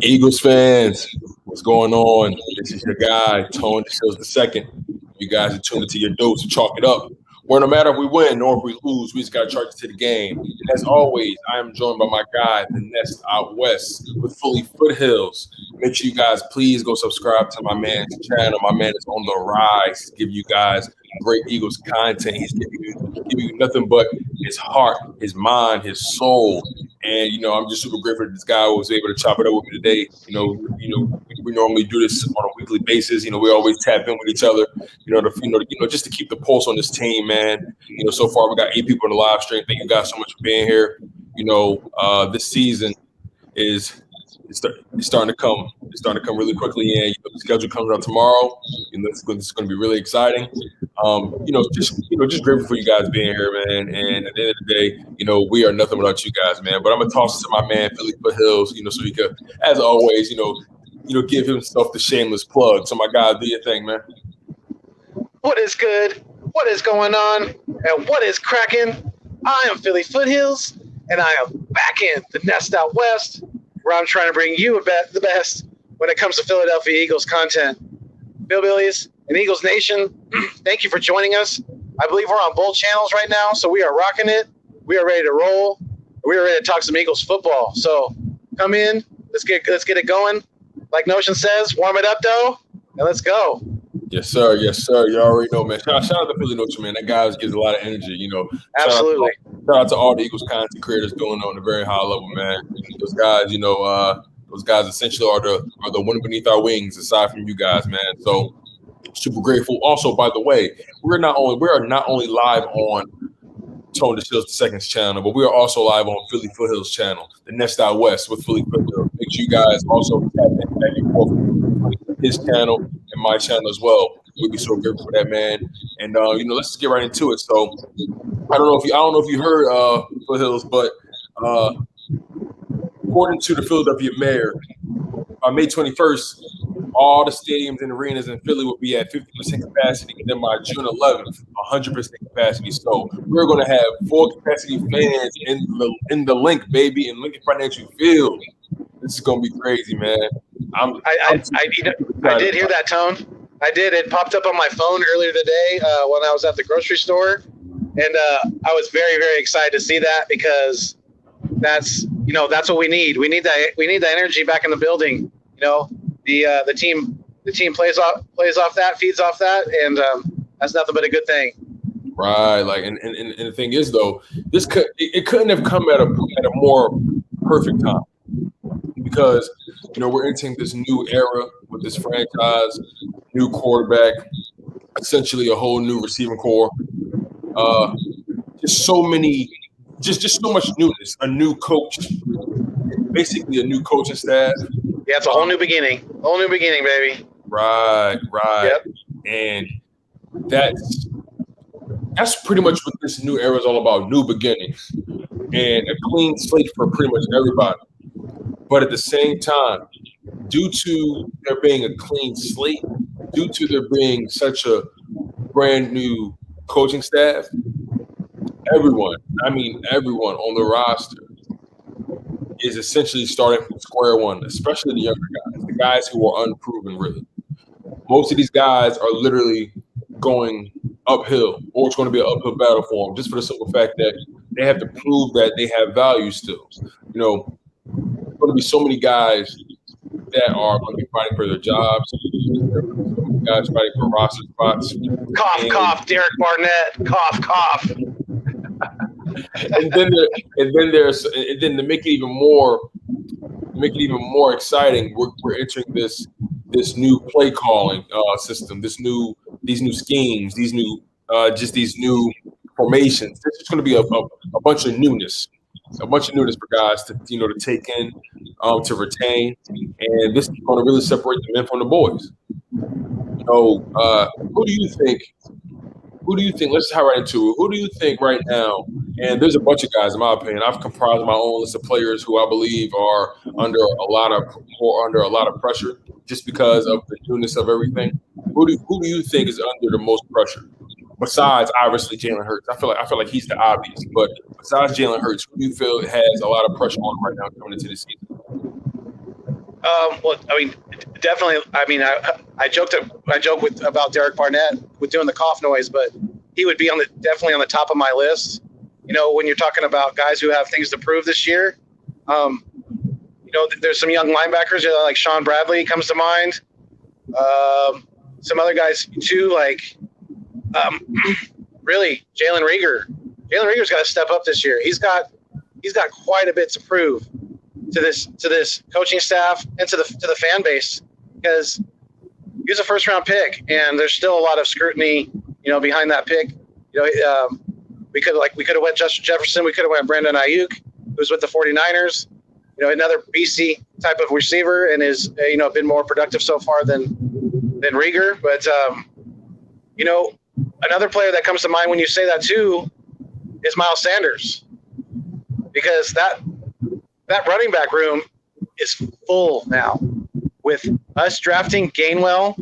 Eagles fans, what's going on? This is your guy, Tone DeShields II. You guys are tuned into your dose to chalk it up. Where no matter if we win or if we lose, we just got to charge it to the game. And as always, I am joined by my guy, the Nest out west with Foothills. Make sure you guys please go subscribe to my man's channel. My man is on the rise. Give you guys great Eagles content. He's giving you nothing but his heart, his mind, his soul. And, I'm just super grateful that this guy was able to chop it up with me today. We normally do this on a weekly basis. We always tap in with each other, just to keep the pulse on this team, man. So far we got 8 people in the live stream. Thank you guys so much for being here. This season is starting to come. It's starting to come really quickly, and the schedule comes out tomorrow. It's going to be really exciting. Just grateful for you guys being here, man. And at the end of the day, we are nothing without you guys, man. But I'm gonna toss it to my man Foothills, so he could, as always, give himself the shameless plug. So my guy, do your thing, man. What is good? What is going on? And what is cracking? I am Philly Foothills, and I am back in the Nest out west, where I'm trying to bring you the best when it comes to Philadelphia Eagles content. Billbillies and Eagles Nation, thank you for joining us. I believe we're on both channels right now, so we are rocking it. We are ready to roll. We are ready to talk some Eagles football. So come in. Let's get it going. Like Notion says, warm it up, though, and let's go. Yes, sir. Yes, sir. You already know, man. Shout out to Philly Notion, man. That guy gives a lot of energy, Absolutely. Shout out to all the Eagles content creators doing it on a very high level, man. Those guys, those guys essentially are the one beneath our wings, aside from you guys, man. So super grateful. Also, by the way, we are not only live on Tone DeShields II's channel, but we are also live on Philly Foothills channel, the Nest out west with Philly Foothills. Make sure you guys also tap in back and forth his channel and my channel as well. We'd be so grateful for that, man. And let's just get right into it. So I don't know if you heard Foothills, but according to the Philadelphia mayor, by May 21st, all the stadiums and arenas in Philly will be at 50% capacity, and then by June 11th, 100% capacity. So we're going to have full capacity fans in the Link, baby, in Lincoln Financial Field. This is going to be crazy, man. I did hear that, Tone. I did. It popped up on my phone earlier today when I was at the grocery store, and I was very, very excited to see that because that's what we need. We need that energy back in the building. The team plays off that, feeds off that, and that's nothing but a good thing. Right. And the thing is, though, it couldn't have come at a more perfect time, because we're entering this new era with this franchise, new quarterback, essentially a whole new receiving core. Just so much newness, a new coach, basically a new coaching staff. Yeah, it's a whole new beginning. Whole new beginning, baby. Right. Yep. And that's pretty much what this new era is all about, new beginnings and a clean slate for pretty much everybody. But at the same time, due to there being a clean slate, due to there being such a brand new coaching staff, everyone on the roster is essentially starting from square one, especially the younger guys, the guys who are unproven, really. Most of these guys are literally going uphill, or it's going to be an uphill battle for them, just for the simple fact that they have to prove that they have value still. There's going to be so many guys that are going to be fighting for their jobs. Guys fighting for roster spots. Cough, Derek Barnett. Cough. and then to make it even more exciting, we're entering this new play calling system, these new schemes, these new formations. This is going to be a bunch of newness for guys to take in, to retain, and this is going to really separate the men from the boys. Who do you think? Let's hop right into it. Who do you think right now? And there's a bunch of guys, in my opinion. I've comprised my own list of players who I believe are under a lot of pressure, just because of the newness of everything. Who do you think is under the most pressure? Besides, obviously, Jalen Hurts. I feel like he's the obvious. But besides Jalen Hurts, who do you feel has a lot of pressure on him right now coming into the season? Well, I mean, definitely. I mean, I joke about Derek Barnett with doing the cough noise, but he would be definitely on the top of my list. You know, when you're talking about guys who have things to prove this year, you know, there's some young linebackers like Sean Bradley comes to mind. Some other guys too, like really Jalen Rieger. Jalen Rieger's got to step up this year. He's got quite a bit to prove to this coaching staff and to the fan base, because he was a first round pick and there's still a lot of scrutiny, you know, behind that pick. You know, we could have went Justin Jefferson, we could have went Brandon Ayuk, who's with the 49ers. You know, another BC type of receiver, and is you know, been more productive so far than Rieger. But you know, another player that comes to mind when you say that too is Miles Sanders, because that running back room is full now. With us drafting Gainwell,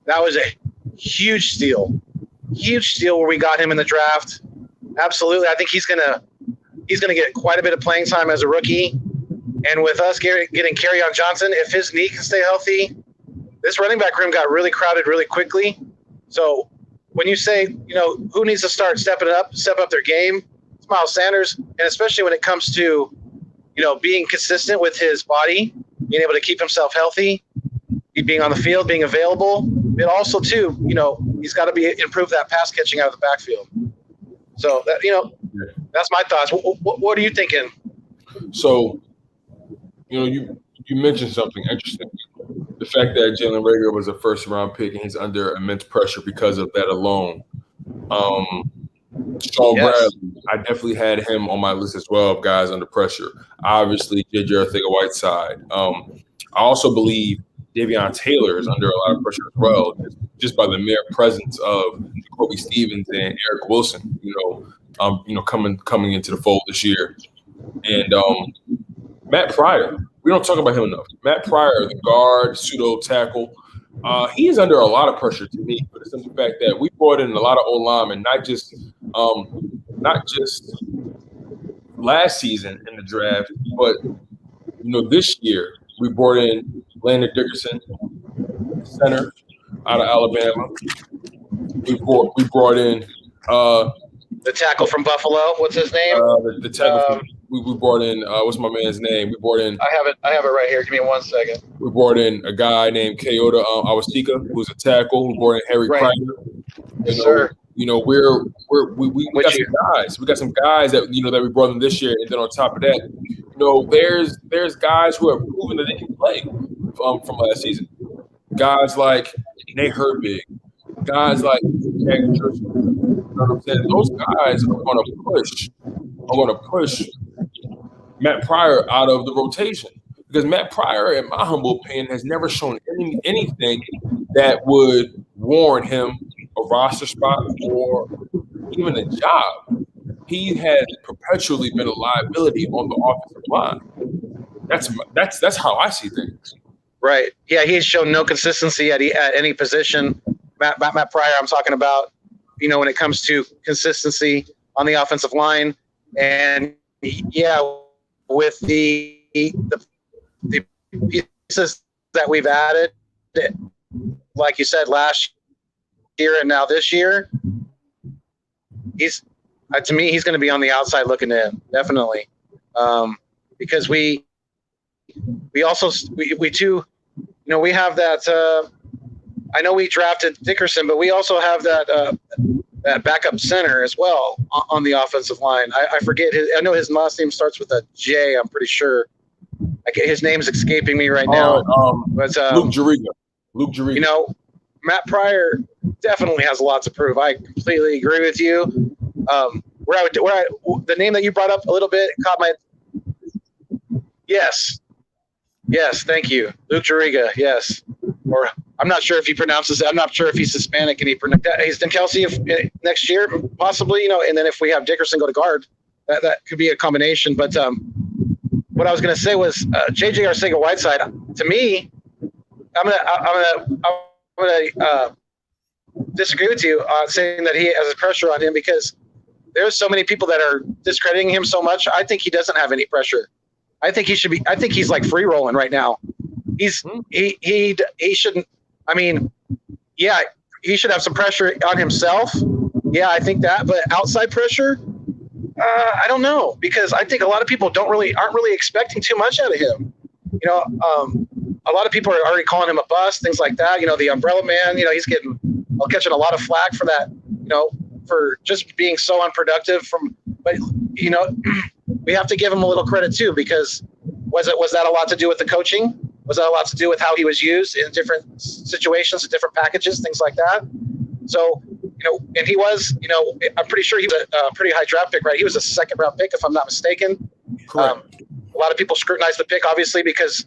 that was a huge steal where we got him in the draft. Absolutely, I think he's gonna get quite a bit of playing time as a rookie. And with us getting Kerryon Johnson, if his knee can stay healthy, this running back room got really crowded really quickly. So when you say, you know, who needs to step up their game, it's Miles Sanders. And especially when it comes to, you know, being consistent with his body, being able to keep himself healthy, being on the field, being available. And also too, you know, he's got to improve that pass catching out of the backfield. So that, you know, that's my thoughts. What are you thinking? So, you know, you mentioned something interesting. The fact that Jalen Rieger was a first-round pick and he's under immense pressure because of that alone. Sean Bradley, I definitely had him on my list as well of guys under pressure. Obviously, Arcega-Whiteside. I also believe Davion Taylor is under a lot of pressure as well, just by the mere presence of Kobe Stevens and Eric Wilson. You know, coming into the fold this year, and Matt Pryor. We don't talk about him enough. Matt Pryor, the guard, pseudo tackle, he is under a lot of pressure to me for the simple fact that we brought in a lot of O-linemen, not just last season in the draft, but you know, this year we brought in Landon Dickerson, center out of Alabama. We brought in the tackle from Buffalo. What's his name? The tackle. We brought in what's my man's name? We brought in. I have it right here. Give me 1 second. We brought in a guy named Kyoto Awasika, who's a tackle. We brought in Harry Kreiner. Yes, sir. You know, we got some guys. We got some guys that, you know, that we brought in this year, and then on top of that, you know, there's guys who have proven that they can play from last season. Guys like Nate Herbig, guys like Jack Church. You know what I'm saying? Those guys are going to push Matt Pryor out of the rotation, because Matt Pryor, in my humble opinion, has never shown anything that would warrant him a roster spot or even a job. He has perpetually been a liability on the offensive line. That's how I see things. Right. Yeah, he has shown no consistency at any position. Matt Pryor, I'm talking about, you know, when it comes to consistency on the offensive line. And yeah, with the pieces that we've added, like you said, last year and now this year, to me he's going to be on the outside looking in, definitely, because we too, you know, we have that. I know we drafted Dickerson, but we also have that backup center as well on the offensive line. I forget I know his last name starts with a J. I'm pretty sure. His name's escaping me right now. But Luke Juriga. You know, Matt Pryor definitely has a lot to prove. I completely agree with you. The name that you brought up a little bit caught my. Yes, thank you, Luke Juriga. Yes, or I'm not sure if he pronounces it. I'm not sure if he's Hispanic and he's done Kelsey next year, possibly. You know, and then if we have Dickerson go to guard, that could be a combination. But what I was going to say was JJ Arcega-Whiteside. To me, I'm gonna disagree with you on saying that he has a pressure on him, because there's so many people that are discrediting him so much. I think he doesn't have any pressure. I think he's like free rolling right now. he shouldn't. I mean, yeah, he should have some pressure on himself. Yeah, I think that, but outside pressure, I don't know, because I think a lot of people aren't really expecting too much out of him. You know, a lot of people are already calling him a bust, things like that. You know, the umbrella man. You know, he's catching a lot of flack for that. You know, for just being so unproductive. But you know, we have to give him a little credit too, because was that a lot to do with the coaching? Was that a lot to do with how he was used in different situations, different packages, things like that? So, you know, and he was, you know, I'm pretty sure he was a pretty high draft pick, right? He was a second round pick, if I'm not mistaken. Correct. A lot of people scrutinize the pick, obviously, because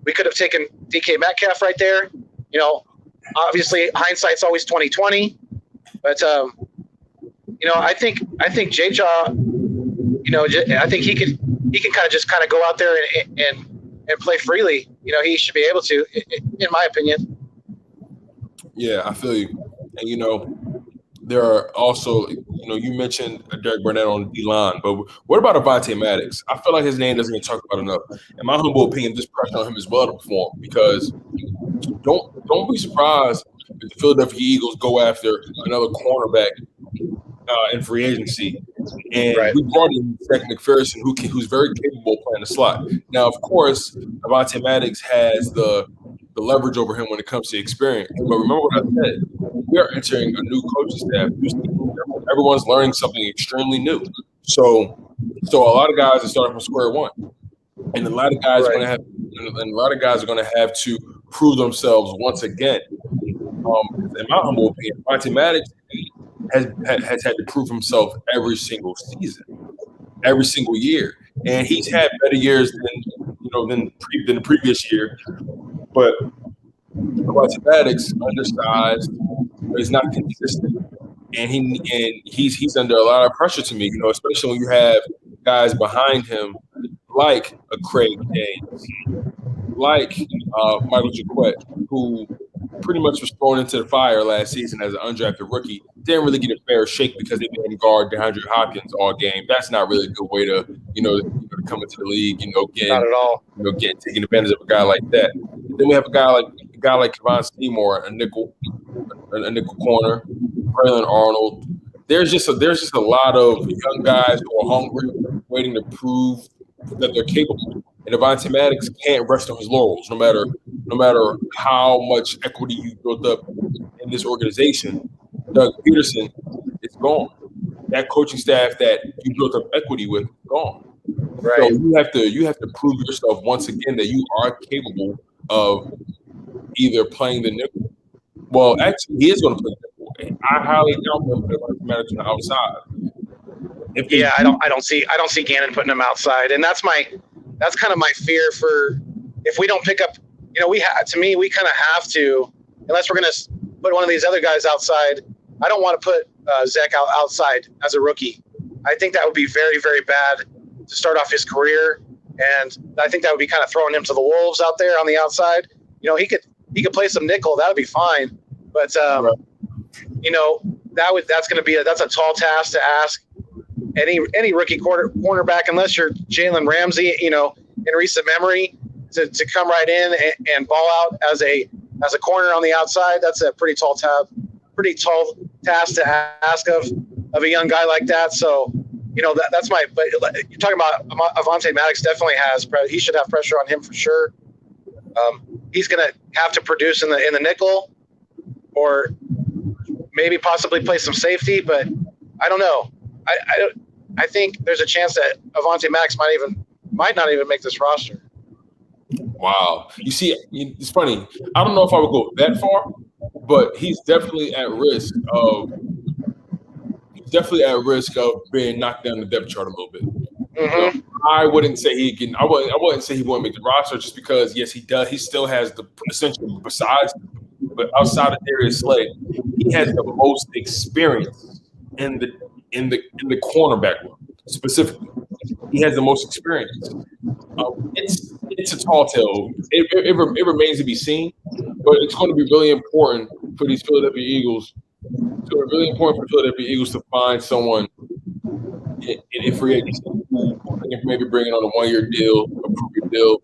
we could have taken DK Metcalf right there. You know, obviously hindsight's always 20/20, but you know, I think J-Jaw, you know, I think he can kind of go out there and play freely. You know, he should be able to, in my opinion. Yeah, I feel you. And, you know, there are also, you know, you mentioned Derek Barnett on the D-line, but what about Avonte Maddox? I feel like his name doesn't get talked about enough. In my humble opinion, there's pressure on him as well to perform, because don't be surprised if the Philadelphia Eagles go after another cornerback in free agency. And we brought in Zach McPherson, who's very capable of playing the slot. Now, of course, Avonte Maddox has the leverage over him when it comes to experience. But remember what I said. We are entering a new coaching staff. Everyone's learning something extremely new. So a lot of guys are starting from square one. And a lot of guys are going to have to prove themselves once again. In my humble opinion, Avonte Maddox has had to prove himself every single season, every single year, and he's had better years than the previous year. But Avonte Maddox, undersized, is not consistent, and he's under a lot of pressure to me. You know, especially when you have guys behind him like a Craig James, like Michael Jaquette, who pretty much was thrown into the fire last season as an undrafted rookie. Didn't really get a fair shake because they didn't guard DeAndre Hopkins all game. That's not really a good way to come into the league. Not at all. Taking advantage of a guy like that. And then we have a guy like Kevon Seymour, a nickel corner, Braylon Arnold. There's just a lot of young guys who are hungry, waiting to prove that they're capable. And Avonte Maddox can't rest on his laurels, no matter how much equity you built up in this organization. Doug Peterson is gone. That coaching staff that you built up equity with is gone. Right. So you have to prove yourself once again that you are capable of either playing the nickel. Well, actually, he is going to play the nickel. I highly doubt him putting Avonte Maddox on the outside. I don't see Gannon putting him outside, and that's kind of my fear for if we don't pick up. You know, we kind of have to, unless we're going to put one of these other guys outside. I don't want to put Zach outside as a rookie. I think that would be very, very bad to start off his career, and I think that would be kind of throwing him to the wolves out there on the outside. You know, he could play some nickel. That would be fine, but you know, that's a tall task to ask any rookie cornerback, unless you're Jalen Ramsey, you know, in recent memory, to come right in and ball out as a corner on the outside. That's a pretty tall task to ask of a young guy like that. So, you know, that's but you're talking about Avonte Maddox definitely he should have pressure on him for sure. He's going to have to produce in the nickel, or maybe possibly play some safety, but I don't know. I think there's a chance that Avonte Maddox might not even make this roster. Wow. You see, it's funny. I don't know if I would go that far, but he's definitely at risk of being knocked down the depth chart a little bit. Mm-hmm. You know, I wouldn't say he can. I wouldn't say he won't make the roster just because he does. He still has the essentially but outside of Darius Slay, he has the most experience in the cornerback room specifically. He has the most experience. It's a tall tale. It remains to be seen, but it's going to be really important for these Philadelphia Eagles. It's going to be really important for Philadelphia Eagles to find someone in free agency who can maybe bring it on a 1-year deal, a prove deal,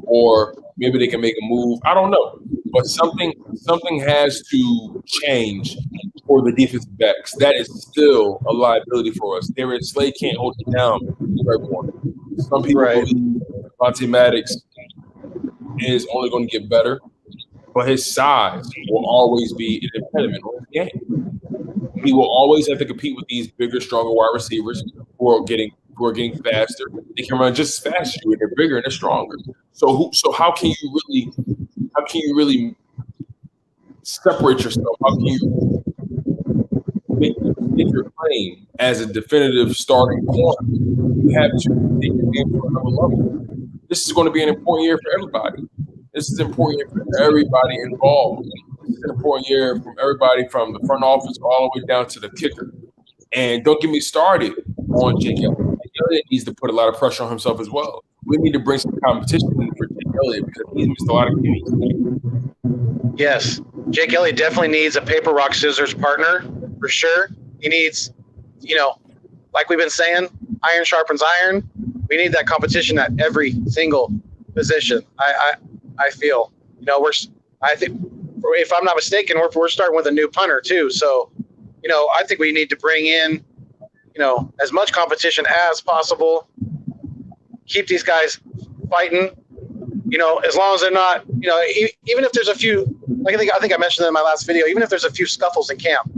or Maybe they can make a move. I don't know. But something has to change for the defensive backs. That is still a liability for us. Darius Slade can't hold it down for everyone. Some people believe Avonte Maddox is only going to get better, but his size will always be an impediment on his game. He will always have to compete with these bigger, stronger wide receivers who are getting faster. They can run just as fast as you, and they're bigger and they're stronger. So how can you really separate yourself? How can you make your claim as a definitive starting corner? You have to take your game to another level. This is going to be an important year for everybody. This is an important year for everybody involved. This is an important year from everybody from the front office all the way down to the kicker. And don't get me started on Jake Elliott. Jake Elliott needs to put a lot of pressure on himself as well. We need to bring some competition in for Jake Elliott because he's missed a lot of games. Yes, Jake Elliott definitely needs a paper, rock, scissors partner for sure. He needs, like we've been saying, iron sharpens iron. We need that competition at every single position. I feel, I think, if I'm not mistaken, we're starting with a new punter too. So, I think we need to bring in, as much competition as possible. Keep these guys fighting. As long as they're not, even if there's a few, like I think I mentioned in my last video, even if there's a few scuffles in camp,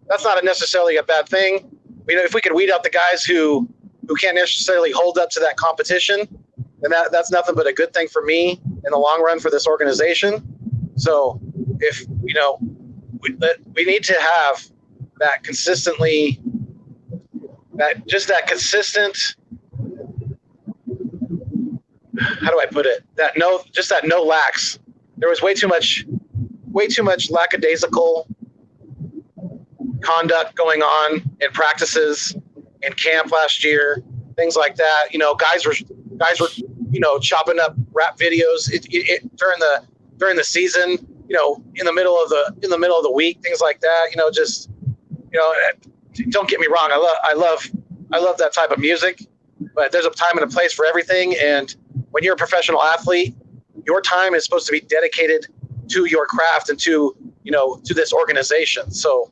that's not necessarily a bad thing. If we could weed out the guys who can't necessarily hold up to that competition, then that's nothing but a good thing for me in the long run for this organization. So if, we need to have that consistently, that consistent, how do I put it? That no lax. There was way too much lackadaisical conduct going on in practices, in camp last year, things like that. Guys were chopping up rap videos during the season. In the middle of the week, things like that. Don't get me wrong. I love that type of music, but there's a time and a place for everything. And when you're a professional athlete, your time is supposed to be dedicated to your craft and to this organization. So,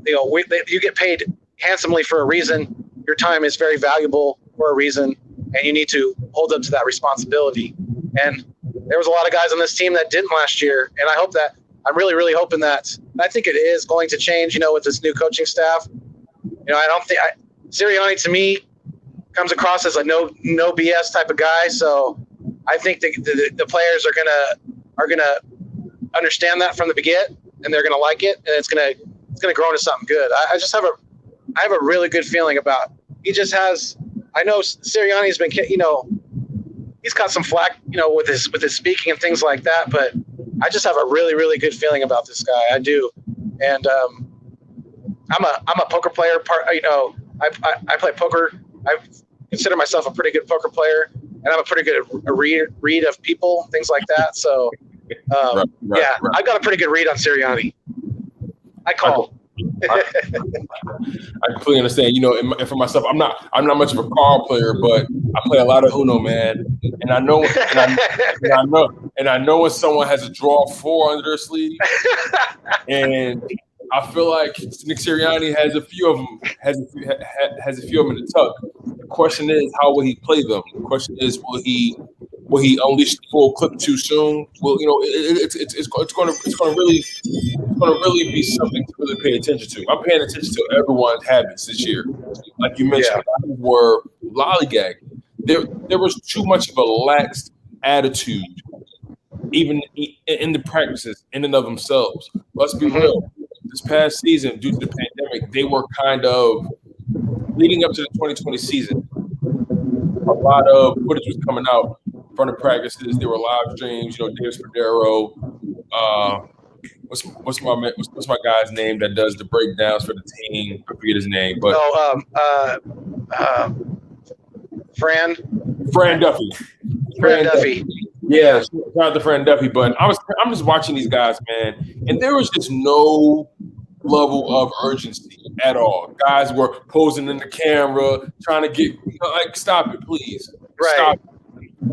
you get paid handsomely for a reason. Your time is very valuable for a reason, and you need to hold up to that responsibility. And there was a lot of guys on this team that didn't last year, and I'm really, really hoping that. I think it is going to change, with this new coaching staff. I don't think Sirianni to me comes across as a no BS type of guy. So I think the players are gonna understand that from the get, and they're gonna like it, and it's gonna grow into something good. I have a really good feeling about. He just has. I know Sirianni's been, he's got some flack, with his speaking and things like that. But I just have a really, really good feeling about this guy. I do, and I'm a poker player. I play poker. I consider myself a pretty good poker player, and I'm a pretty good read of people, things like that. So, right. I got a pretty good read on Sirianni. I call. I completely understand. And for myself, I'm not much of a card player, but I play a lot of Uno, man. And I know, and I know when someone has a draw 4 under their sleeve, and I feel like Nick Sirianni has a few of them. Has a few of them in the tuck. The question is, how will he play them? The question is, will he unleash the full clip too soon? Well, it's going to really be something to really pay attention to. I'm paying attention to everyone's habits this year. Like you mentioned, guys were lollygagging. There was too much of a lax attitude, even in the practices, in and of themselves. Let's be real. This past season, due to the pandemic, they were kind of leading up to the 2020 season. A lot of footage was coming out from the practices. There were live streams. Davis Padero. What's my guy's name that does the breakdowns for the team? I forget his name, but Fran Duffy. Fran Duffy. Yeah, shout out to Fran Duffy. But I'm just watching these guys, man, and there was just no level of urgency at all. Guys were posing in the camera, trying to get stop it, please. Right. Stop it.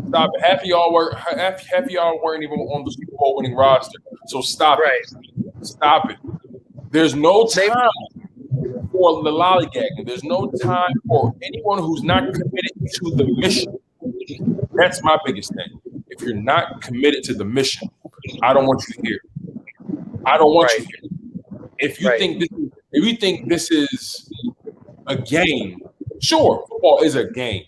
Stop it. Half of y'all weren't even on the Super Bowl winning roster. So stop it. Stop it. There's no time for the lollygagging. There's no time for anyone who's not committed to the mission. That's my biggest thing. If you're not committed to the mission, I don't want you here. I don't want you here. If you think this is a game, sure, football is a game.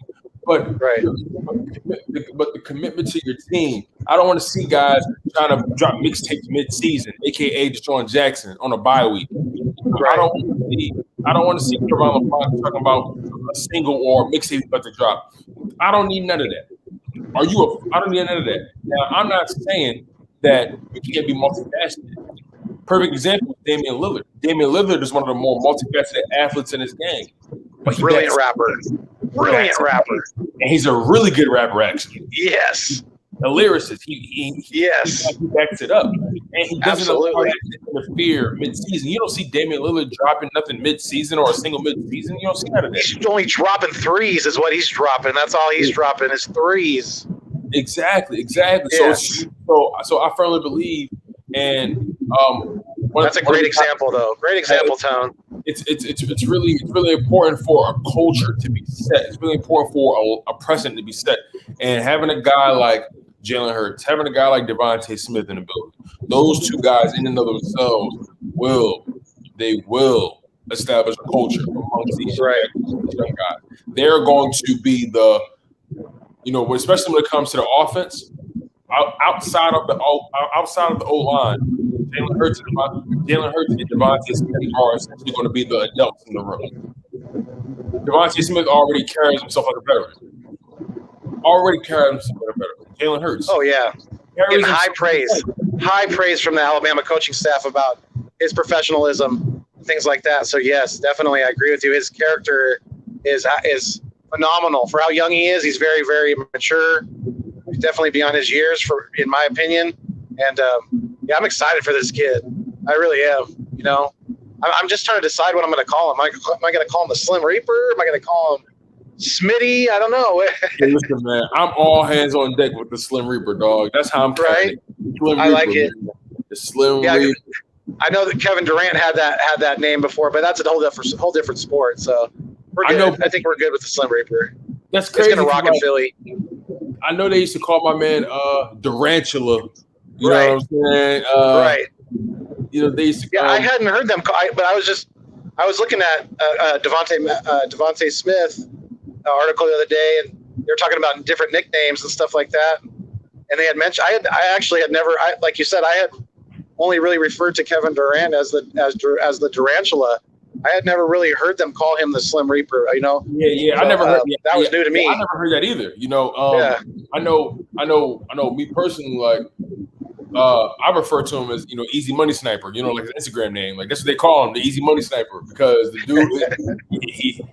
But the commitment to your team, I don't want to see guys trying to drop mixtapes mid-season, aka Deshaun Jackson on a bye week. I don't want to see Kevon LeBron talking about a single or mixtape about to drop. I don't need none of that. I don't need none of that. Now, I'm not saying that you can't be multifaceted. Perfect example is Damian Lillard. Damian Lillard is one of the more multifaceted athletes in this game. Brilliant rapper. And he's a really good rapper, actually. Yes. A lyricist. He backs it up. And he doesn't allow that to interfere mid-season. You don't see Damian Lillard dropping nothing mid-season or a single mid-season. You don't see none of that. He's only dropping threes is what he's dropping. That's all he's dropping is threes. Exactly. Yes. So I firmly believe, and that's a great example, though. Great example, Tone. It's really important for a culture to be set. It's really important for a precedent to be set. And having a guy like Jalen Hurts, having a guy like Devonta Smith in the building, those two guys in and of themselves will establish a culture amongst these young guys. They're going to be especially when it comes to the offense, outside of the O-line, Jalen Hurts and Devonta Smith are essentially going to be the adults in the room. Devonta Smith already carries himself like a veteran. Jalen Hurts. Oh, yeah. And high praise from the Alabama coaching staff about his professionalism, things like that. So, yes, definitely, I agree with you. His character is phenomenal. For how young he is, he's very, very mature. He's definitely beyond his years, in my opinion. And, I'm excited for this kid. I really am. I'm just trying to decide what I'm going to call him. Am I going to call him the Slim Reaper? Am I going to call him Smitty? I don't know. Hey, listen, man, I'm all hands on deck with the Slim Reaper, dog. That's how I'm right. I like it. The Slim Reaper. I know that Kevin Durant had that name before, but that's a whole different sport. So we're good. I think we're good with the Slim Reaper. That's crazy. It's gonna rock in Philly. I know they used to call my man Durantula. You know what I'm saying? Right. They used to. Yeah, I hadn't heard them, but I was looking at Devonta Smith article the other day, and they were talking about different nicknames and stuff like that. And they had mentioned I actually had never, like you said, I had only really referred to Kevin Durant as the Durantula. I had never really heard them call him the Slim Reaper. Yeah. So, I never heard that was new to me. I never heard that either. I know. Me personally, like. I refer to him as, Easy Money Sniper, like his Instagram name. Like that's what they call him, the Easy Money Sniper, because the dude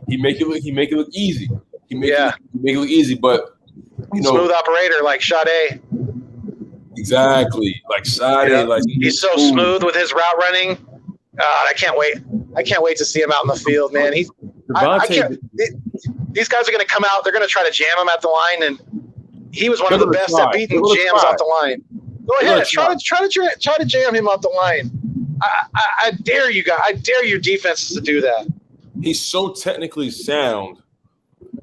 he make it look easy. He make it look easy, but smooth operator like Sade. Exactly, like Sade. Like he's so smooth with his route running. I can't wait. I can't wait to see him out in the field, man. These guys are going to come out. They're going to try to jam him at the line, and he was one of the best at beating jams off the line. Go ahead, try to jam him off the line. I dare you guys. I dare your defenses to do that. He's so technically sound.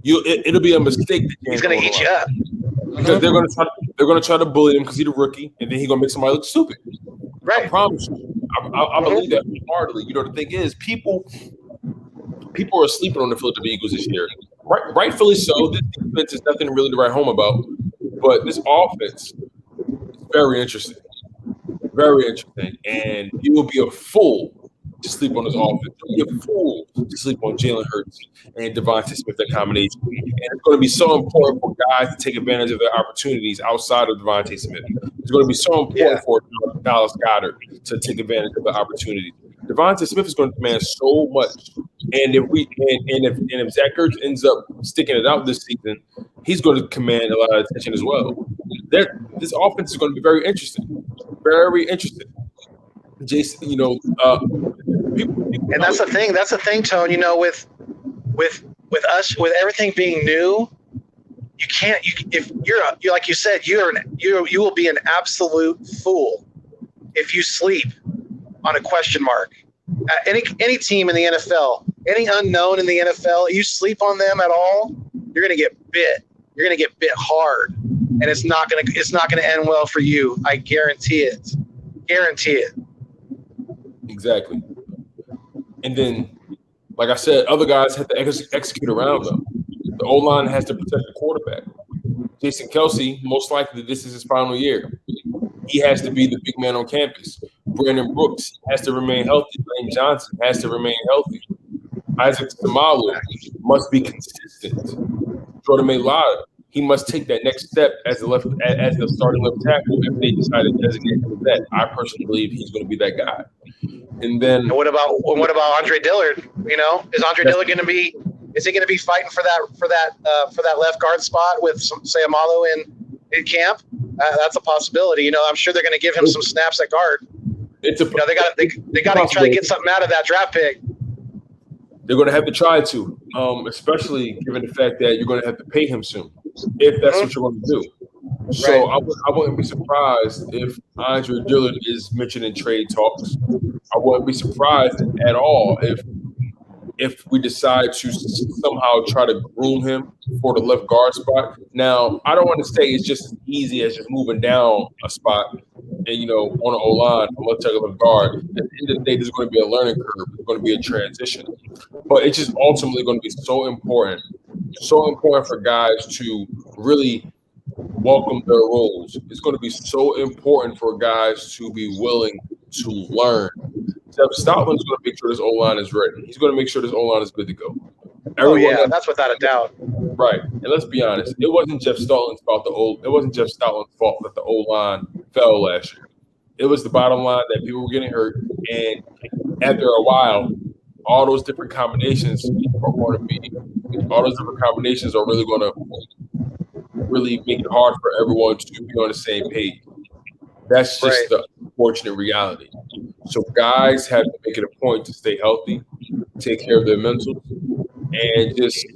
It'll be a mistake. He's going to eat you up because they're going to try to bully him because he's a rookie, and then he's going to make somebody look stupid. Right. I promise you. I believe that wholeheartedly. The thing is, people are sleeping on the Philadelphia Eagles this year. Rightfully so. This defense is nothing really to write home about, but this offense. Very interesting. Very interesting. And you will be a fool to sleep on this offense. You'll be a fool to sleep on Jalen Hurts and Devonta Smith, that combination. And it's going to be so important for guys to take advantage of their opportunities outside of Devonta Smith. It's going to be so important for Dallas Goedert to take advantage of the opportunities. Devonta Smith is going to demand so much. And if Zach Ertz ends up sticking it out this season, he's going to command a lot of attention as well. This offense is going to be very interesting. Very interesting. Jason, people, and that's the thing. That's the thing, Tone. With us, with everything being new, You can't. If you're like you said, you will be an absolute fool if you sleep on a question mark. Any team in the NFL, any unknown in the NFL, you sleep on them at all, you're gonna get bit. You're gonna get bit hard, and it's not gonna end well for you. I guarantee it. Guarantee it. Exactly. And then, like I said, other guys have to execute around them. The O-line has to protect the quarterback. Jason Kelce, most likely this is his final year. He has to be the big man on campus. Brandon Brooks has to remain healthy. Lane Johnson has to remain healthy. Isaac Samalu must be consistent. Jordan Mailata, he must take that next step as the starting left tackle if they decide to designate him as that. I personally believe he's going to be that guy. And then what about Andre Dillard? You know, is Andre Dillard going to be? Is he going to be fighting for that left guard spot with Sayamalu in camp? That's a possibility. You know, I'm sure they're going to give him some snaps at guard. They got to try to get something out of that draft pick. They're going to have to try to, especially given the fact that you're going to have to pay him soon, if that's what you're going to do. So right. I wouldn't be surprised if Andre Dillard is mentioned in trade talks. I wouldn't be surprised at all if we decide to somehow try to groom him for the left guard spot. Now, I don't want to say it's just as easy as just moving down a spot and, you know, on an O-line, from left tackle, left guard. At the end of the day, there's going to be a learning curve. There's going to be a transition. But it's just ultimately going to be so important for guys to really welcome their roles. It's going to be so important for guys to be willing to learn. Jeff Stoutland's going to make sure this O-line is ready. He's going to make sure this O-line is good to go. That's without a doubt. Right, and let's be honest. It wasn't Jeff Stoutland's fault. It wasn't Jeff Stoutland's fault that the O-line fell last year. It was the bottom line that people were getting hurt, and after a while, all those different combinations are really going to really make it hard for everyone to be on the same page. That's just the unfortunate reality. So guys have to make it a point to stay healthy, take care of their mentals, and just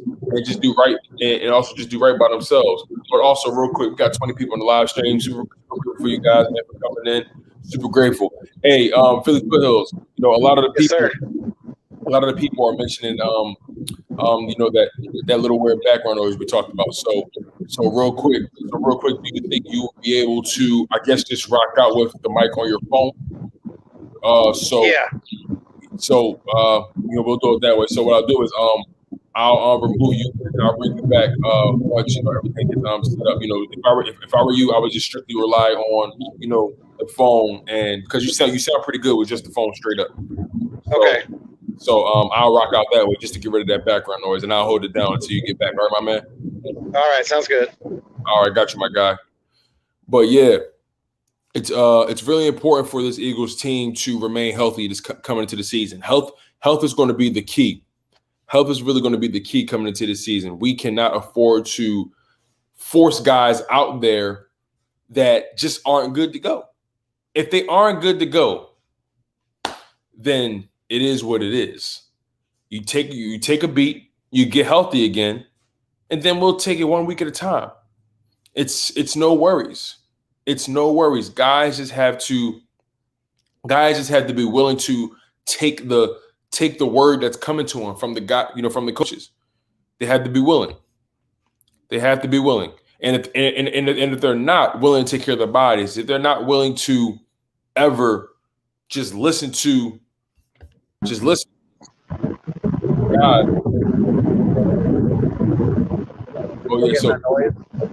do right, and also just do right by themselves. But also, real quick, we got 20 people on the live stream. Super grateful for you guys, man, for coming in. Super grateful. Hey, Philly Foothills. You know, a lot of the people are mentioning, you know, that little weird background noise we talked about. So real quick, do you think you will be able to, I guess, just rock out with the mic on your phone? So you know, we'll do it that way. So what I'll do is I'll remove you and I'll bring you back once, you know, everything is set up. You know, if I were you, I would just strictly rely on, you know, the phone, and because you sound pretty good with just the phone straight up. Okay. So I'll rock out that way just to get rid of that background noise, and I'll hold it down until you get back. All right, my man? All right, sounds good. All right, got you, my guy. But yeah, it's really important for this Eagles team to remain healthy coming into the season. Health is going to be the key. Health is really going to be the key coming into the season. We cannot afford to force guys out there that just aren't good to go. If they aren't good to go, then it is what it is. You take a beat, you get healthy again, and then we'll take it 1 week at a time. It's no worries. It's no worries. Guys just have to be willing to take the word that's coming to them from the guy, you know, from the coaches. They have to be willing. And if they're not willing to take care of their bodies, if they're not willing to ever just listen. God. Oh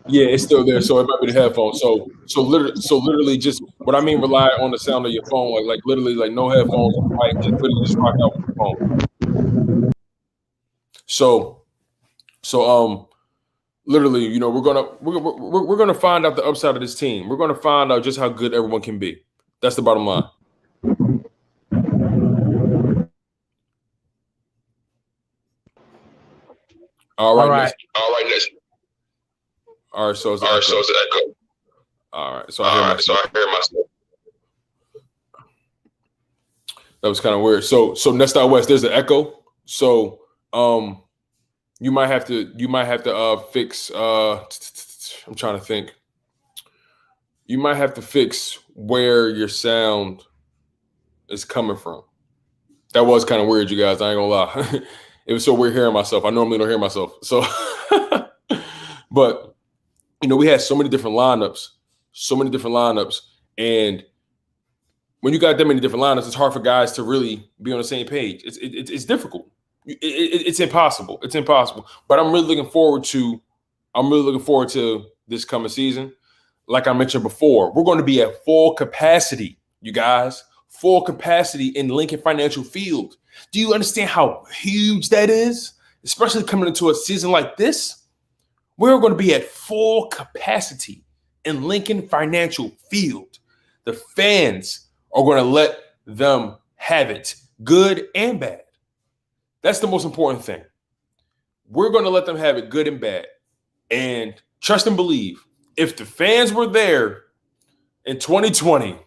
yeah, it's still there. So it might be the headphones. So literally, just what I mean, rely on the sound of your phone, like literally, like no headphones, like just literally just rock out with your phone. So literally, you know, we're gonna find out the upside of this team. We're gonna find out just how good everyone can be. That's the bottom line. All right. So it's echo. All right. So I hear myself. That was kind of weird. So Nest Out West, there's an echo. So You might have to fix. I'm trying to think. You might have to fix where your sound is coming from. That was kind of weird, you guys. I ain't gonna lie. It was so weird hearing myself. I normally don't hear myself. So, but we had so many different lineups, and when you got that many different lineups, it's hard for guys to really be on the same page. It's difficult. It's impossible. It's impossible. But I'm really looking forward to this coming season. Like I mentioned before, we're going to be at full capacity, you guys. Full capacity in Lincoln Financial Field. Do you understand how huge that is? Especially coming into a season like this, we're going to be at full capacity in Lincoln Financial Field. The fans are going to let them have it, good and bad. That's the most important thing. We're going to let them have it, good and bad. And trust and believe, if the fans were there in 2020,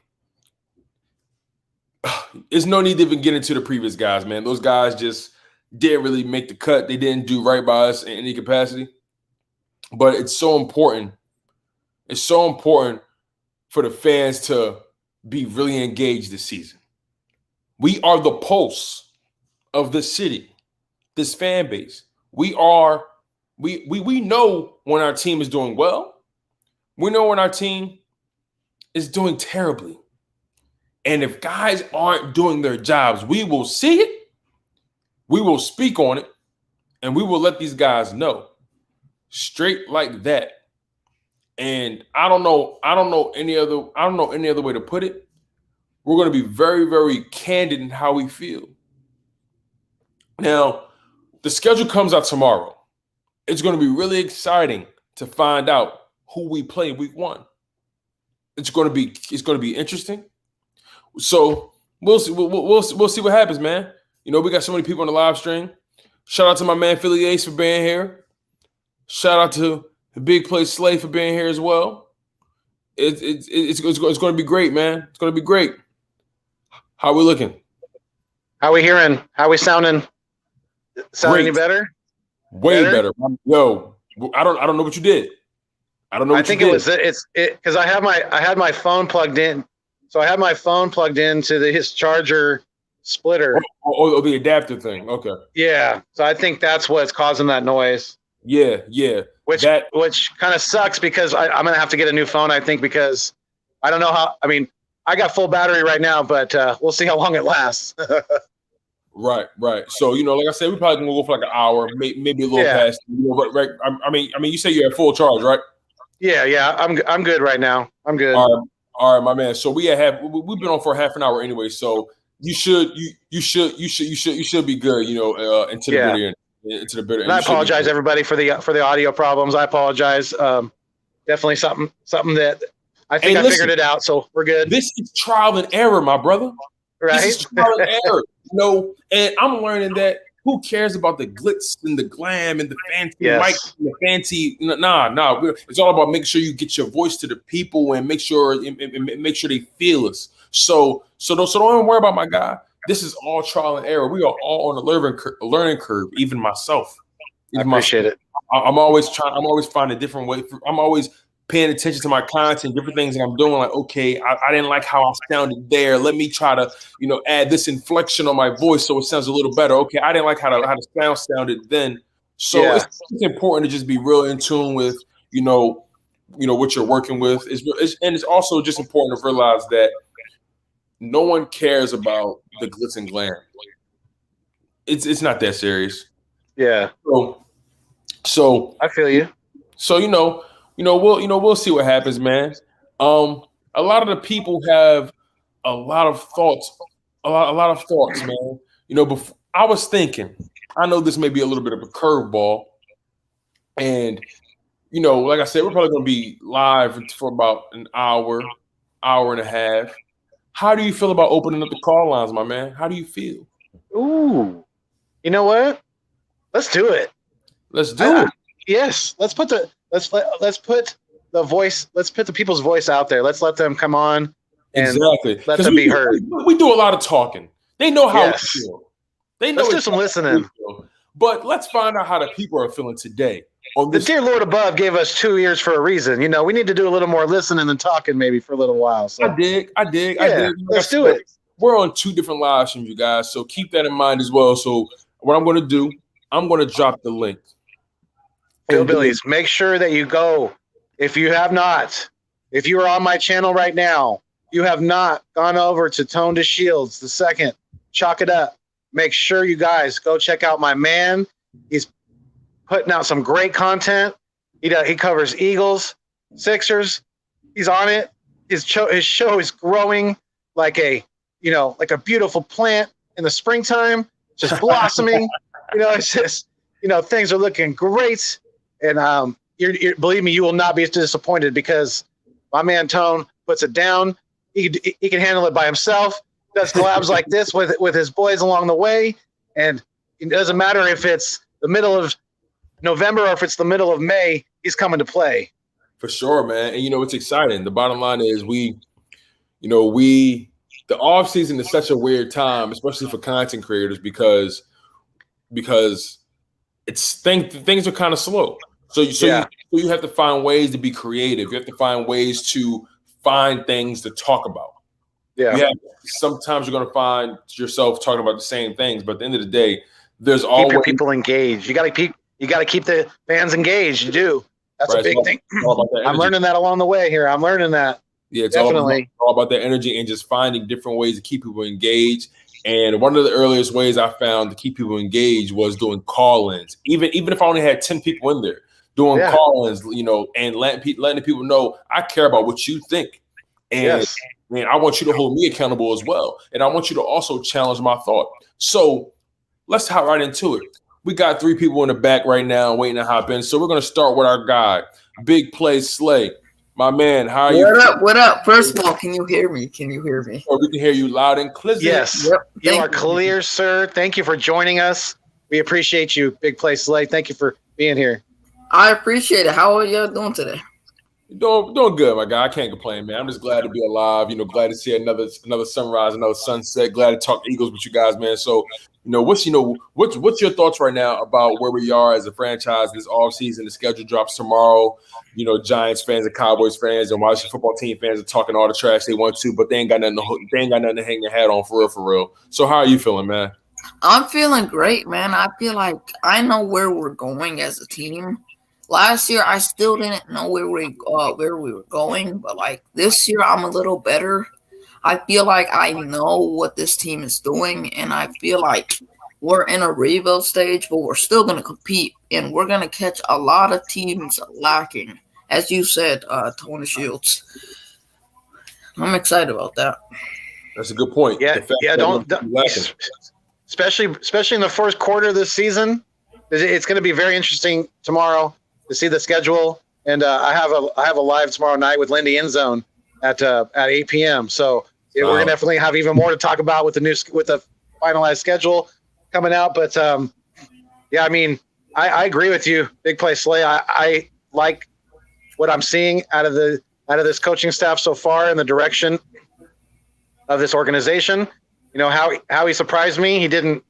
there's no need to even get into the previous guys, man. Those guys just didn't really make the cut. They didn't do right by us in any capacity. But it's so important. It's so important for the fans to be really engaged this season. We are the pulse of the city, this fan base. We know when our team is doing well. We know when our team is doing terribly. And if guys aren't doing their jobs, we will see it, we will speak on it, and we will let these guys know. Straight like that. And I don't know any other way to put it. We're going to be very, very candid in how we feel. Now, the schedule comes out tomorrow. It's going to be really exciting to find out who we play week 1. It's going to be interesting. So we'll see what happens, man. We got so many people on the live stream. Shout out to my man Philly Ace for being here. Shout out to the Big Play Slay for being here as well. It's going to be great, man. It's going to be great. How we looking? How we hearing? How we sounding? Sound any better? Way better. Yo, I don't know what you did. I don't know. I think it's because I had my phone plugged in. So I have my phone plugged into his charger splitter. Oh, the adapter thing. Okay. Yeah. So I think that's what's causing that noise. Yeah. Which kind of sucks because I'm going to have to get a new phone, I think, because I don't know how – I mean, I got full battery right now, but we'll see how long it lasts. Right. So, like I said, we probably going to go for like an hour, maybe a little past. Right. I mean, you say you're at full charge, right? Yeah. I'm good right now. I'm good. All right, my man. So we've been on for half an hour anyway. So you should be good. Into the bitter. And I apologize, everybody, for the audio problems. I apologize. Definitely something that I think I figured it out. So we're good. This is trial and error, my brother. Right. This is trial and error. And I'm learning that. Who cares about the glitz and the glam and the fancy mic and the fancy? Nah. It's all about making sure you get your voice to the people and make sure they feel us. So don't even worry about my guy. This is all trial and error. We are all on a learning curve. Even myself. I appreciate it. I'm always finding a different way. I'm always paying attention to my content, different things that I'm doing. Like, okay, I didn't like how I sounded there. Let me try to, add this inflection on my voice so it sounds a little better. Okay, I didn't like how the sound sounded then. So it's important to just be real in tune with, what you're working with. And it's also just important to realize that no one cares about the glitz and glam. It's not that serious. Yeah. So I feel you. So we'll see what happens, man. A lot of the people have a lot of thoughts, man. Before, I was thinking, I know this may be a little bit of a curveball, and like I said, we're probably going to be live for about an hour and a half. How do you feel about opening up the call lines, my man? How do you feel? Ooh, you know what? Let's do it. Let's do it. Yes, let's put the voice. Let's put the people's voice out there. Let's let them come on. And let them be heard. We do a lot of talking. They know how we feel. Let's do some listening. But let's find out how the people are feeling today. The dear Lord above gave us 2 ears for a reason. You know, we need to do a little more listening than talking maybe for a little while. So I dig. Yeah, let's do it. We're on 2 different live streams, you guys, so keep that in mind as well. So what I'm going to do, I'm going to drop the link. Hillbillies, make sure that you go. If you have not, if you are on my channel right now, you have not gone over to Tone DeShields the second, chalk it up. Make sure you guys go check out my man. He's putting out some great content. He covers Eagles, Sixers. He's on it. His show is growing like a beautiful plant in the springtime, just blossoming. It's just, things are looking great. And you're believe me, you will not be disappointed because my man Tone puts it down. He can handle it by himself. Does collabs like this with his boys along the way. And it doesn't matter if it's the middle of November or if it's the middle of May, he's coming to play. For sure, man. And it's exciting. The bottom line is the off season is such a weird time, especially for content creators, because it's things are kind of slow. So you have to find ways to be creative. You have to find ways to find things to talk about. Yeah. Sometimes you're going to find yourself talking about the same things, but at the end of the day, there's always keep your people engaged. You got to keep the fans engaged. You do. That's a big thing. I'm learning that along the way here. I'm learning that. Yeah, it's definitely all about that energy and just finding different ways to keep people engaged. And one of the earliest ways I found to keep people engaged was doing call-ins. Even if I only had 10 people in there, doing call-ins, and letting the people know I care about what you think. And man, I want you to hold me accountable as well. And I want you to also challenge my thought. So let's hop right into it. We got 3 people in the back right now waiting to hop in. So we're going to start with our guy, Big Play Slay. My man, how are you? What up? First of all, can you hear me? Or we can hear you loud and clear. Yes. Yep. You are clear, sir. Thank you for joining us. We appreciate you, Big Play Slay. Thank you for being here. I appreciate it. How are y'all doing today? Doing good, my guy. I can't complain, man. I'm just glad to be alive. Glad to see another sunrise, another sunset. Glad to talk Eagles with you guys, man. So, what's your thoughts right now about where we are as a franchise this offseason? The schedule drops tomorrow. Giants fans and Cowboys fans and Washington football team fans are talking all the trash they want to, but they ain't got nothing to hang their hat on for real. So, how are you feeling, man? I'm feeling great, man. I feel like I know where we're going as a team. Last year, I still didn't know where we were going, but like this year, I'm a little better. I feel like I know what this team is doing, and I feel like we're in a rebuild stage, but we're still going to compete, and we're going to catch a lot of teams lacking, as you said, Tone DeShields. I'm excited about that. That's a good point. Yeah, especially in the first quarter of this season. It's going to be very interesting tomorrow to see the schedule, and I have a live tomorrow night with Lindy Endzone at 8 p.m. So we're gonna definitely have even more to talk about with the finalized schedule coming out. But I mean, I agree with you, Big Play Slay. I like what I'm seeing out of this coaching staff so far in the direction of this organization. How he surprised me. He didn't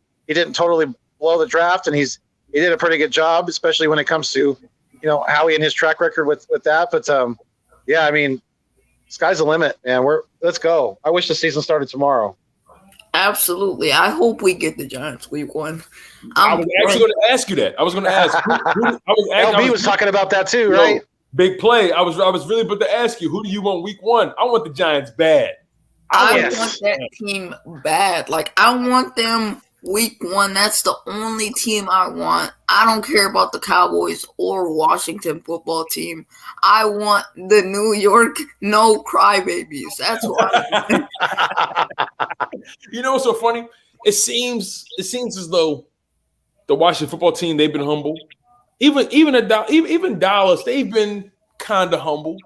totally blow the draft, and he did a pretty good job, especially when it comes to Howie and his track record with that. But I mean, sky's the limit, man. Let's go. I wish the season started tomorrow. Absolutely. I hope we get the Giants week 1. I was actually going to ask you that. I was going to ask. LB was talking about that too, right? Big Play. I was really about to ask you, who do you want week 1? I want the Giants bad. I want that team bad. Like, I want them week 1. That's the only team I want. I don't care about the Cowboys or Washington football team. I want the New York no crybabies. That's what I want. What's so funny? It seems as though the Washington football team, they've been humble. Even Dallas, they've been kind of humble.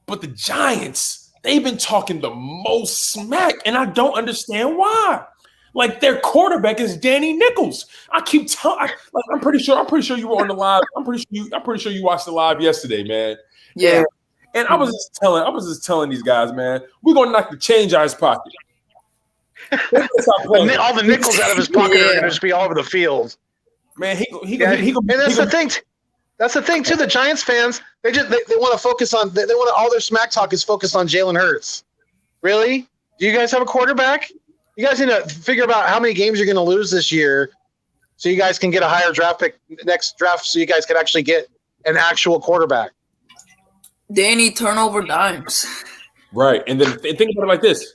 But the Giants, they've been talking the most smack, and I don't understand why. Like, their quarterback is Danny Nichols. I keep telling. I'm pretty sure you were on the live. I'm pretty sure you watched the live yesterday, man. Yeah. And I was just telling these guys, man, we're gonna knock the change out of his pocket. All the nickels out of his pocket are gonna just be all over the field. Man, and that's the thing. That's the thing too. The Giants fans, they want to focus on. They want all their smack talk is focused on Jalen Hurts. Really? Do you guys have a quarterback? You guys need to figure out how many games you're going to lose this year, so you guys can get a higher draft pick next draft. So you guys can actually get an actual quarterback. They need turnover dimes. Right, and then think about it like this: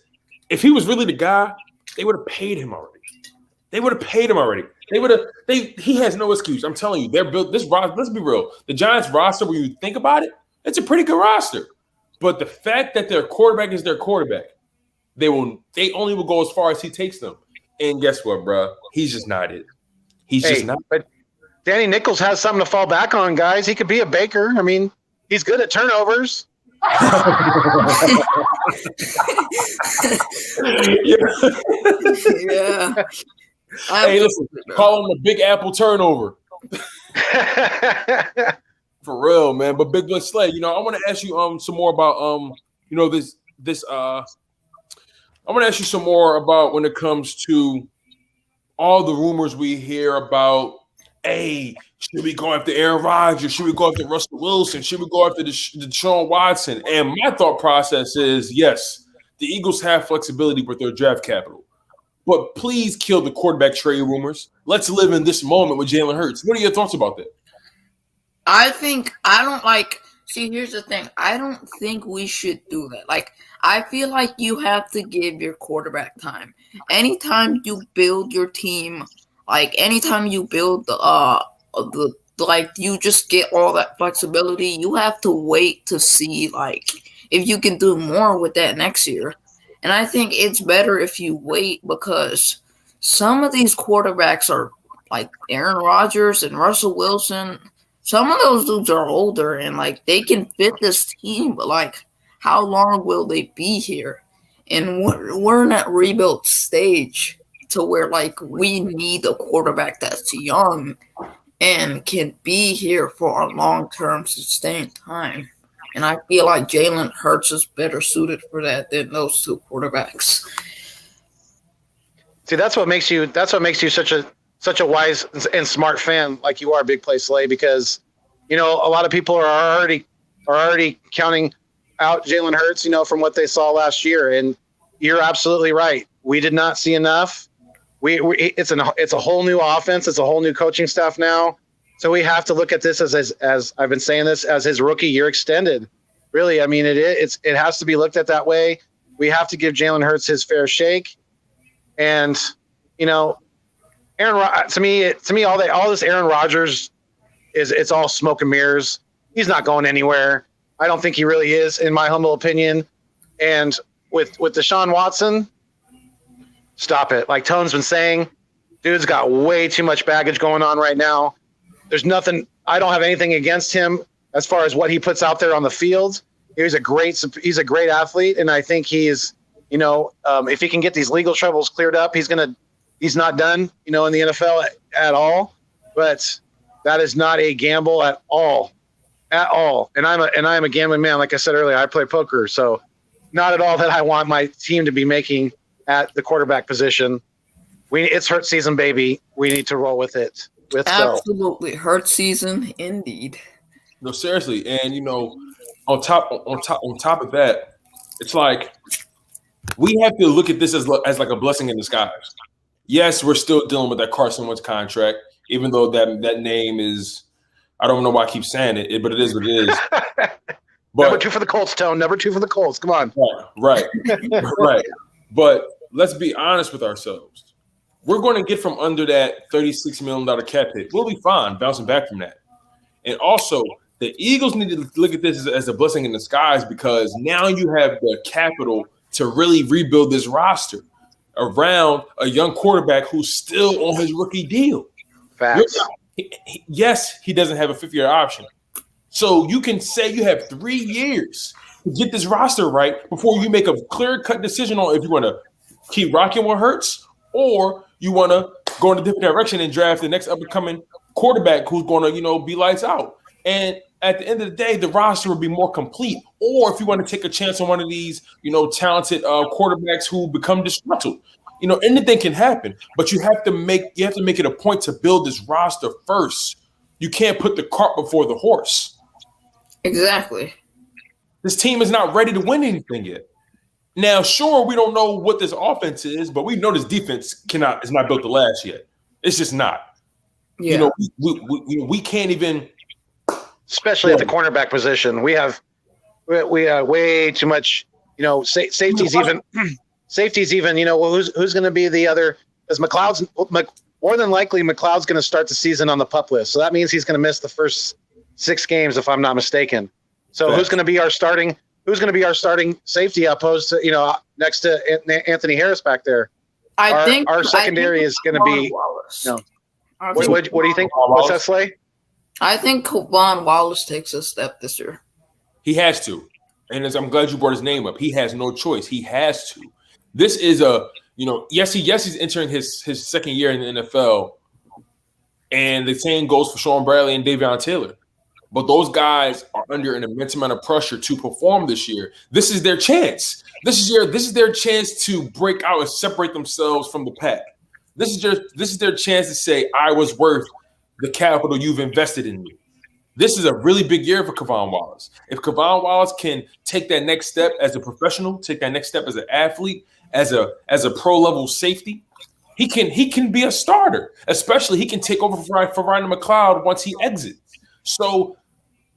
if he was really the guy, they would have paid him already. He has no excuse. I'm telling you, they're built this roster. Let's be real. The Giants roster, when you think about it, it's a pretty good roster. But the fact that their quarterback is their quarterback, they only will go as far as he takes them. And guess what, bro? He's just not it. He's just not. But Danny Nichols has something to fall back on, guys. He could be a Baker. I mean, he's good at turnovers. Yeah. Hey, listen, call him the Big Apple turnover. For real, man. But Big Blitz Slay, I want to ask you some more about this I want to ask you some more about when it comes to all the rumors we hear about, hey, should we go after Aaron Rodgers? Should we go after Russell Wilson? Should we go after Deshaun Watson? And my thought process is, yes, the Eagles have flexibility with their draft capital. But please kill the quarterback trade rumors. Let's live in this moment with Jalen Hurts. What are your thoughts about that? Here's the thing. I don't think we should do that. I feel like you have to give your quarterback time. Anytime you build your team, anytime you build you just get all that flexibility, you have to wait to see, if you can do more with that next year. And I think it's better if you wait because some of these quarterbacks are like Aaron Rodgers and Russell Wilson. Some of those dudes are older and they can fit this team, but how long will they be here? And we're in that rebuild stage to where we need a quarterback that's young and can be here for a long-term sustained time. And I feel like Jalen Hurts is better suited for that than those two quarterbacks. See, that's what makes you such a wise and smart fan like you are, Big Play Slay, because a lot of people are already counting out Jalen Hurts, from what they saw last year. And you're absolutely right. We did not see enough. It's a whole new offense. It's a whole new coaching staff now. So we have to look at this as I've been saying this, as his rookie year extended. Really, I mean, it has to be looked at that way. We have to give Jalen Hurts his fair shake. And Aaron, to me, all this Aaron Rodgers it's all smoke and mirrors. He's not going anywhere. I don't think he really is, in my humble opinion. And with Deshaun Watson, stop it. Like Tone's been saying, dude's got way too much baggage going on right now. There's nothing. I don't have anything against him as far as what he puts out there on the field. He's a great athlete, and I think he's, if he can get these legal troubles cleared up, he's not done, in the NFL at all. But that is not a gamble at all. And I'm a gambling man. Like I said earlier, I play poker, so not at all that I want my team to be making at the quarterback position. It's Hurt season, baby. We need to roll with it. Absolutely, Hurt season indeed. No, seriously, and on top of that, it's like we have to look at this as like a blessing in disguise. Yes, we're still dealing with that Carson Wentz contract, even though that name is, I don't know why I keep saying it, but it is what it is. But, number 2 for the Colts, Tone. Number 2 for the Colts. Come on. Right. But let's be honest with ourselves. We're going to get from under that $36 million cap hit. We'll be fine bouncing back from that. And also, the Eagles need to look at this as a blessing in disguise because now you have the capital to really rebuild this roster around a young quarterback who's still on his rookie deal. Facts. Yes, he doesn't have a fifth-year option. So you can say you have 3 years to get this roster right before you make a clear-cut decision on if you want to keep rocking with Hurts or you want to go in a different direction and draft the next up-and-coming quarterback who's going to, be lights out. And at the end of the day, the roster will be more complete. Or if you want to take a chance on one of these, talented quarterbacks who become disgruntled. anything can happen. But you have to make it a point to build this roster first. You can't put the cart before the horse. Exactly. This team is not ready to win anything yet. Now, sure, we don't know what this offense is, but we know this defense is not built to last yet. It's just not. Yeah. We can't even. Especially at the cornerback position, we have way too much. Safeties even. Safeties even. Who's going to be the other? Because more than likely McLeod's going to start the season on the PUP list, so that means he's going to miss the first 6 games if I'm not mistaken. So who's going to be our starting? Who's going to be our starting safety opposed to next to Anthony Harris back there? I think our secondary is going to be. Wallace. No. What do you think? What's that, Slay? I think Kevon Wallace takes a step this year. He has to, and I'm glad you brought his name up. He has no choice. He has to. This is yes, he's entering his second year in the NFL, and the same goes for Sean Bradley and Davion Taylor. But those guys are under an immense amount of pressure to perform this year. This is their chance. This is their chance to break out and separate themselves from the pack. This is their chance to say, I was worth the capital you've invested in me. This is a really big year for Kevon Wallace. If Kevon Wallace can take that next step as a professional, take that next step as an athlete, as a pro level safety, he can be a starter. Especially he can take over for Ryan McLeod once he exits. So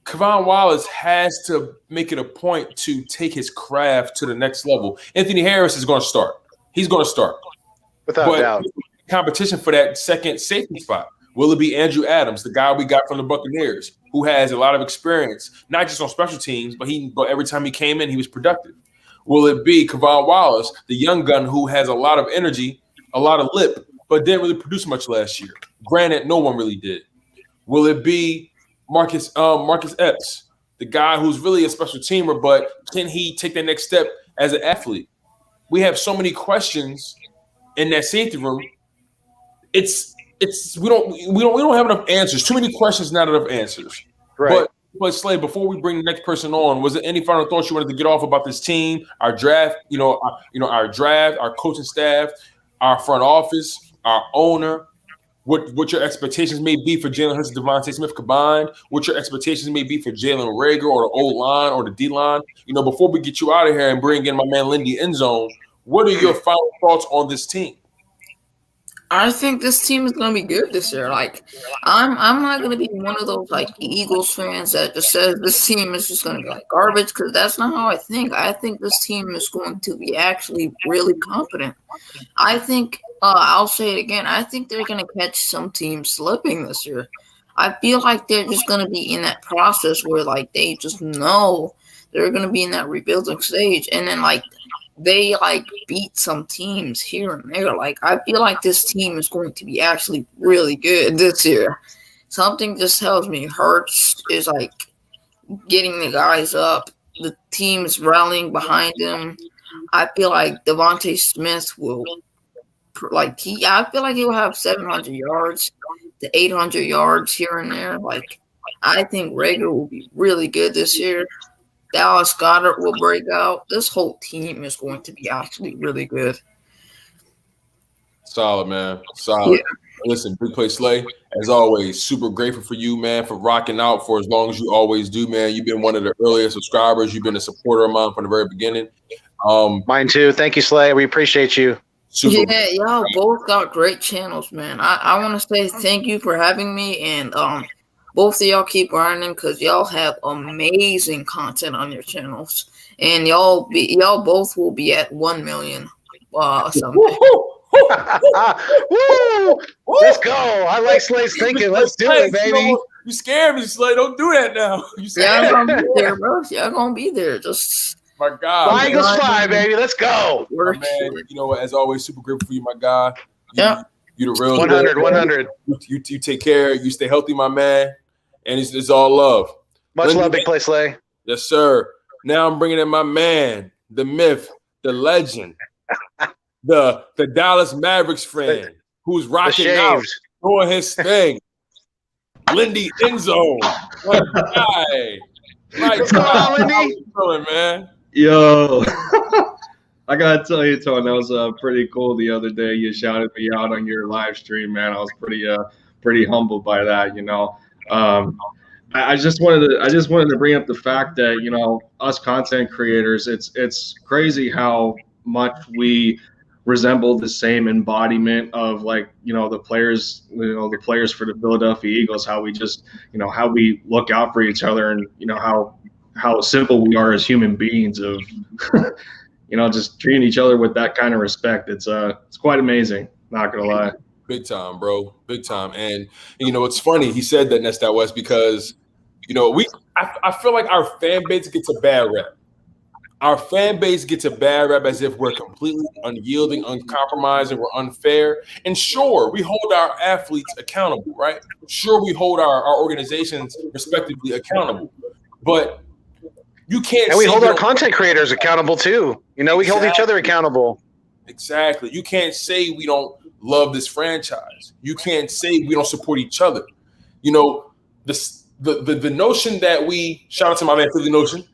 Kevon Wallace has to make it a point to take his craft to the next level. Anthony Harris is going to start. He's going to start. Without a doubt. Competition for that second safety spot. Will it be Andrew Adams, the guy we got from the Buccaneers, who has a lot of experience, not just on special teams, but every time he came in, he was productive? Will it be Kevon Wallace, the young gun who has a lot of energy, a lot of lip, but didn't really produce much last year? Granted, no one really did. Will it be Marcus Epps, the guy who's really a special teamer, but can he take that next step as an athlete? We have so many questions in that safety room. We don't have enough answers. Too many questions, not enough answers. Right. But Slay, before we bring the next person on, was there any final thoughts you wanted to get off about this team, our draft, our draft, our coaching staff, our front office, our owner? What your expectations may be for Jalen Hurts and Devonta Smith combined? What your expectations may be for Jalen Reagor or the O-line or the D-line? Before we get you out of here and bring in my man Lindy Endzone, what are your final thoughts on this team? I think this team is going to be good this year. I'm not going to be one of those Eagles fans that just says this team is just going to be garbage, because that's not how I think. I think this team is going to be actually really competent. I think I'll say it again. I think they're going to catch some teams slipping this year. I feel like they're just going to be in that process where they just know they're going to be in that rebuilding stage, and then they beat some teams here and there. I feel like this team is going to be actually really good this year. Something just tells me Hurts is getting the guys up. The team is rallying behind him. I feel like Devonta Smith will I feel like he'll have 700 yards to 800 yards here and there. I think Reagor will be really good this year. Dallas Goedert will break out. This whole team is going to be actually really good. Solid, man. Solid. Yeah. Listen, Big Play Slay, as always, super grateful for you, man, for rocking out for as long as you always do, man. You've been one of the earliest subscribers. You've been a supporter of mine from the very beginning. Mine too. Thank you, Slay. We appreciate you. Super. Yeah, y'all both got great channels, man. I want to say thank you for having me, and both of y'all keep grinding because y'all have amazing content on your channels, and y'all both will be at 1 million someday. Woo! Let's go. I like Slay's thinking. Let's do it, baby. You scared me, Slay. Don't do that now. Y'all gonna be there, bro. Y'all gonna be there. Just my God. Fly Eagles fly, baby. Let's go. My man, you know what? As always, super grateful for you, my guy. You the real 100. You take care. You stay healthy, my man. And it's all love. Much love, Big Play Slay. Yes, sir. Now I'm bringing in my man, the myth, the legend, the Dallas Mavericks fan who's rocking out, doing his thing. Lindy Endzone. What guy. What's going on, Lindy? How you doing, man? Yo. I gotta tell you, Tone, that was pretty cool the other day. You shouted me out on your live stream, man. I was pretty humbled by that. I just wanted to bring up the fact that us content creators, it's crazy how much we resemble the same embodiment of the players, the players for the Philadelphia Eagles. How we just how we look out for each other, and how simple we are as human beings of just treating each other with that kind of respect. It's quite amazing. Not gonna lie. Big time, bro. Big time. And it's funny he said that Nest Out West because I feel like our fan base gets a bad rep. Our fan base gets a bad rep as if we're completely unyielding, uncompromising, we're unfair. And sure, we hold our athletes accountable, right? Sure, we hold our organizations respectively accountable. But you can't. And we hold our content creators accountable too. We hold each other accountable. Exactly. You can't say we don't love this franchise. You can't say we don't support each other. The notion that we shout out to my man Philly Notion.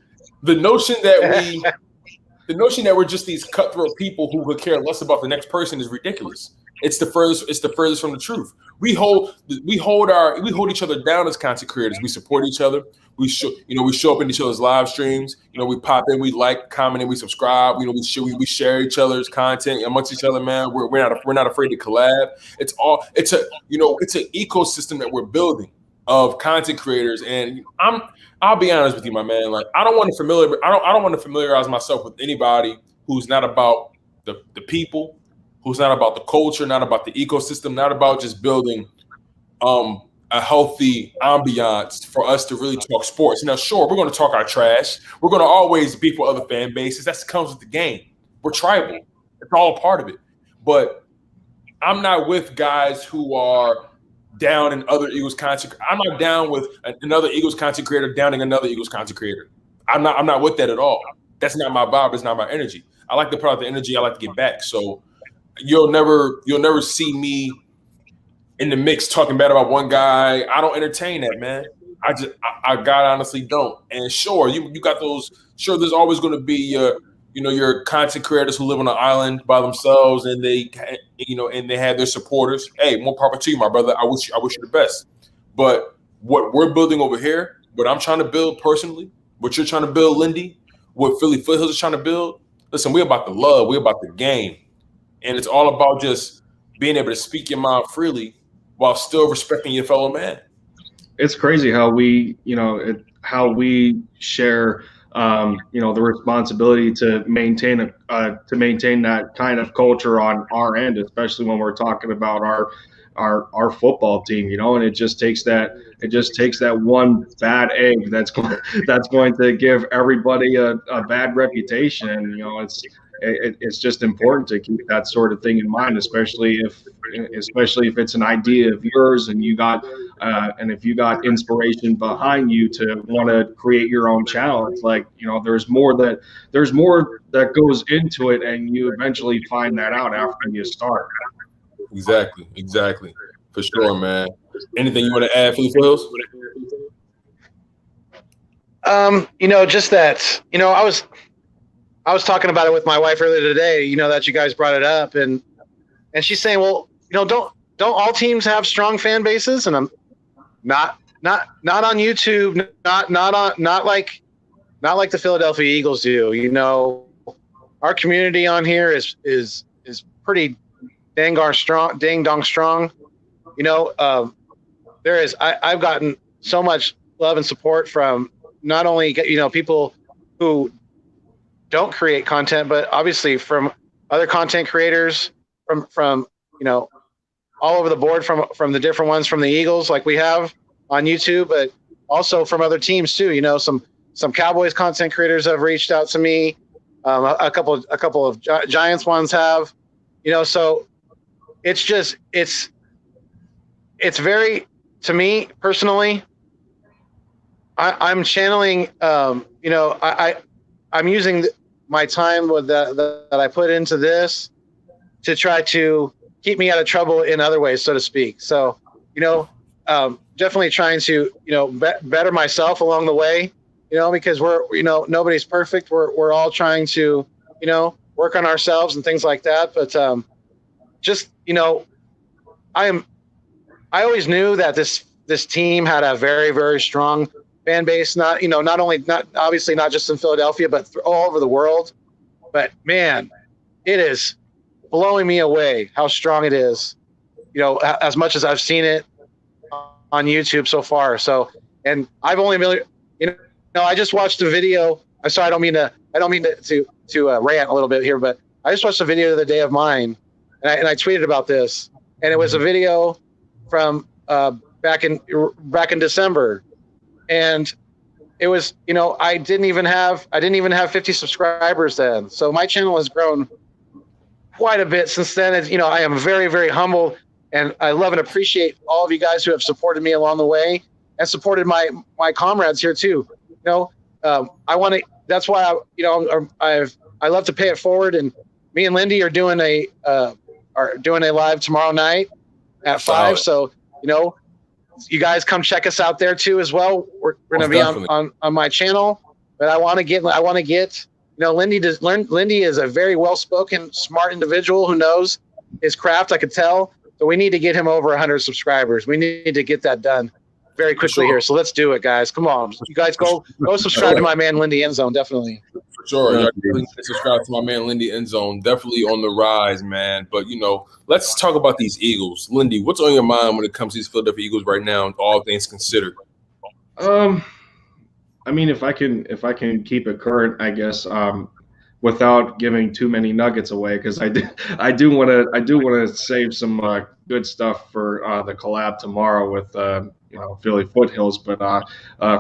The notion that we're just these cutthroat people who could care less about the next person is ridiculous. It's the furthest from the truth. We hold each other down as content creators. We support each other. We show up in each other's live streams. We pop in, we like, comment, and we subscribe. We share each other's content amongst each other, man. We're not afraid to collab. It's an ecosystem that we're building of content creators. And I'll be honest with you, my man. Like I don't want to familiarize myself with anybody who's not about the people, who's not about the culture, not about the ecosystem, not about just building a healthy ambiance for us to really talk sports. Now, sure, we're going to talk our trash. We're going to always beef with other fan bases. That comes with the game. We're tribal. It's all a part of it. But I'm not with guys who are down in other Eagles content. I'm not down with another Eagles content creator downing another Eagles content creator. I'm not with that at all. That's not my vibe. It's not my energy. I like to put out the energy. I like to get back. So you'll never see me in the mix talking bad about one guy. I don't entertain that, man. I God honestly don't. And sure, you got those. Sure, there's always going to be your content creators who live on an island by themselves, and they have their supporters. Hey, more power to you, my brother. I wish you the best. But what we're building over here, what I'm trying to build personally, what you're trying to build, Lindy, what Philly Foothills is trying to build. Listen, we're about the love. We're about the game, and it's all about just being able to speak your mind freely while still respecting your fellow man. It's crazy how we share the responsibility to maintain that kind of culture on our end, especially when we're talking about our football team, and it just takes that one bad egg that's going to give everybody a bad reputation. And it's just important to keep that sort of thing in mind, especially if it's an idea of yours and if you got inspiration behind you to want to create your own channel. It's like, there's more that goes into it, and you eventually find that out after you start. Exactly. For sure, man. Anything you want to add for the Foothills? Just that, I was talking about it with my wife earlier today, that you guys brought it up, and she's saying, well, don't all teams have strong fan bases? And I'm not on YouTube, not like the Philadelphia Eagles do. Our community on here is pretty dang dong strong. I've gotten so much love and support from not only people who don't create content, but obviously from other content creators from all over the board, from the different ones from the Eagles like we have on YouTube, but also from other teams too. Some Cowboys content creators have reached out to me. A couple of Giants ones have. So it's very, to me personally, I'm channeling. I'm using my time with that I put into this to try to keep me out of trouble in other ways, so to speak. So, definitely trying to, better myself along the way, because we're, nobody's perfect. We're all trying to, we're work on ourselves and things like that. But just, you know, I always knew that this team had a very, very strong fan base. Not obviously not just in Philadelphia, but all over the world. But man, it is blowing me away how strong it is. You know, as much as I've seen it on YouTube so far. So, and I've only really, you know, I just watched a video. I'm sorry, I don't mean to rant a little bit here, but I just watched a video the other day of mine, and I tweeted about this, and it was a video from back in December, and it was, you know, I didn't even have 50 subscribers then, so my channel has grown quite a bit since then. It's, you know, I am very, very humble, and I love and appreciate all of you guys who have supported me along the way and supported my comrades here too. You know, I want to. That's why I love to pay it forward, and me and Lindy are doing a live tomorrow night at 5. So, you know, you guys come check us out there too as well. We're going to be on my channel, but I want to get, you know, Lindy is a very well-spoken, smart individual who knows his craft. I could tell. So we need to get him over 100 subscribers. We need to get that done very quickly here. So let's do it, guys. Come on. You guys go subscribe to my man, Lindy Endzone. Definitely. For sure. Yeah, definitely subscribe to my man, Lindy Endzone. Definitely on the rise, man. But, you know, let's talk about these Eagles. Lindy, what's on your mind when it comes to these Philadelphia Eagles right now, all things considered? I mean, if I can keep it current, I guess, without giving too many nuggets away, because I do want to save some good stuff for the collab tomorrow with you know, Philly Foothills. But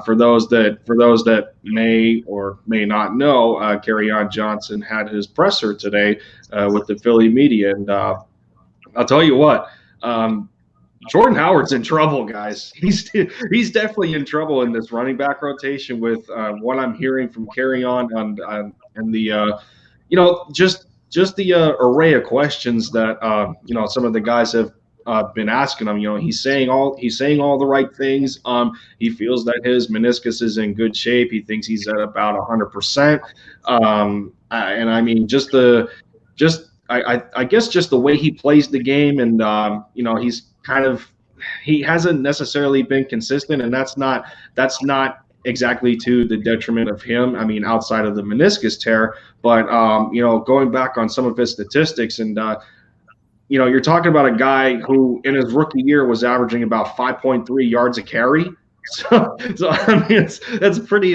for those that may or may not know, Kerryon Johnson had his presser today with the Philly media, and I'll tell you what. Jordan Howard's in trouble, guys. He's definitely in trouble in this running back rotation with what I'm hearing from Kerryon and the you know, just the array of questions that you know, some of the guys have been asking him. You know, he's saying all the right things. He feels that his meniscus is in good shape. He thinks he's at about 100%. And I mean, I guess just the way he plays the game, and you know, he hasn't necessarily been consistent, and that's not exactly to the detriment of him. I mean, outside of the meniscus tear, but you know, going back on some of his statistics, and you know, you're talking about a guy who in his rookie year was averaging about 5.3 yards a carry. So I mean, that's pretty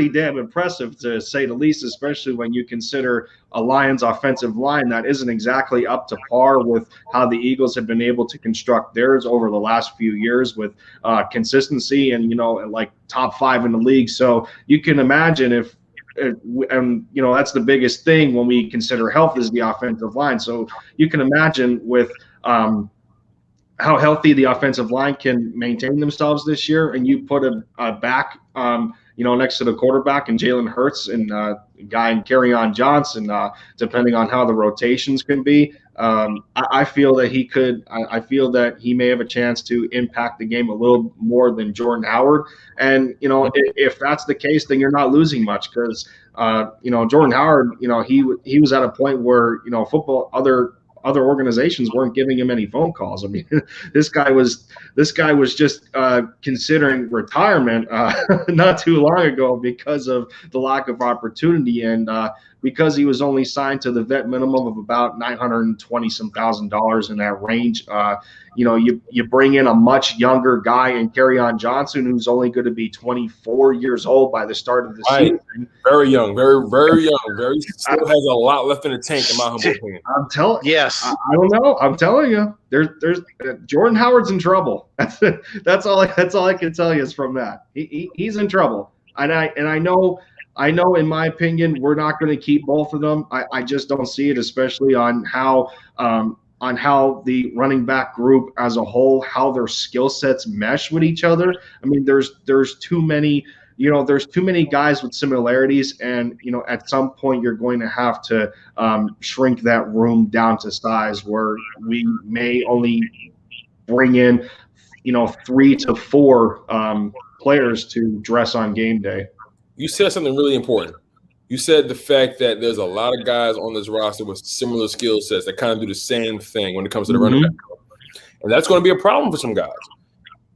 damn impressive, to say the least, especially when you consider a Lions offensive line that isn't exactly up to par with how the Eagles have been able to construct theirs over the last few years with consistency and, you know, like top 5 in the league. So you can imagine and you know, that's the biggest thing when we consider health is the offensive line. So you can imagine with how healthy the offensive line can maintain themselves this year, and you put a back, you know, next to the quarterback and Jalen Hurts and a guy in Kerryon Johnson, depending on how the rotations can be. I feel that I feel that he may have a chance to impact the game a little more than Jordan Howard. And, you know, if that's the case, then you're not losing much, because, you know, Jordan Howard, you know, he was at a point where, you know, other organizations weren't giving him any phone calls. I mean, this guy was just considering retirement not too long ago because of the lack of opportunity, and because he was only signed to the vet minimum of about $920,000 in that range. You know, you bring in a much younger guy in Kerryon Johnson, who's only going to be 24 years old by the start of the season. Very young, very, very young. Still has a lot left in the tank, in my humble opinion. I'm telling. Yes. I don't know. I'm telling you, there's Jordan Howard's in trouble. That's all I can tell you is from that. He's in trouble, and I know. In my opinion, we're not going to keep both of them. I just don't see it, especially on how the running back group as a whole, how their skill sets mesh with each other. I mean, there's too many guys with similarities, and, you know, at some point you're going to have to shrink that room down to size where we may only bring in, you know, 3 to 4 players to dress on game day. You said something really important. You said the fact that there's a lot of guys on this roster with similar skill sets that kind of do the same thing when it comes to the running back. And that's going to be a problem for some guys.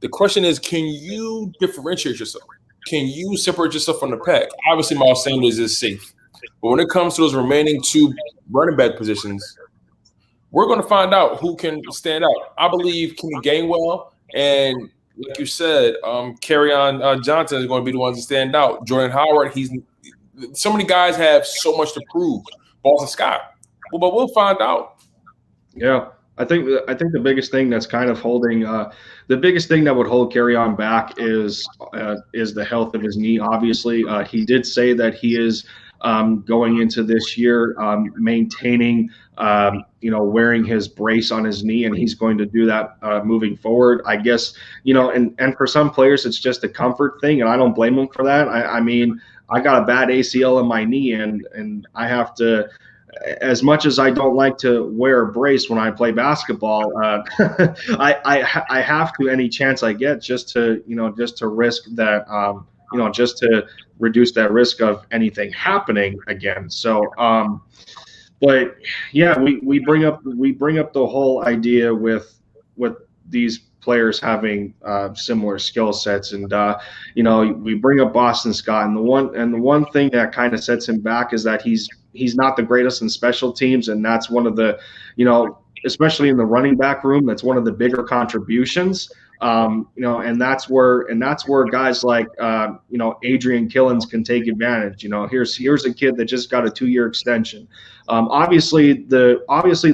The question is, can you differentiate yourself? Can you separate yourself from the pack? Obviously, Miles Sanders is safe. But when it comes to those remaining 2 running back positions, we're going to find out who can stand out. I believe Kenny Gainwell and, like you said, Kerryon Johnson is going to be the ones to stand out. Jordan Howard, so many guys have so much to prove. Boston Scott. But we'll find out. Yeah. I think the biggest thing that's kind of holding the biggest thing that would hold Kerryon back is the health of his knee. Obviously, he did say that he is going into this year maintaining wearing his brace on his knee, and he's going to do that moving forward. I guess and for some players it's just a comfort thing, and I don't blame them for that. I mean, I got a bad ACL in my knee, and I have to. As much as I don't like to wear a brace when I play basketball, I have to any chance I get just to risk that, just to reduce that risk of anything happening again. So, but yeah, we bring up the whole idea with these players having similar skill sets, and we bring up Boston Scott, and the one thing that kind of sets him back is that he's not the greatest in special teams, and that's one of the especially in the running back room, that's one of the bigger contributions. And that's where guys like Adrian Killins can take advantage. Here's a kid that just got a 2-year extension. Obviously the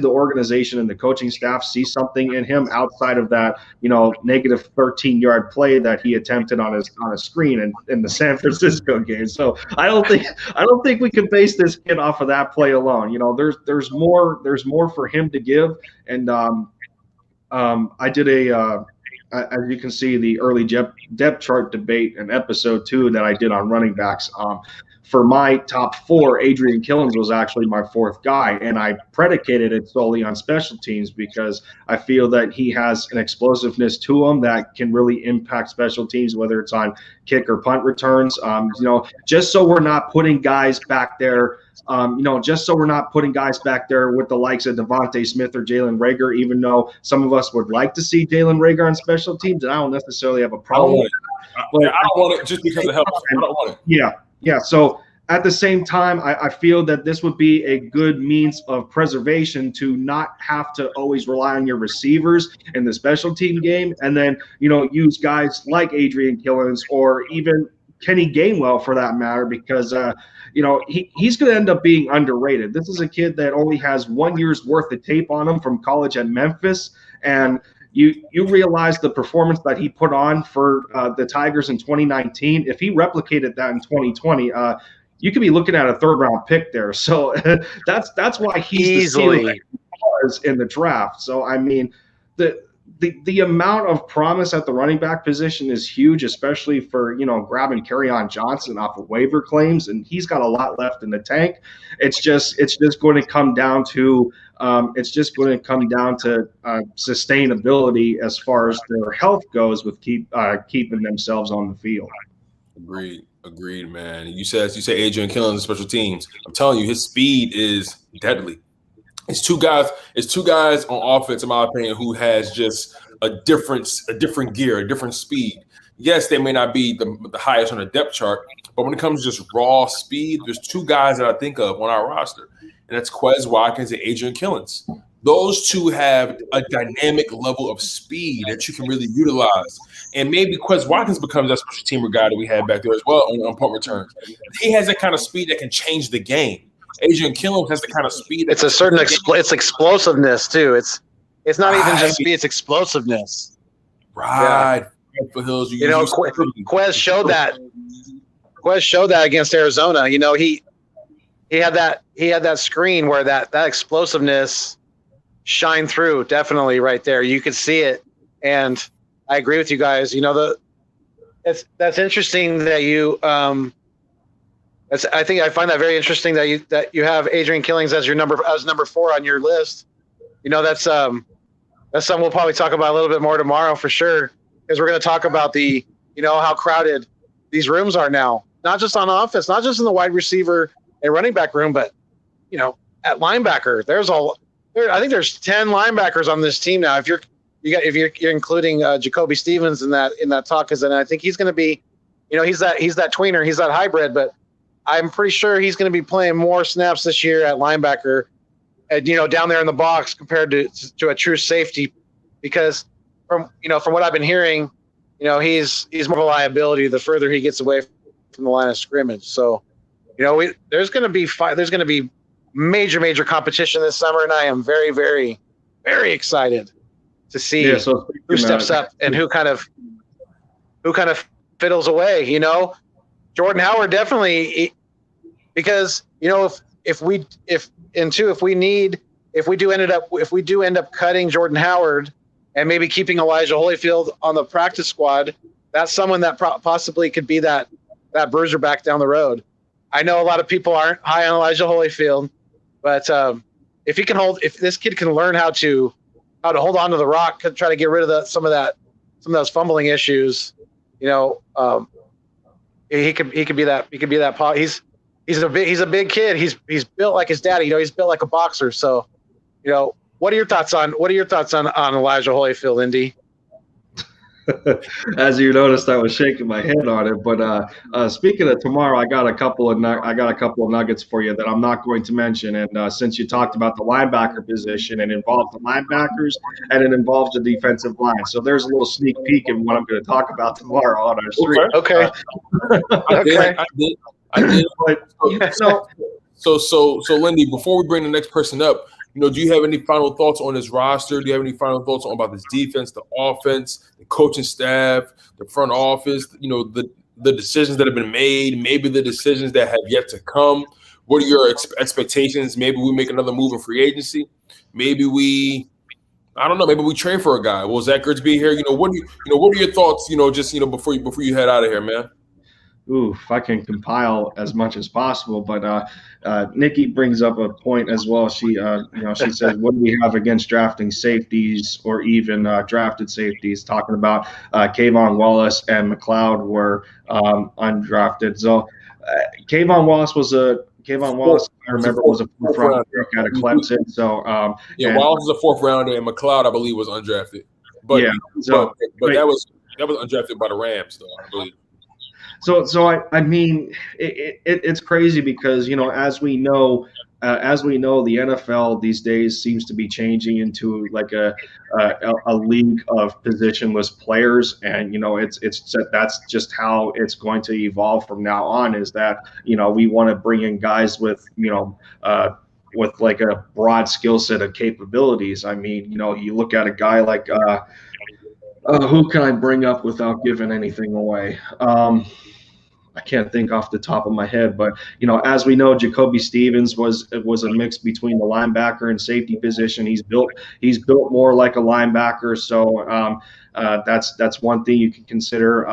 organization and the coaching staff see something in him outside of that negative 13-yard play that he attempted on a screen in the San Francisco game. So I don't think we can base this kid off of that play alone. There's more for him to give, and I did as you can see, the early depth chart debate in episode 2 that I did on running backs. For my top 4, Adrian Killins was actually my 4th guy, and I predicated it solely on special teams because I feel that he has an explosiveness to him that can really impact special teams, whether it's on kick or punt returns. Just so we're not putting guys back there. Just so we're not putting guys back there with the likes of Devonta Smith or Jalen Reagor, even though some of us would like to see Jalen Reagor on special teams, and I don't necessarily have a problem with it. But I don't want it just because it helps. I don't want it. Yeah. So at the same time, I feel that this would be a good means of preservation to not have to always rely on your receivers in the special team game, and then use guys like Adrian Killins or even Kenny Gainwell for that matter, because he's going to end up being underrated. This is a kid that only has 1 year's worth of tape on him from college at Memphis, and you realize the performance that he put on for the Tigers in 2019. If he replicated that in 2020, you could be looking at a 3rd-round pick there. So that's why he's easily the steal in the draft. So I mean, the amount of promise at the running back position is huge, especially for grabbing Kerryon Johnson off of waiver claims, and he's got a lot left in the tank. It's just going to come down to sustainability as far as their health goes with keeping themselves on the field. Agreed, man. You say Adrian Killins in special teams. I'm telling you, his speed is deadly. It's two guys on offense, in my opinion, who has just a different gear, a different speed. Yes, they may not be the highest on the depth chart, but when it comes to just raw speed, there's 2 guys that I think of on our roster, and that's Quez Watkins and Adrian Killins. Those 2 have a dynamic level of speed that you can really utilize. And maybe Quez Watkins becomes that special teamer guy that we had back there as well on punt returns. He has that kind of speed that can change the game. Adrian Killins has the kind of speed. It's a certain it's explosiveness too. It's not even just speed; it's explosiveness. Right. Yeah. Foothills, Quez showed that. Quez showed that against Arizona. He had that screen where that explosiveness shined through. Definitely, right there, you could see it. And I agree with you guys. That's interesting that you. I think I find that very interesting that you have Adrian Killins as number 4 on your list. That's something we'll probably talk about a little bit more tomorrow for sure, because we're going to talk about how crowded these rooms are now. Not just on offense, not just in the wide receiver a running back room, but at linebacker, I think there's 10 linebackers on this team now. If you're including Jacoby Stevens in that talk, and I think he's going to be, he's that tweener, he's that hybrid, but I'm pretty sure he's going to be playing more snaps this year at linebacker, and down there in the box compared to a true safety, because from what I've been hearing, he's more of a liability the further he gets away from the line of scrimmage. So, there's going to be major competition this summer, and I am very, very, very excited to see who steps up and who kind of fiddles away. Jordan Howard definitely, because if we do end up cutting Jordan Howard and maybe keeping Elijah Holyfield on the practice squad, that's someone that possibly could be that bruiser back down the road. I know a lot of people aren't high on Elijah Holyfield, but if this kid can learn how to hold on to the rock, try to get rid of some of those fumbling issues, he could be that. He's a big kid. He's built like his daddy. He's built like a boxer. So, what are your thoughts on Elijah Holyfield, Indy? As you noticed, I was shaking my head on it. But speaking of tomorrow, I got a couple of nuggets for you that I'm not going to mention. And since you talked about the linebacker position, it involved the linebackers and it involves the defensive line. So there's a little sneak peek in what I'm going to talk about tomorrow on our stream. Okay. I did. So Lindy, before we bring the next person up, do you have any final thoughts on this roster? Do you have any final thoughts about this defense, the offense, the coaching staff, the front office, the decisions that have been made, maybe the decisions that have yet to come? What are your expectations? Maybe we make another move in free agency. Maybe we trade for a guy. Will Zach Ertz be here? What are your thoughts, before you head out of here, man? If I can compile as much as possible. But Nikki brings up a point as well. She says, what do we have against drafting safeties or even drafted safeties? Talking about Kayvon Wallace and McLeod were undrafted. So Kayvon Wallace, I remember, was a fourth round pick out of Clemson. So Wallace was a fourth rounder, and McLeod, I believe, was undrafted. But that was undrafted by the Rams, though, I believe. So I mean, it's crazy because as we know, the NFL these days seems to be changing into like a league of positionless players, and that's just how it's going to evolve from now on. Is that we want to bring in guys with with like a broad skill set of capabilities. I mean, you look at a guy like who can I bring up without giving anything away? I can't think off the top of my head, but as we know, Jacoby Stevens was a mix between the linebacker and safety position. He's built more like a linebacker, so that's one thing you can consider.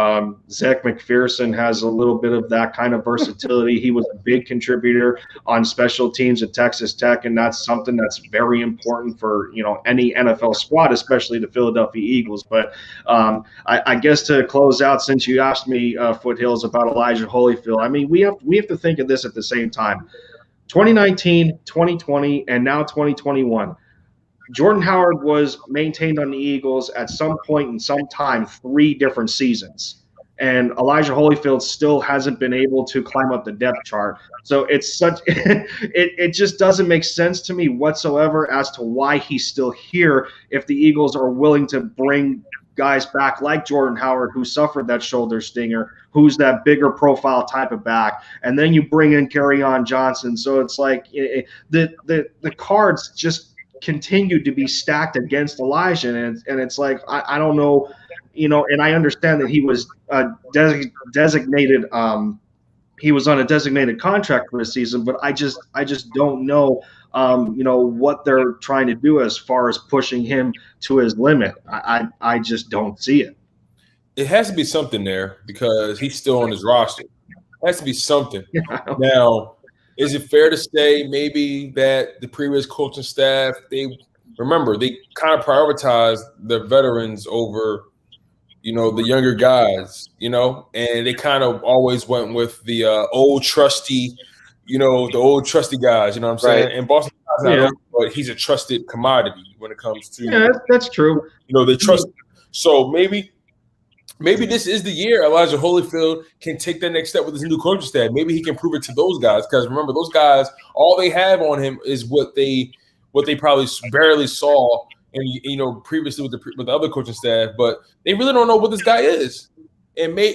Zach McPherson has a little bit of that kind of versatility. He was a big contributor on special teams at Texas Tech, and that's something that's very important for any NFL squad, especially the Philadelphia Eagles. But I guess to close out, since you asked me, Foothills, about Elijah Holyfield, I mean, we have to think of this at the same time. 2019, 2020, and now 2021. Jordan Howard was maintained on the Eagles at some point in some time 3 different seasons. And Elijah Holyfield still hasn't been able to climb up the depth chart. So it just doesn't make sense to me whatsoever as to why he's still here if the Eagles are willing to bring guys back like Jordan Howard, who suffered that shoulder stinger, who's that bigger profile type of back, and then you bring in Kerryon Johnson. So it's like the cards just continue to be stacked against Elijah, and it's like I don't know, and I understand that he was designated. He was on a designated contract for the season, but I just don't know, what they're trying to do as far as pushing him to his limit. I just don't see it. It has to be something there because he's still on his roster. It has to be something. Now, is it fair to say maybe that the previous coaching staff, they kind of prioritized the veterans over, the younger guys, and they kind of always went with the old trusty you know, the old trusty guys. You know what I'm saying? Right. And Boston, but he's a trusted commodity when it comes to that's true. You know, they trust. So maybe this is the year Elijah Holyfield can take that next step with his new coaching staff. Maybe he can prove it to those guys, because remember, those guys, all they have on him is what they probably barely saw, and you know, previously with the other coaching staff, but they really don't know what this guy is. Maybe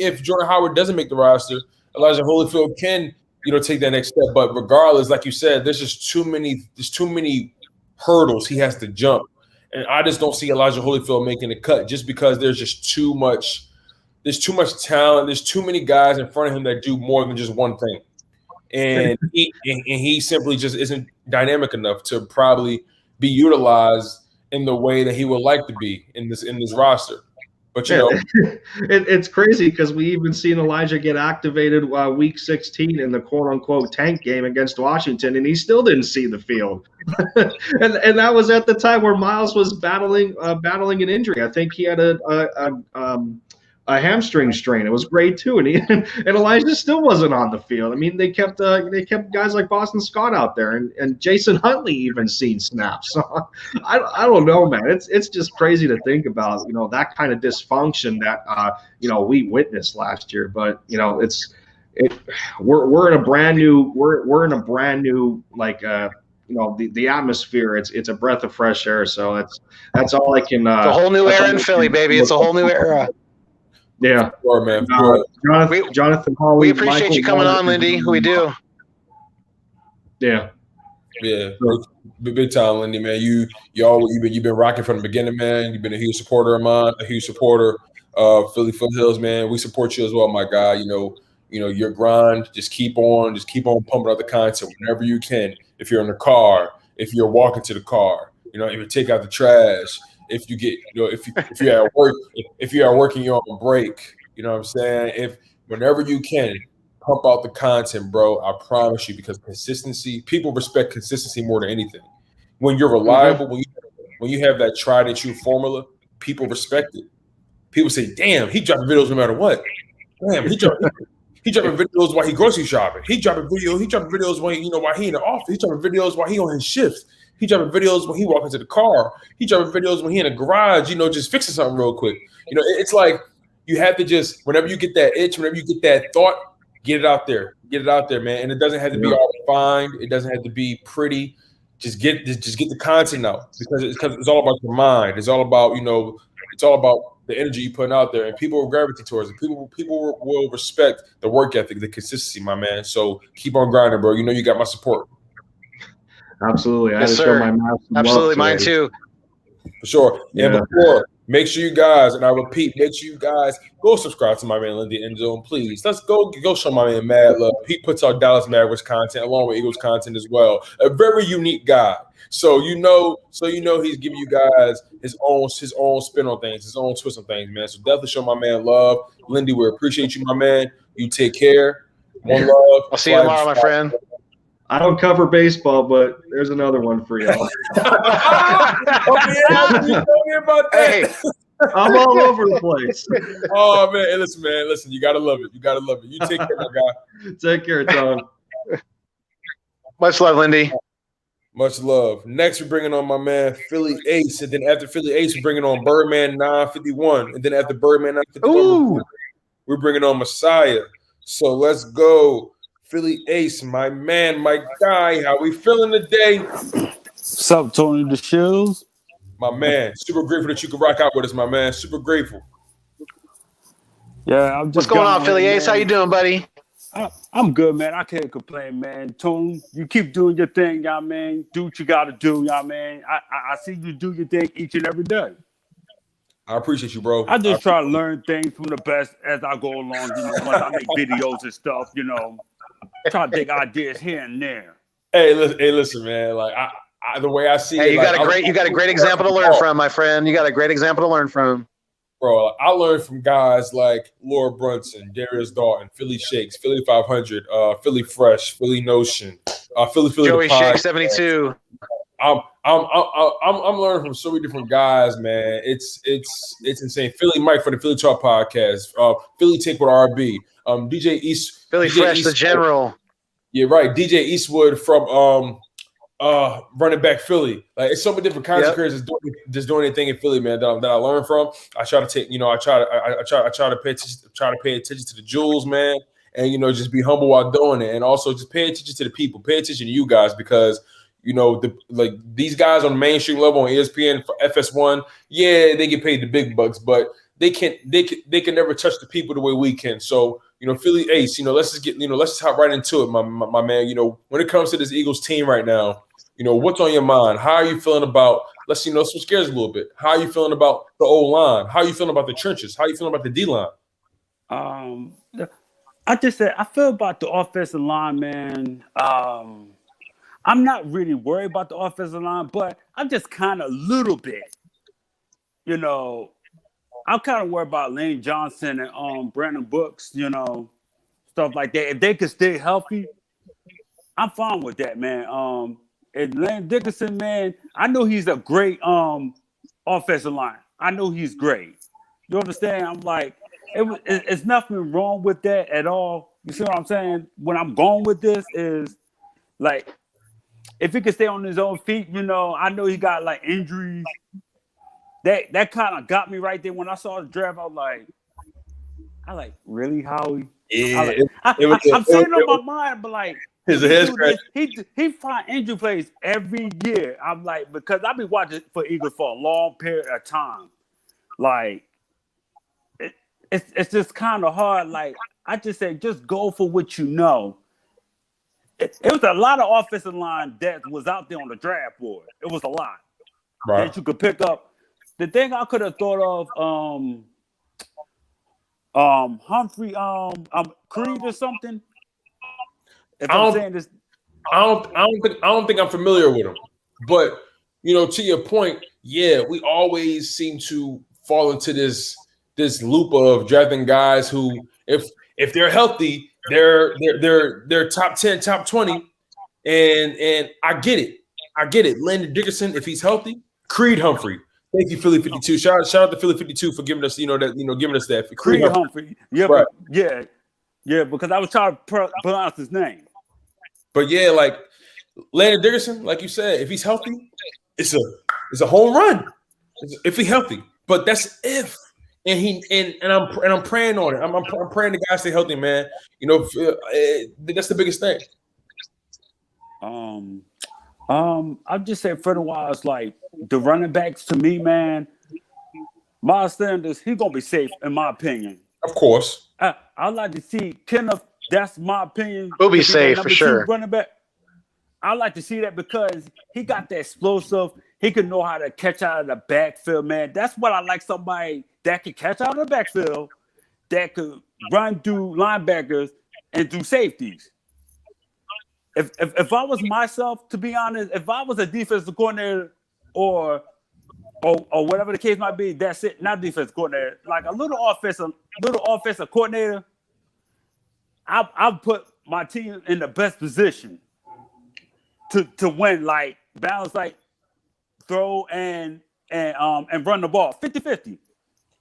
if Jordan Howard doesn't make the roster, Elijah Holyfield can, you know, take that next step. But regardless, like you said, there's just too many hurdles he has to jump. And I just don't see Elijah Holyfield making the cut, just because there's just too much talent. There's too many guys in front of him that do more than just one thing. And he simply just isn't dynamic enough to probably be utilized in the way that he would like to be in this roster. But you know, it's crazy, because we even seen Elijah get activated week 16 in the quote unquote tank game against Washington, and he still didn't see the field. and that was at the time where Miles was battling an injury. I think he had a hamstring strain. It was grade 2, and Elijah still wasn't on the field. I mean, they kept guys like Boston Scott out there, and Jason Huntley even seen snaps. So I don't know, man. It's just crazy to think about, you know, that kind of dysfunction that you know, we witnessed last year. But you know, we're in a brand new like you know, the atmosphere. It's a breath of fresh air. So that's all I can. It's a whole new era in Philly, baby. It's a whole new era. Yeah, sure, man. Jonathan Hall. We appreciate you coming on, Lindy. We do. Yeah. Big time, Lindy, man. You've been rocking from the beginning, man. You've been a huge supporter of mine, a huge supporter of Philly Foothills, man. We support you as well, my guy. You know your grind. Just keep on pumping out the content whenever you can. If you're in the car, if you're walking to the car, you know, if you take out the trash. If you get, you know, if you're at work, if you're at work and you're on break, you know what I'm saying? Whenever you can, pump out the content, bro. I promise you, because consistency, people respect consistency more than anything. When you're reliable, when you have that tried and true formula, people respect it. People say, "Damn, he dropping videos no matter what." Damn, he dropping videos while he grocery shopping. He dropping videos while he in the office. He dropping videos while he on his shift. He dropping videos when he walk into the car. He dropping videos when he in the garage, you know, just fixing something real quick. You know, it's like you have to just, whenever you get that itch, whenever you get that thought, get it out there. Get it out there, man. And it doesn't have to be all refined. It doesn't have to be pretty. Just get the content out, because it's all about your mind. It's all about, you know, it's all about the energy you putting out there, and people will gravitate towards it. People will respect the work ethic, the consistency, my man. So keep on grinding, bro. You know you got my support. Absolutely. Yes, sir. Absolutely, mine too. For sure. And before, make sure you guys, and I repeat, make sure you guys go subscribe to my man Lindy Endzone, please. Let's go show my man mad love. He puts out Dallas Mavericks content along with Eagles content as well. A very unique guy. So you know he's giving you guys his own spin on things, his own twist on things, man. So definitely show my man love. Lindy, we appreciate you, my man. You take care. One love. I'll see you tomorrow, my friend. I don't cover baseball, but there's another one for y'all. Hey, I'm all over the place. Oh man, hey, listen, you gotta love it. You take care, my guy. Take care, Tom. Much love, Lindy. Much love. Next, we're bringing on my man Philly Ace, and then after Philly Ace, we're bringing on Birdman 951, and then after Birdman 951, we're bringing on Messiah. So let's go. Philly Ace, my man, my guy. How we feeling today? What's up, Tony DeShields? My man, super grateful that you could rock out with us, my man. Super grateful. Yeah, I'm just. What's going on, Philly Ace? How you doing, buddy? I'm good, man. I can't complain, man. Tony, you keep doing your thing, y'all, man. Do what you got to do, y'all, man. I see you do your thing each and every day. I appreciate you, bro. I just try to learn things from the best as I go along. You know, once I make videos and stuff, you know. Try to take ideas here and there. Hey, listen, man. Like the way I see it, you got a great example to learn from, my friend. You got a great example to learn from. Bro, I learned from guys like Laura Brunson, Darius Dalton, Philly Shakes, Philly 500, Philly Fresh, Philly Notion, Philly Joey Shake 72. I'm learning from so many different guys, man. It's insane. Philly Mike for the Philly Talk podcast. Philly Take with RB. Philly DJ Fresh, the general. Yeah, right. DJ Eastwood from running back Philly. Like it's so many different kinds of careers just doing anything in Philly, man. That I learned from. I try to take, I try to pay attention to the jewels, man, and just be humble while doing it, and also just pay attention to the people, pay attention to you guys because these guys on the mainstream level on ESPN for FS1, yeah, they get paid the big bucks, but they can never touch the people the way we can. So Philly Ace, let's just hop right into it, my man. When it comes to this Eagles team right now, what's on your mind? How are you feeling about? Let's switch gears a little bit. How are you feeling about the O-line? How are you feeling about the trenches? How are you feeling about the D-line? I just said I feel about the offensive line, man. I'm not really worried about the offensive line, but I'm just kind of a little bit, I'm kind of worried about Lane Johnson and Brandon Brooks, stuff like that. If they could stay healthy, I'm fine with that, man. And Lane Dickerson, man, I know he's a great offensive line. I know he's great. You understand? I'm like, it's nothing wrong with that at all. You see what I'm saying? When I'm going with this is like, if he could stay on his own feet, I know he got like injuries. That kind of got me right there. When I saw the draft, I was like, really, Howie? Yeah, I'm saying it on my mind, but like, he find injury plays every year. I'm like, because I've been watching for Eagles for a long period of time. Like, it's just kind of hard. Like, I just say, just go for what you know. It was a lot of offensive line that was out there on the draft board. It was a lot that you could pick up. The thing I could have thought of, Humphrey, Creed or something. If I'm saying this, I don't think I'm familiar with him. But to your point, yeah, we always seem to fall into this loop of drafting guys who, if they're healthy, they're top 10, top 20, and I get it. Landon Dickerson, if he's healthy, Creed Humphrey. Thank you, Philly 52. Shout out to Philly 52 for giving us, giving us that. Creed Humphrey. Yeah, right. Yeah, because I was trying to pronounce his name. But yeah, like Landon Dickerson, like you said, if he's healthy, it's a home run. If he's healthy, but that's if. And I'm praying on it. I'm praying the guys stay healthy, man. That's the biggest thing. I'll just say for the while, it's like the running backs to me, man. Miles Sanders, he's gonna be safe in my opinion. Of course. I'd like to see Kenneth. That's my opinion. We'll be safe for sure. Running back. I like to see that because he got that explosive. He can know how to catch out of the backfield, man. That's what I like. Somebody that can catch out of the backfield, that could run through linebackers and do safeties. If I was myself, to be honest, if I was a defensive coordinator or whatever the case might be, that's it. Not defensive coordinator, like a little offensive coordinator. I'll put my team in the best position to win, like balance, like throw and run the ball 50-50.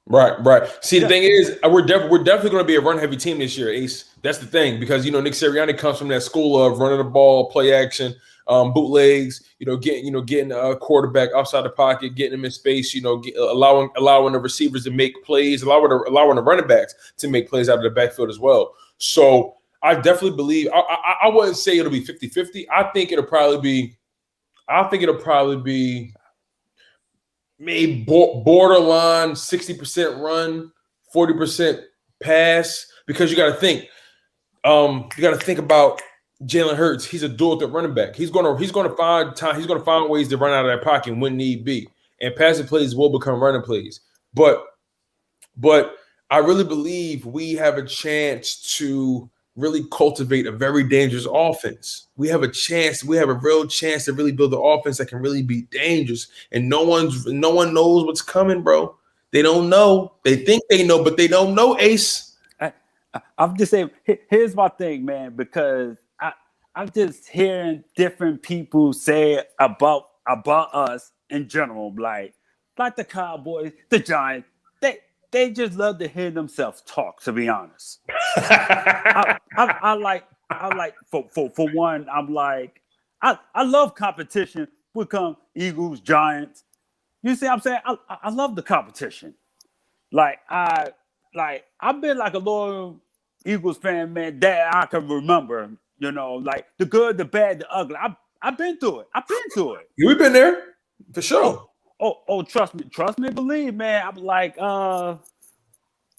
Right. See, the thing is, we're definitely going to be a run-heavy team this year, Ace. That's the thing, because Nick Sirianni comes from that school of running the ball, play action, bootlegs. Getting a quarterback outside the pocket, getting him in space. Allowing the receivers to make plays, allowing the running backs to make plays out of the backfield as well. So I definitely believe. I wouldn't say it'll be 50-50. I think it'll probably be maybe borderline 60% run, 40% pass, because you got to think about Jalen Hurts. He's a dual threat running back. He's gonna find time. He's gonna find ways to run out of that pocket when need be, and passing plays will become running plays. But I really believe we have a chance to really cultivate a very dangerous offense. We have a real chance to really build an offense that can really be dangerous. And no one knows what's coming, bro. They don't know. They think they know, but they don't know, Ace. I'm just saying, here's my thing, man, because I'm just hearing different people say about us in general, like the Cowboys, the Giants. they just love to hear themselves talk. To be honest, I like for one. I'm like I love competition. We come Eagles, Giants. You see what I'm saying? I love the competition. Like I've been like a loyal Eagles fan, man, that I can remember. You know, like the good, the bad, the ugly. I've been through it. We've been there for sure. Oh, trust me, believe, man. I'm like,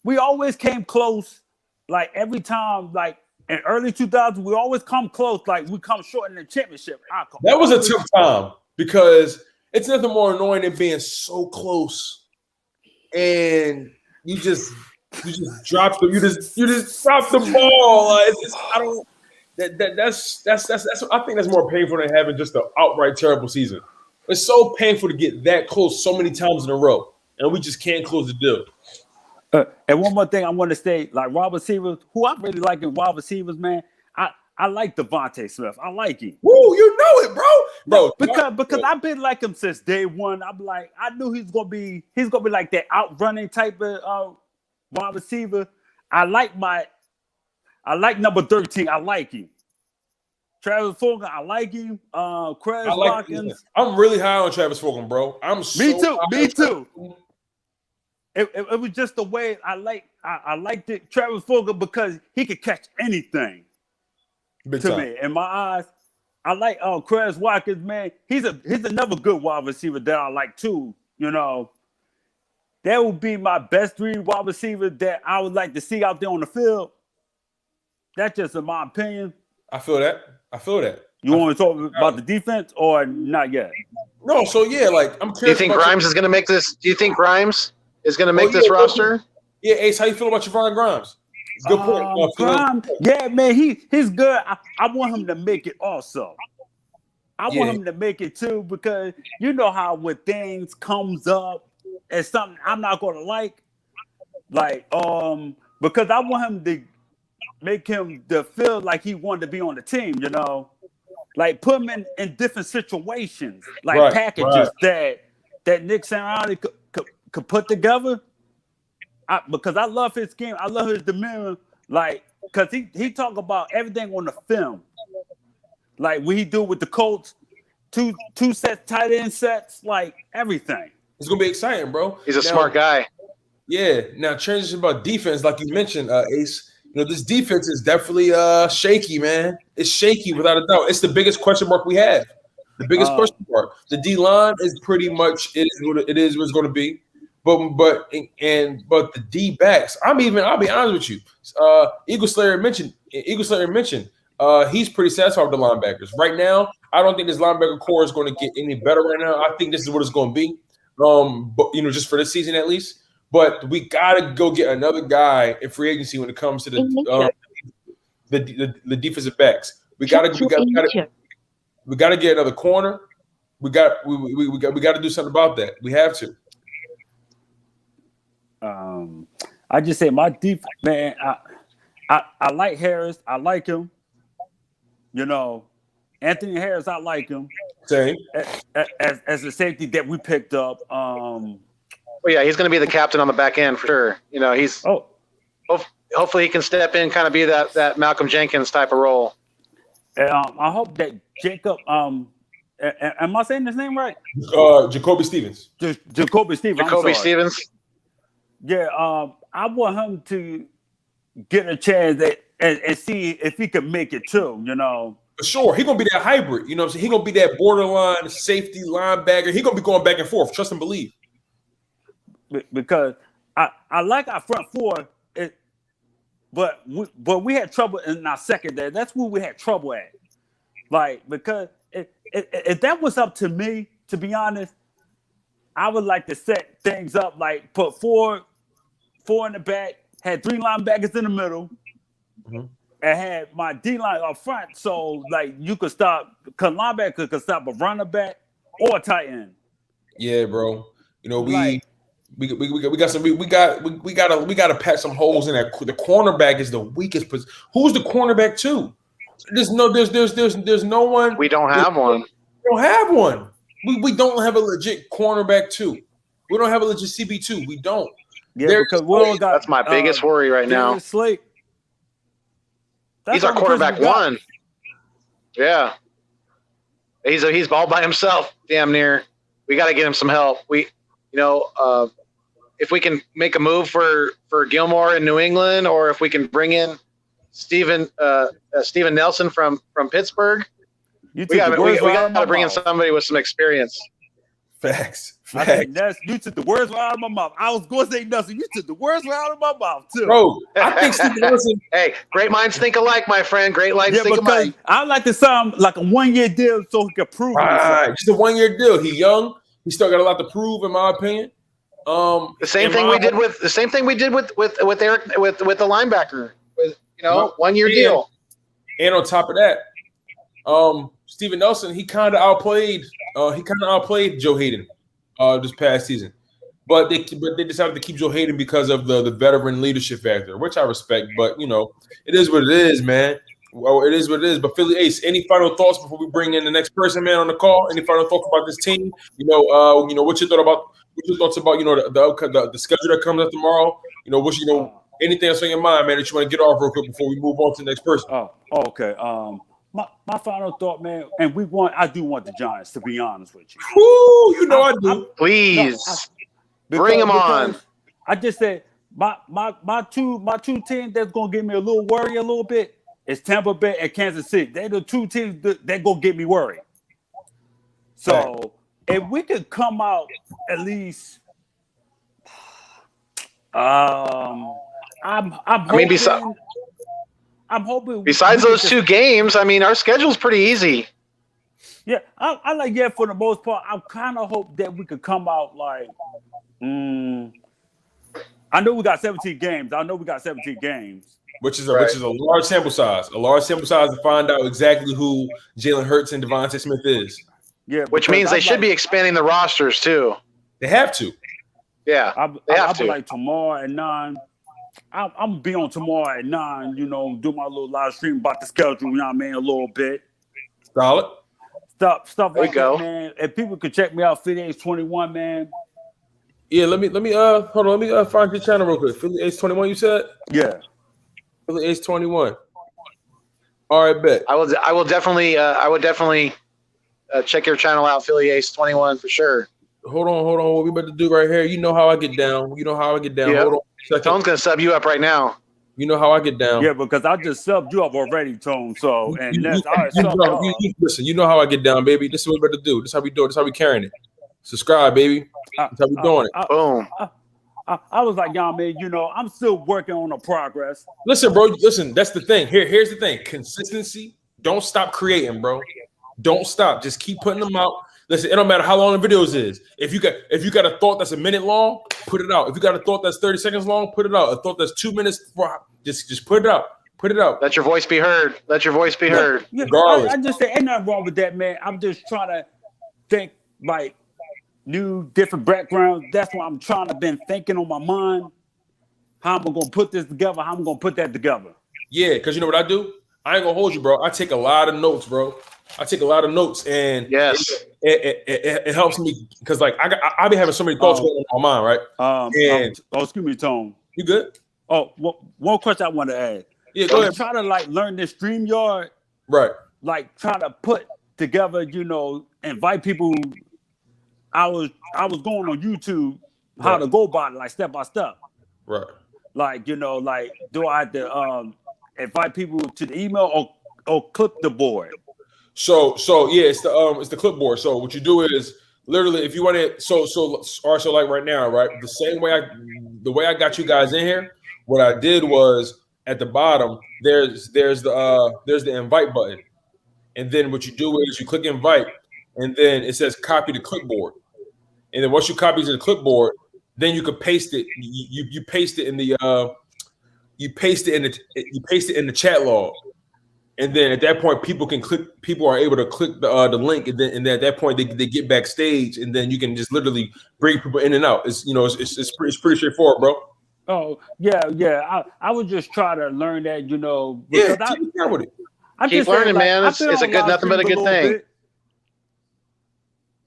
we always came close. Like every time, like in early 2000s, we always come close. Like we come short in the championship. That was a tough time because it's nothing more annoying than being so close and you just drop the drop the ball. I think that's more painful than having just an outright terrible season. It's so painful to get that close so many times in a row, and we just can't close the deal. And one more thing I want to say, like wide receivers, who I really like in wide receivers, man. I like Devonta Smith. I like him. Woo, you know it, bro. Because I've been like him since day one. I'm like, I knew he's gonna be like that outrunning type of wide receiver. I like number 13. I like him. Travis Fulgham, I like him. Chris Watkins. I'm really high on Travis Fulgham, bro. Me too. It was just the way I liked it, Travis Fulgham, because he could catch anything. Big to time. Me, in my eyes, I like Chris Watkins, man. He's another good wide receiver that I like too. You know, that would be my best 3 wide receivers that I would like to see out there on the field. That's just in my opinion. I feel that. You want to talk about the defense or not yet? No, so yeah, like I'm curious. Do you think Grimes is going to make this? Do you think Grimes is going to make this roster? Yeah, Ace, how you feel about Javon Grimes? Good point. Grimes, yeah, man, he's good. I want him to make it also. I want him to make it too, because you know how when things comes up as something I'm not gonna like, because I want him to make him to feel like he wanted to be on the team, you know, like put him in different situations, like packages that Nick Sirianni could put together. Because I love his game, I love his demeanor, like because he talk about everything on the film, like what he do with the Colts, two sets, tight end sets, like everything. It's gonna be exciting, bro. He's a smart guy. Yeah. Now transition about defense, like you mentioned, Ace. You know, this defense is definitely shaky, man. It's shaky without a doubt. It's the biggest question mark we have. The biggest question mark. The D line is pretty much it is what it's going to be. But the D backs, I'll be honest with you. Eagle Slayer mentioned he's pretty satisfied with the linebackers. Right now, I don't think this linebacker core is going to get any better right now. I think this is what it's going to be. But you know, just for this season at least. But we gotta go get another guy in free agency when it comes to the defensive backs. We gotta get another corner. We got to do something about that. We have to. I just say my defense, man. I like Harris. I like him. You know, Anthony Harris. I like him. Same as a safety that we picked up. Well, yeah, he's going to be the captain on the back end for sure. You know, he's hopefully he can step in, kind of be that Malcolm Jenkins type of role. I hope that Jacob. Am I saying his name right? Jacoby Stevens. Jacoby Stevens. Jacoby Stevens. Yeah, I want him to get a chance and see if he can make it too. You know. For sure, he's gonna be that hybrid. You know what I'm saying? He's gonna be that borderline safety linebacker. He's gonna be going back and forth. Trust and believe. Because I like our front four, but we had trouble in our secondary. That's where we had trouble at. Like, because if that was up to me, to be honest, I would like to set things up like put four in the back, had 3 linebackers in the middle, and had my D line up front. So like you could stop, because linebacker could stop a running back or a tight end. Yeah, bro. You know we got to patch some holes in that. The cornerback is the weakest position. Who's the cornerback too? There's no one. We don't have one. We don't have one. We don't have a legit cornerback too. We don't have a legit CB2. We don't. Yeah, because we all got. That's my biggest worry right now. Slate. He's our quarterback one. Yeah. He's all by himself, damn near. We got to get him some help. If we can make a move for Gilmore in New England, or if we can bring in Steven Nelson from Pittsburgh, we got to bring in somebody with some experience. Facts. You took the words right out of my mouth. I was going to say nothing. You took the words right out of my mouth, too. Bro, I think Steven Nelson. Hey, great minds think alike, my friend. Great minds think alike. I like to sound like a 1-year deal so he can prove himself. Just a 1-year deal. He young. He still got a lot to prove, in my opinion. The same thing we did with Eric with the linebacker. 1-year deal. And on top of that, Steven Nelson, he kind of outplayed Joe Hayden this past season, but they decided to keep Joe Hayden because of the veteran leadership factor, which I respect. But it is what it is, man. Well, it is what it is. But Philly Ace, any final thoughts before we bring in the next person, man, on the call? Any final thoughts about this team? What's your thoughts about the schedule that comes up tomorrow? Anything else on your mind, man, that you want to get off real quick before we move on to the next person? Oh, okay. My final thought, man, and I do want the Giants, to be honest with you. Woo, I do. Please bring them on. I just said my two teams that's gonna give me a little worry a little bit is Tampa Bay and Kansas City. They're the two teams that gonna get me worried. So if we could come out at least, I'm hoping. Besides those two games, our schedule's pretty easy. Yeah, I like for the most part. I kind of hope that we could come out like. I know we got 17 games. Which is a large sample size. A large sample size to find out exactly who Jalen Hurts and Devonta Smith is. Yeah, which means they should be expanding the rosters too. They have to. Yeah, I'll be like tomorrow at 9. I'm gonna be on tomorrow at 9. Do my little live stream about the schedule. A little bit. Solid. Stuff like that, man. If people could check me out, Philly Ace 21, man. Yeah, let me hold on. Let me find your channel real quick. Philly Ace 21, you said? Yeah. Philly Ace 21. All right, bet. I will definitely check your channel out, Philly Ace 21 for sure. Hold on. What we about to do right here? You know how I get down. Yep. Hold on. Tone's gonna sub you up right now. You know how I get down. Yeah, because I just subbed you up already, Tone. So listen, you know how I get down, baby. This is what we're about to do. This is how we do it. This is how we carrying it. Subscribe, baby. That's how we doing it. Boom. I was like, y'all, man, I'm still working on the progress. Listen, bro. Listen, that's the thing. Here's the thing. Consistency. Don't stop creating, bro. Don't stop. Just keep putting them out. Listen, it don't matter how long the videos is. If you got a thought that's a minute long, put it out. If you got a thought that's 30 seconds long, put it out. A thought that's 2 minutes, just put it out. Put it out. Let your voice be heard. Yeah, regardless. I just say ain't nothing wrong with that, man. I'm just trying to think like new, different backgrounds. That's what I'm trying to been thinking on my mind. How am I gonna put this together? How I'm gonna put that together? Yeah, because you know what I do? I ain't gonna hold you, bro. I take a lot of notes, bro. And yes, it helps me because like I be having so many thoughts going on my mind, right? Excuse me, Tone. You good? Oh, one question I want to add. Yeah, go ahead. Try to like learn this StreamYard, right? Like try to put together, invite people. I was going on YouTube how to go about it, like step by step, right? Like do I have to invite people to the email or clip the board? So yeah, it's the clipboard. So what you do is literally if you want it. So like right now, right? The way I got you guys in here, what I did was at the bottom there's the invite button, and then what you do is you click invite, and then it says copy to clipboard, and then once you copy to the clipboard, then you can paste it. You paste it in the you paste it in the chat log. And then at that point, people are able to click the link, and then at that point they get backstage, and then you can just literally bring people in and out. It's it's pretty straightforward, bro. Oh yeah. I would just try to learn that, Yeah, keep with it. Keep learning, man. It's a good, nothing but a good thing.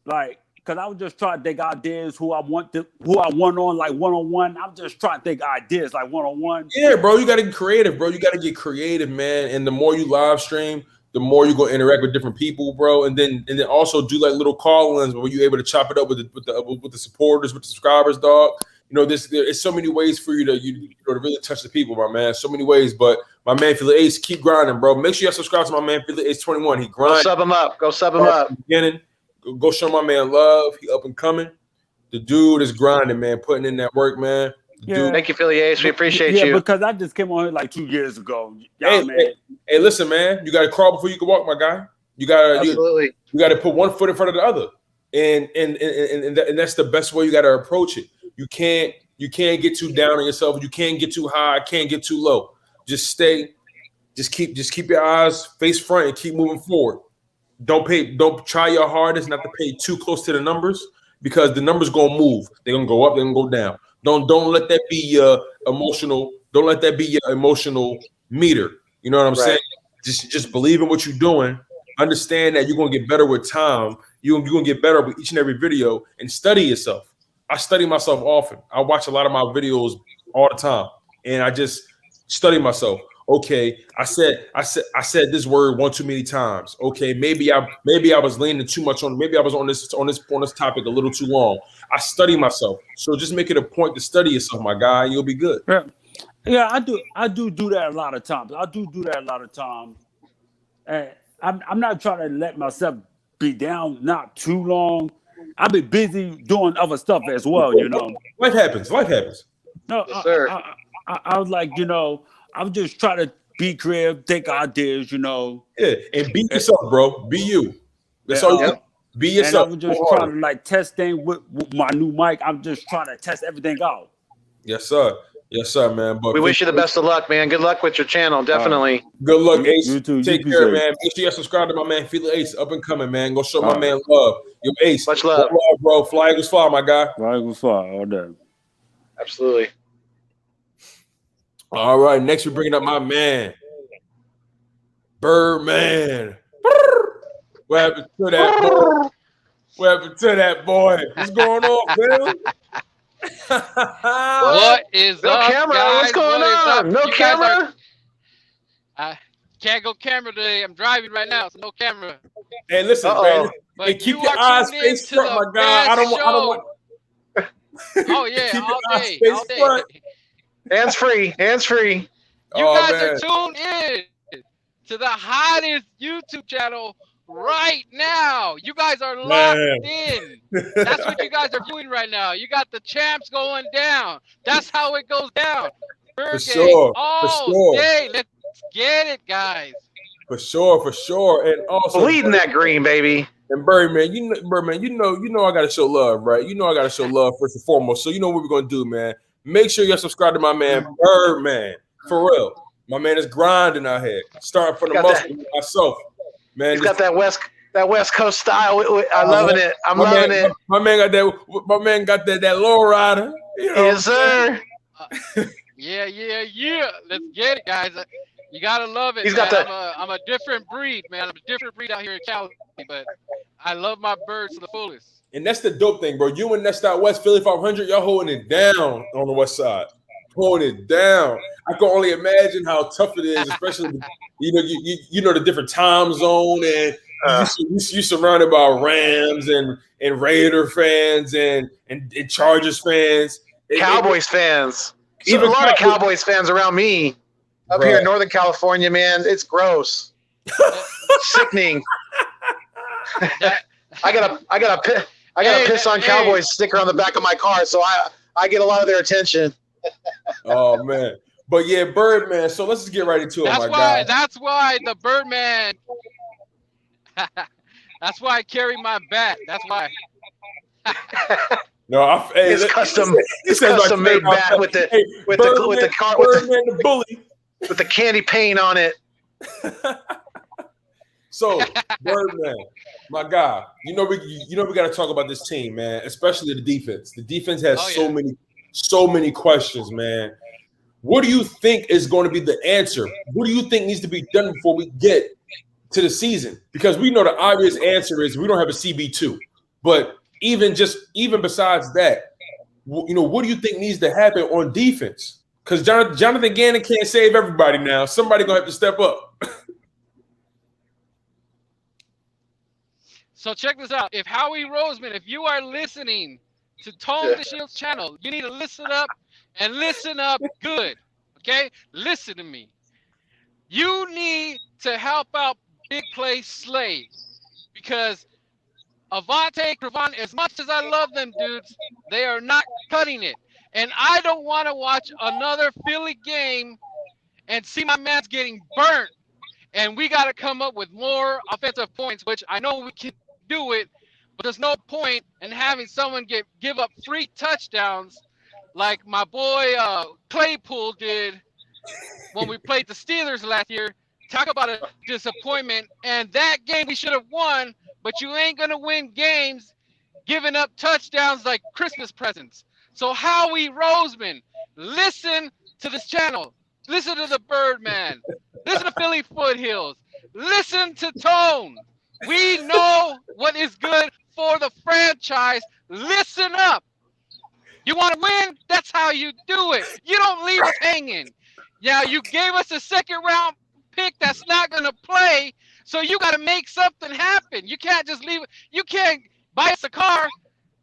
Like because I was just trying to think ideas who I want on like one-on-one. I'm just trying to think ideas like one-on-one. Yeah, bro, you got to get creative, bro. You got to get creative, man. And the more you live stream, the more you go interact with different people, bro. And then also do like little call-ins where you're able to chop it up with the supporters, with the subscribers, dog. You know, there's so many ways for you to really touch the people, my man. So many ways, but my man Philly Ace, keep grinding, bro. Make sure you subscribe to my man Philly Ace 21. He grinds. Go sub him up. Beginning. Go show my man love. He up and coming. The dude is grinding, man. Putting in that work, man. Yeah. Thank you, Philly Ace. We appreciate you. Yeah, because I just came on here like 2 years ago. Man. Hey, listen, man. You got to crawl before you can walk, my guy. You got to put one foot in front of the other, and that's the best way you got to approach it. You can't get too down on yourself. You can't get too high. Can't get too low. Just keep your eyes face front and keep moving forward. Don't try your hardest not to pay too close to the numbers, because the numbers gonna move. They're gonna go up, they're gonna go down. Don't let that be your emotional. Don't let that be your emotional meter. You know what I'm saying? Just believe in what you're doing. Understand that you're gonna get better with time. You're gonna get better with each and every video, and study yourself. I study myself often. I watch a lot of my videos all the time, and I just study myself. Okay, I said this word one too many times. Okay, maybe I was leaning too much on. Maybe I was on this topic a little too long. I study myself, so just make it a point to study yourself, my guy. You'll be good. Yeah, I do that a lot of times. And I'm not trying to let myself be down not too long. I've been busy doing other stuff as well. You know, life happens. No, yes, sir. I was like, you know. I'm just trying to be creative, think ideas, you know. Yeah, and be yourself, bro. Be you. That's all you do. Be yourself. And I was just trying to like test things with my new mic. I'm just trying to test everything out. Yes, sir. Yes, sir, man. But we wish you the best of luck, man. Good luck with your channel, definitely. Good luck, Ace. You too. Take care, man. Make sure you subscribe to my man, Philly Ace, up and coming, man. Go show my man love. Yo, Ace. Much love, bro. Fly Eagles fly, my guy. Fly Eagles fly all day. Absolutely. All right, next we're bringing up my man, Birdman. What happened to that boy? What happened to that boy? What's going on, Bill? What is no up, camera. guys? What's going on? No camera? I can't go camera today. I'm driving right now, so no camera. Hey, listen, man. Hey, keep your eyes face front, my guy. I don't want. Oh yeah, keep all your day, eyes all face day. front. Hands free. You guys are tuned in to the hottest YouTube channel right now. You guys are locked in. That's what you guys are doing right now. You got the champs going down. That's how it goes down. For sure. Day. Let's get it, guys. For sure. And also bleeding that green, baby. And Birdman, you know I gotta show love, right? You know I gotta show love first and foremost. So you know what we're gonna do, man. Make sure you're subscribed to my man Birdman. For real. My man is grinding out here. Starting from the muscle myself. Man, he's got that West Coast style. I'm loving it. I'm loving it. My man got that low rider. You know yes, sir. Yeah. Let's get it, guys. You gotta love it. He's got that. I'm a different breed, man. I'm a different breed out here in Cali, but I love my birds to the fullest. And that's the dope thing, bro. You and Nest Out West, Philly 500, y'all holding it down on the West Side. Holding it down. I can only imagine how tough it is, especially you know the different time zone, and you surrounded by Rams and Raider fans and Chargers fans, Cowboys fans. Even a lot of Cowboys fans around me up here in Northern California, man. It's gross, sickening. I got a piss on Cowboys sticker on the back of my car, so I get a lot of their attention. Oh man, but yeah, Birdman. So let's just get right into it, my guy. That's why the Birdman. That's why I carry my bat. That's why. No, it's custom made bat with the car Birdman the bully with the candy paint on it. So Birdman, my guy, we got to talk about this team, man, especially the defense. The defense has so many questions, man. What do you think is going to be the answer? What do you think needs to be done before we get to the season? Because we know the obvious answer is we don't have a CB2. But even besides that, what do you think needs to happen on defense? Because Jonathan Gannon can't save everybody now. Somebody gonna have to step up. So check this out. If Howie Roseman, if you are listening to Tone DeShields channel, you need to listen up and listen up good. Okay? Listen to me. You need to help out Big Play Slay because Avonte, Cravon, as much as I love them dudes, they are not cutting it. And I don't want to watch another Philly game and see my man's getting burnt. And we got to come up with more offensive points, which I know we can do it, but there's no point in having someone give up free touchdowns like my boy Claypool did when we played the Steelers last year. Talk about a disappointment. And that game we should have won, but you ain't going to win games giving up touchdowns like Christmas presents. So Howie Roseman, listen to this channel. Listen to the Birdman. Listen to Philly Foothills. Listen to Tone. We know what is good for the franchise. Listen up. You want to win? That's how you do it. You don't leave us hanging. Yeah, you gave us a second round pick that's not going to play, so you got to make something happen. You can't just leave. You can't buy us a car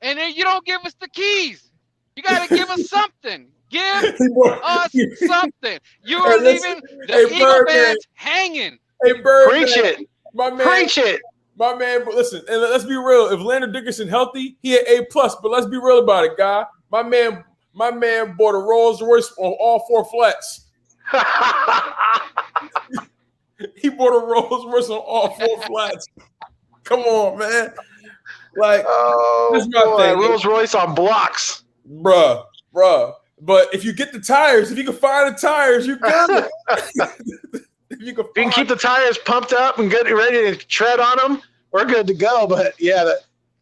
and then you don't give us the keys. You got to give us something. Give us something. You are leaving the Eagle fans hanging. Hey, Bird, Preach it. My man, Preach it. My man, listen, and let's be real. If Landon Dickerson healthy, he had A+, but let's be real about it, guy. My man bought a Rolls Royce on all 4 flats. He bought a Rolls Royce on all 4 flats. Come on, man. Like, that's my thing. Rolls Royce on blocks. Bruh. But if you get the tires, if you can find the tires, you're good. If you can keep the tires pumped up and get ready to tread on them, we're good to go. But yeah,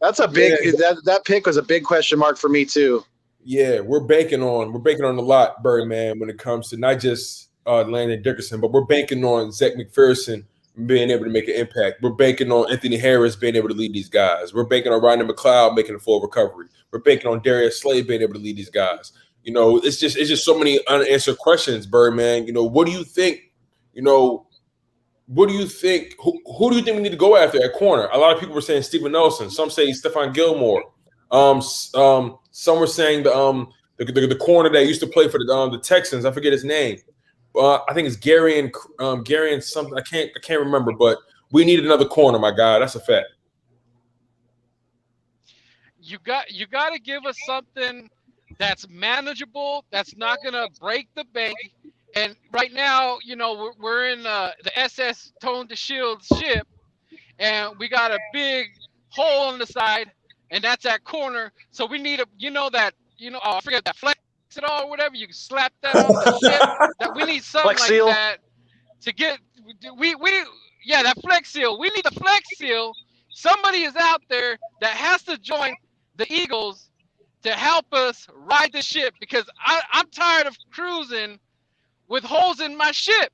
that's a big that pick was a big question mark for me too. Yeah, we're banking on a lot, Birdman, when it comes to not just Landon Dickerson, but we're banking on Zach McPherson being able to make an impact. We're banking on Anthony Harris being able to lead these guys. We're banking on Ryan McLeod making a full recovery. We're banking on Darius Slay being able to lead these guys. It's just so many unanswered questions, Birdman. What do you think? What do you think? Who do you think we need to go after at corner? A lot of people were saying Steven Nelson. Some say Stephon Gilmore. Some were saying the corner that used to play for the Texans. I forget his name. I think it's Gary and something. I can't remember. But we need another corner, my guy. That's a fact. You got to give us something that's manageable. That's not going to break the bank. And right now, we're in the SS Tone DeShields ship, and we got a big hole on the side, and that's that corner. So we need I forget that flex it all or whatever. You can slap that on the ship. That we need something like that to get. That flex seal. We need the flex seal. Somebody is out there that has to join the Eagles to help us ride the ship because I'm tired of cruising with holes in my ship.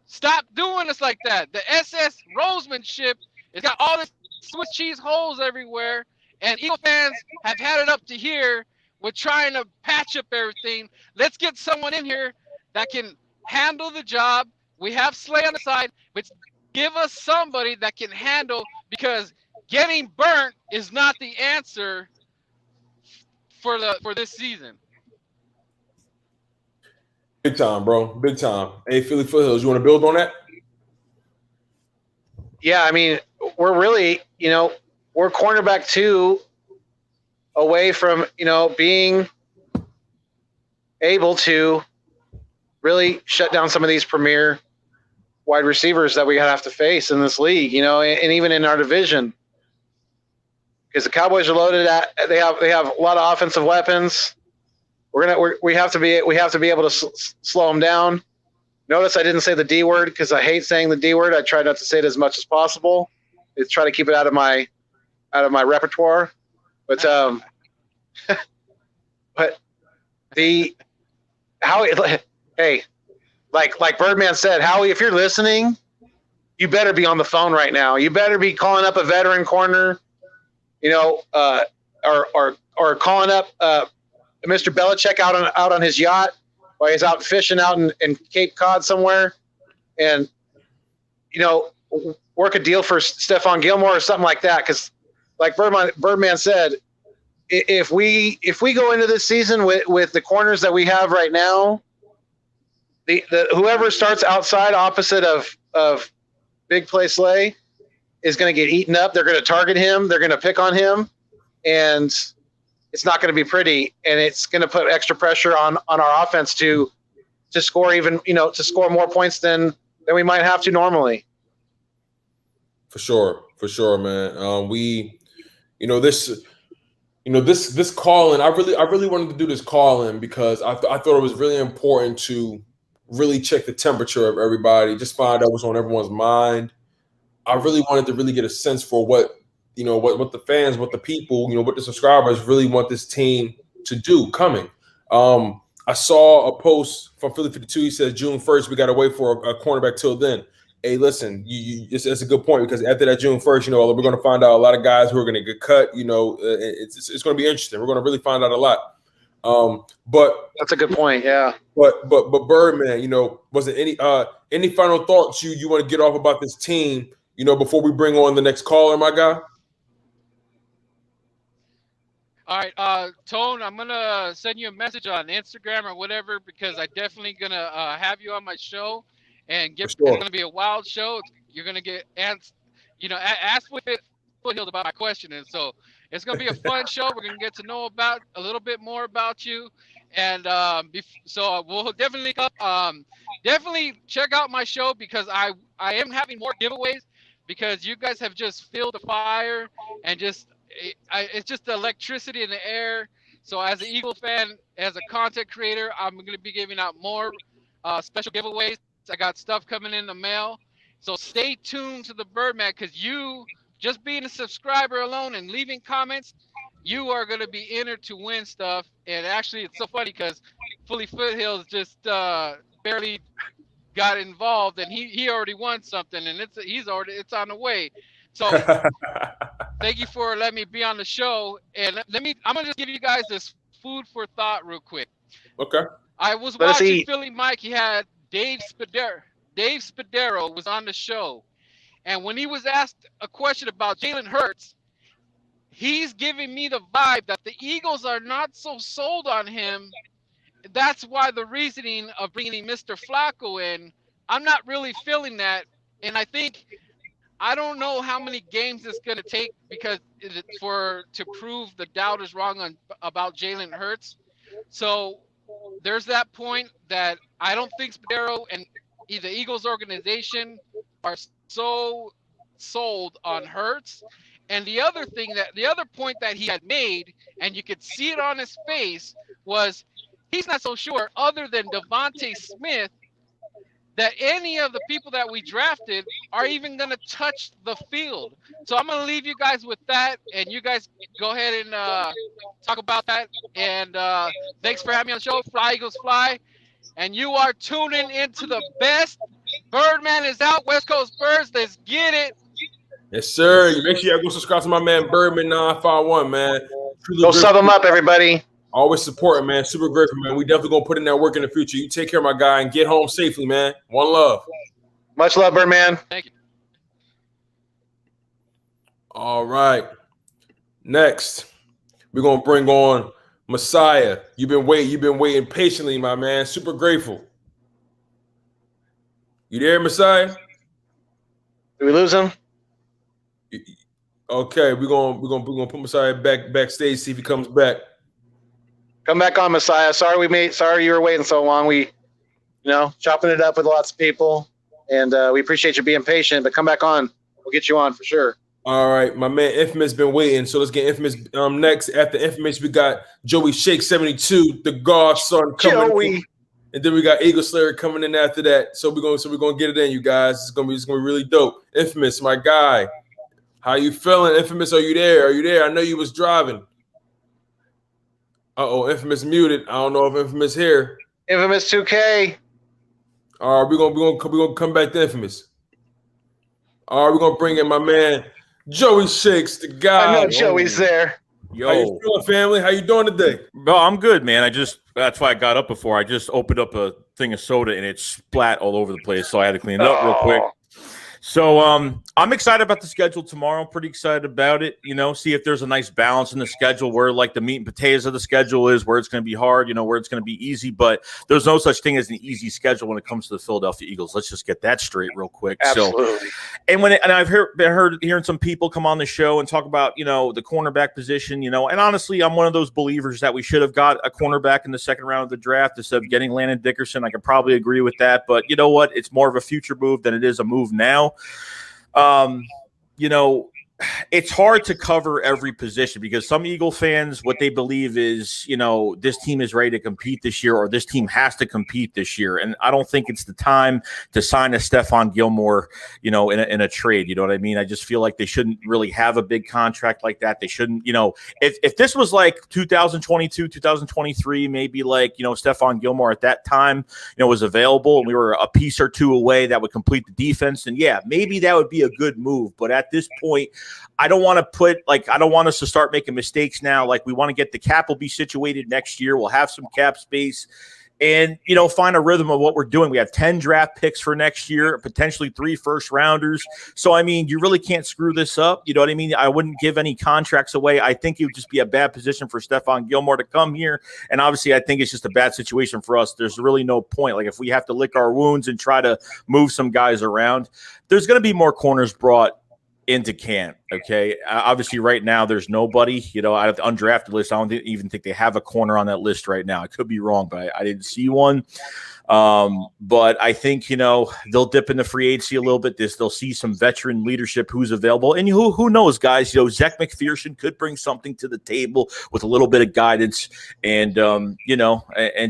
Stop doing us like that. The SS Roseman ship has got all this Swiss cheese holes everywhere, and Eagle fans have had it up to here with trying to patch up everything. Let's get someone in here that can handle the job. We have Slay on the side, but give us somebody that can handle, because getting burnt is not the answer for this season. Big time, bro. Big time. Hey, Philly Foothills, you want to build on that? Yeah, I mean, we're really, we're cornerback 2 away from, being able to really shut down some of these premier wide receivers that we have to face in this league, and even in our division. Because the Cowboys are loaded they have a lot of offensive weapons. We have to be able to slow them down. Notice I didn't say the D word because I hate saying the D word. I try not to say it as much as possible. I try to keep it out of my repertoire. But like Birdman said, Howie, if you're listening, you better be on the phone right now. You better be calling up a veteran corner or calling up Mr. Belichick out on his yacht while he's out fishing out in Cape Cod somewhere, and work a deal for Stephon Gilmore or something like that. Because, like Birdman said, if we go into this season with the corners that we have right now, the whoever starts outside opposite of Big Play Slay is going to get eaten up. They're going to target him. They're going to pick on him, and it's not going to be pretty. And it's going to put extra pressure on our offense to score to score more points than we might have to normally. For sure, man. This call-in, I really wanted to do this call-in because I thought it was really important to really check the temperature of everybody, just find out what's on everyone's mind. I really wanted to really get a sense for what the fans, what the people, what the subscribers really want this team to do coming. I saw a post from Philly 52. He says June 1st, we got to wait for a cornerback till then. Hey, listen, it's a good point because after that June 1st, we're going to find out a lot of guys who are going to get cut. It's going to be interesting. We're going to really find out a lot. But that's a good point. Yeah. But Birdman, was there any final thoughts you want to get off about this team, before we bring on the next caller, my guy? All right, Tone, I'm gonna send you a message on Instagram or whatever because I definitely gonna have you on my show, and it's gonna be a wild show. You're gonna get asked with Foothills about my question, and so it's gonna be a fun show. We're gonna get to know about a little bit more about you, and so we'll definitely definitely check out my show because I am having more giveaways because you guys have just filled the fire and it's just the electricity in the air. So as an Eagles fan, as a content creator, I'm going to be giving out more special giveaways. I got stuff coming in the mail. So stay tuned to the Birdman because you, just being a subscriber alone and leaving comments, you are going to be entered to win stuff. And actually, it's so funny because Fully Foothills just barely got involved and he already won something and it's on the way. So thank you for letting me be on the show. And I'm gonna just give you guys this food for thought real quick. Okay. I was watching Philly Mike. He had Dave Spadero. Dave Spadero was on the show. And when he was asked a question about Jalen Hurts, he's giving me the vibe that the Eagles are not so sold on him. That's why the reasoning of bringing Mr. Flacco in, I'm not really feeling that. And I don't know how many games it's going to take to prove the doubters wrong about Jalen Hurts. So there's that point that I don't think Spadero and the Eagles organization are so sold on Hurts. And the other point that he had made, and you could see it on his face, was he's not so sure, other than Devonta Smith, that any of the people that we drafted are even going to touch the field. So I'm going to leave you guys with that, and you guys go ahead and talk about that. And thanks for having me on the show. Fly, Eagles, fly. And you are tuning into the best. Birdman is out. West Coast Birds, let's get it. Yes, sir. Make sure you go subscribe to my man Birdman 951, man. Go sub him up, everybody. Always support, man. Super grateful, man. We definitely gonna put in that work in the future. You take care, my guy, and get home safely, man. One love. Much love, Birdman. Thank you. All right. Next, we're gonna bring on Messiah. You've been waiting patiently, my man. Super grateful. You there, Messiah? Did we lose him? Okay, we're gonna put Messiah backstage, see if he comes back. Come back on, Messiah. Sorry you were waiting so long. We, chopping it up with lots of people, and we appreciate you being patient. But come back on. We'll get you on for sure. All right, my man Infamous been waiting, so let's get Infamous next. After Infamous, we got Joey Shake 72, the Godson coming in. And then we got Eagle Slayer coming in after that. So we're gonna get it in, you guys. It's gonna be really dope. Infamous, my guy. How you feeling? Infamous, are you there? I know you was driving. Infamous muted. I don't know if Infamous here. Infamous 2K. All right, we're gonna come back to Infamous. All right, we're gonna bring in my man Joey Shakes, the guy. I know Joey's there. Yo. How you feeling, family? How you doing today? Well, I'm good, man. That's why I got up before. I just opened up a thing of soda and it splat all over the place, so I had to clean it up real quick. So I'm excited about the schedule tomorrow. I'm pretty excited about it. See if there's a nice balance in the schedule where like the meat and potatoes of the schedule is, where it's going to be hard, where it's going to be easy. But there's no such thing as an easy schedule when it comes to the Philadelphia Eagles. Let's just get that straight real quick. Absolutely. And I've hearing some people come on the show and talk about the cornerback position. And honestly, I'm one of those believers that we should have got a cornerback in the second round of the draft instead of getting Landon Dickerson. I could probably agree with that, but you know what? It's more of a future move than it is a move now. It's hard to cover every position because some Eagle fans, what they believe is, this team is ready to compete this year or this team has to compete this year. And I don't think it's the time to sign a Stephon Gilmore, in a trade. You know what I mean? I just feel like they shouldn't really have a big contract like that. They shouldn't, if this was like 2022, 2023, maybe like, Stephon Gilmore at that time, was available and we were a piece or two away that would complete the defense. And yeah, maybe that would be a good move. But at this point, I don't want us to start making mistakes now. Like we want to get the cap will be situated next year. We'll have some cap space and, find a rhythm of what we're doing. We have 10 draft picks for next year, potentially 3 first rounders. So, you really can't screw this up. You know what I mean? I wouldn't give any contracts away. I think it would just be a bad position for Stephon Gilmore to come here. And obviously I think it's just a bad situation for us. There's really no point. Like if we have to lick our wounds and try to move some guys around, there's going to be more corners brought into camp. Okay. Obviously right now there's nobody, out of the undrafted list. I don't even think they have a corner on that list right now. I could be wrong, but I didn't see one. But I think, they'll dip into free agency a little bit. They'll see some veteran leadership who's available. And who knows, guys, Zach McPherson could bring something to the table with a little bit of guidance and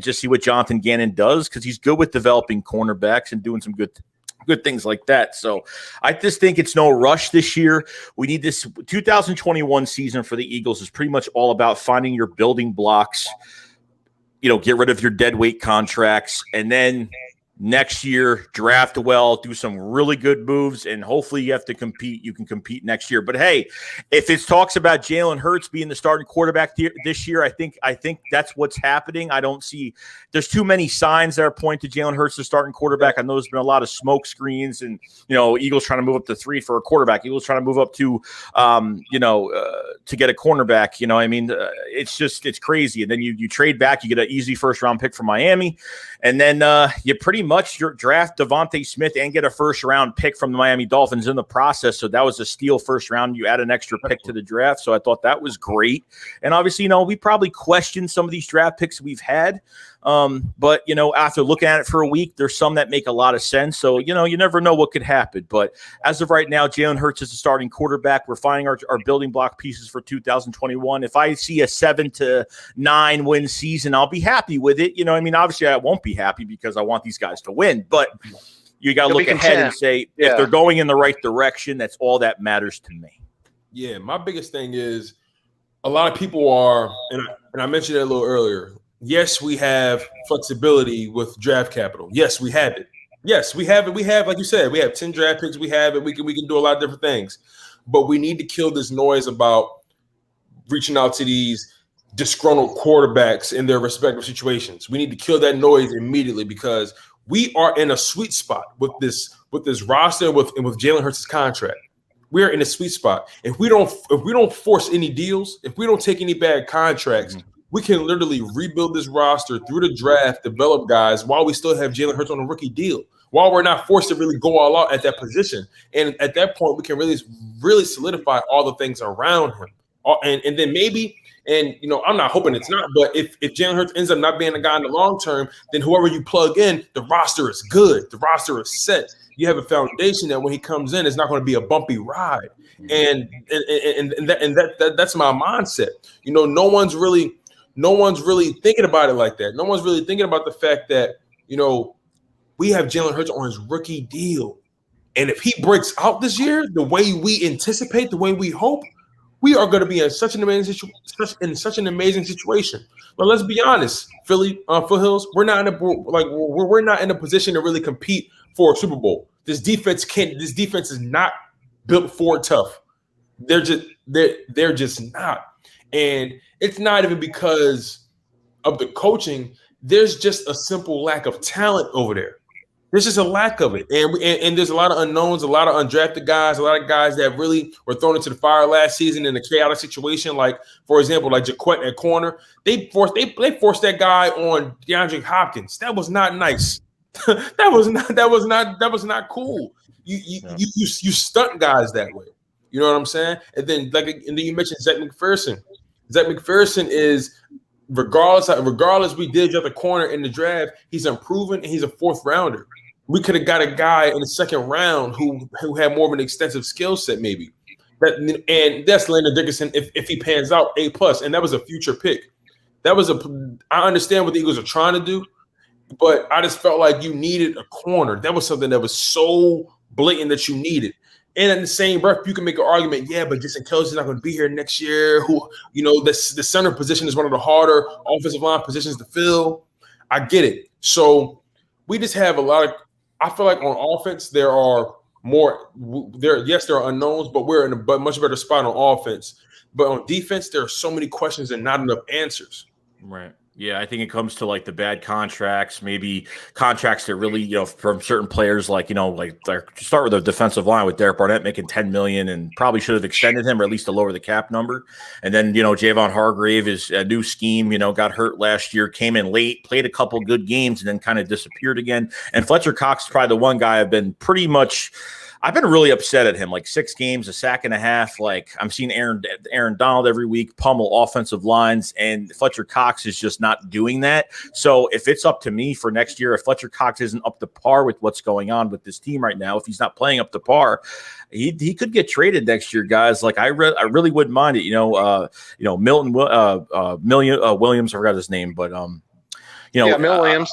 just see what Jonathan Gannon does. Cause he's good with developing cornerbacks and doing some good things like that. So I just think it's no rush this year. We need this 2021 season for the Eagles is pretty much all about finding your building blocks, get rid of your dead weight contracts, and then next year draft well, do some really good moves, and hopefully you can compete next year. But hey, if it talks about Jalen Hurts being the starting quarterback this year, I think that's what's happening. I don't see there's too many signs that are pointing to Jalen Hurts the starting quarterback. I know there's been a lot of smoke screens and Eagles trying to move up to 3 for a quarterback. Eagles trying to move up to to get a cornerback. It's crazy. And then you trade back, you get an easy first round pick from Miami, and then you pretty much your draft Devonta Smith and get a first round pick from the Miami Dolphins in the process. So that was a steal first round. You add an extra pick to the draft. So I thought that was great. And obviously, we probably questioned some of these draft picks we've had. But after looking at it for a week, there's some that make a lot of sense. So, you never know what could happen. But as of right now, Jalen Hurts is the starting quarterback. We're finding our building block pieces for 2021. If I see a 7 to 9 win season, I'll be happy with it. Obviously I won't be happy because I want these guys to win, but you got to look ahead and say, if they're going in the right direction, that's all that matters to me. Yeah. My biggest thing is a lot of people are, and I mentioned it a little earlier. Yes, we have flexibility with draft capital. Yes, we have it. Yes, we have it. We have, like you said, we have 10 draft picks. We have it. We can do a lot of different things, but we need to kill this noise about reaching out to these disgruntled quarterbacks in their respective situations. We need to kill that noise immediately because we are in a sweet spot with this roster and with Jalen Hurts' contract. We are in a sweet spot. If we don't force any deals, if we don't take any bad contracts, we can literally rebuild this roster through the draft, develop guys while we still have Jalen Hurts on a rookie deal, while we're not forced to really go all out at that position. And at that point, we can really solidify all the things around him. And then maybe, and I'm not hoping it's not, but if Jalen Hurts ends up not being a guy in the long term, then whoever you plug in, the roster is good. The roster is set. You have a foundation that when he comes in, it's not going to be a bumpy ride. And that's my mindset. No one's really thinking about it like that. No one's really thinking about the fact that, we have Jalen Hurts on his rookie deal. And if he breaks out this year, the way we anticipate, the way we hope, we are going to be in such an amazing situation. But let's be honest, Foothills, we're not in a position to really compete for a Super Bowl. This defense is not built for tough. They're just not. And it's not even because of the coaching. There's just a simple lack of talent over there. There's just a lack of it. And there's a lot of unknowns, a lot of undrafted guys, a lot of guys that really were thrown into the fire last season in a chaotic situation. Like, for example, like Jaquette at corner. They forced that guy on DeAndre Hopkins. That was not nice. that was not cool. You stunt guys that way. You know what I'm saying? And then you mentioned Zach McPherson. Zach McPherson is regardless we did at the corner in the draft, he's improving and he's a fourth rounder. We could have got a guy in the second round who had more of an extensive skill set, maybe. That's Landon Dickerson if he pans out A+, and that was a future pick. I understand what the Eagles are trying to do, but I just felt like you needed a corner. That was something that was so blatant that you needed. And in the same breath, you can make an argument, yeah, but Jason Kelce's not going to be here next year. The center position is one of the harder offensive line positions to fill. I get it. So we just have a lot of – I feel like on offense there are unknowns, but we're in a much better spot on offense. But on defense, there are so many questions and not enough answers. Right. Yeah, I think it comes to like the bad contracts, maybe contracts that really, from certain players, like start with the defensive line with Derek Barnett making $10 million and probably should have extended him or at least to lower the cap number. And then, Javon Hargrave is a new scheme, got hurt last year, came in late, played a couple good games and then kind of disappeared again. And Fletcher Cox is probably the one guy I've been really upset at him. Like 6 games, a sack and a half. Like I'm seeing Aaron Donald every week pummel offensive lines, and Fletcher Cox is just not doing that. So if it's up to me for next year, if Fletcher Cox isn't up to par with what's going on with this team right now, if he's not playing up to par, he could get traded next year, guys. Like I really wouldn't mind it. Milton Williams, I forgot his name, but Milt Williams.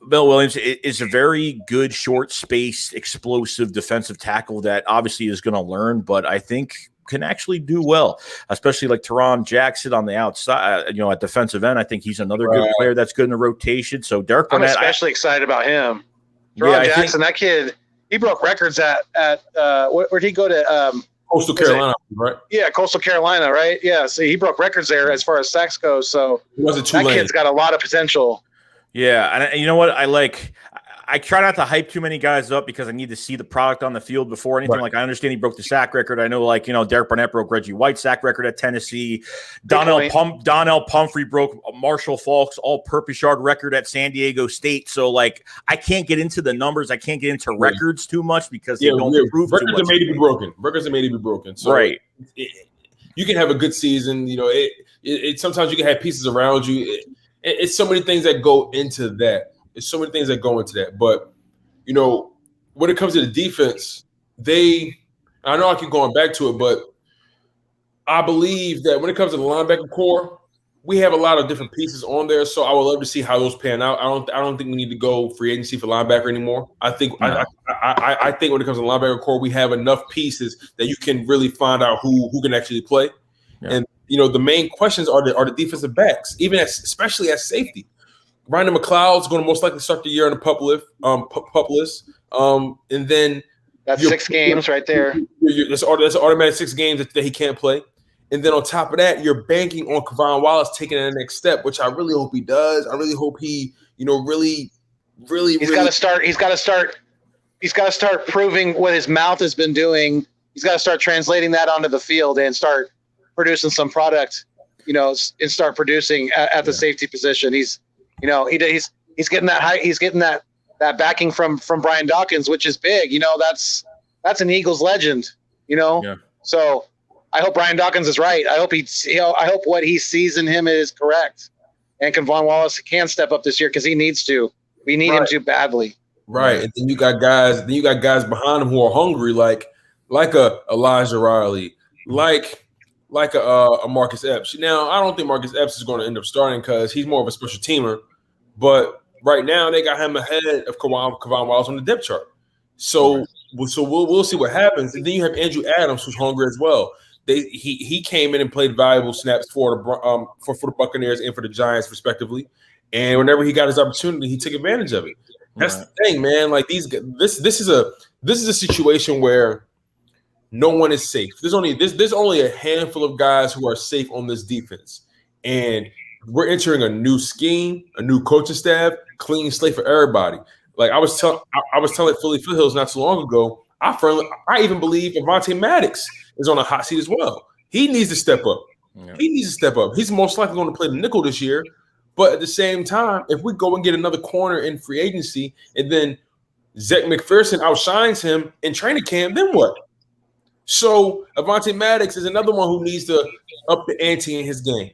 Bill Williams is a very good, short-spaced, explosive defensive tackle that obviously is going to learn, but I think can actually do well, especially like Teron Jackson on the outside, at defensive end. I think he's another good player that's good in the rotation. So Derek Barnett, I'm especially excited about him. Teron Jackson, that kid, he broke records at where'd he go to? Coastal Carolina, right? Yeah, Coastal Carolina, right? Yeah, so he broke records there as far as sacks goes. So that kid's got a lot of potential. Yeah, and you know what? I try not to hype too many guys up because I need to see the product on the field before anything. Right. Like I understand he broke the sack record. I know, Derek Barnett broke Reggie White's sack record at Tennessee. Donnell Pumphrey broke Marshall Faulk's all-purpose yard record at San Diego State. So, I can't get into the numbers. I can't get into records too much because they don't prove too much. Records are made to be broken. So right. You can have a good season. Sometimes you can have pieces around you. It's so many things that go into that. But, when it comes to the defense, I know I keep going back to it, but I believe that when it comes to the linebacker core, we have a lot of different pieces on there. So I would love to see how those pan out. I don't think we need to go free agency for linebacker anymore. I think I think when it comes to the linebacker core, we have enough pieces that you can really find out who can actually play. Yeah. And the main questions are the defensive backs, especially at safety. Ryan McLeod's going to most likely start the year on the pup list. And then that's 6 games right there. That's automatic 6 games that he can't play. And then on top of that, you're banking on Kevon Wallace taking the next step, which I really hope he does. I really hope he, really. He's got to start proving what his mouth has been doing. He's got to start translating that onto the field and start producing some product, and start producing at the safety position. He's getting that high. He's getting that backing from Brian Dawkins, which is big. That's an Eagles legend. Yeah. So I hope Brian Dawkins is right. I hope I hope what he sees in him is correct, and Kevon Wallace can step up this year because he needs to. We need him to badly. Right, and then you got guys behind him who are hungry, like a Elijah Riley, like a Marcus Epps. Now, I don't think Marcus Epps is going to end up starting because he's more of a special teamer. But right now, they got him ahead of Kevon Wallace on the depth chart. So we'll see what happens. And then you have Andrew Adams, who's hungry as well. He came in and played valuable snaps for the Buccaneers and for the Giants, respectively. And whenever he got his opportunity, he took advantage of it. That's the thing, man. This is a situation where no one is safe. There's only a handful of guys who are safe on this defense, and we're entering a new scheme, a new coaching staff, clean slate for everybody. Like I was telling Philly Foothills not too long ago, I even believe Avonte Maddox is on a hot seat as well. He needs to step up. Yeah. He needs to step up. He's most likely going to play the nickel this year. But at the same time, if we go and get another corner in free agency and then Zach McPherson outshines him in training camp, then what? So Avonte Maddox is another one who needs to up the ante in his game.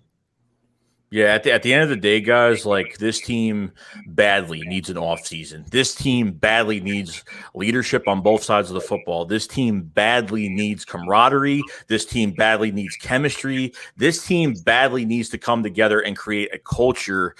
Yeah, at the end of the day, guys, like this team badly needs an offseason. This team badly needs leadership on both sides of the football. This team badly needs camaraderie. This team badly needs chemistry. This team badly needs to come together and create a culture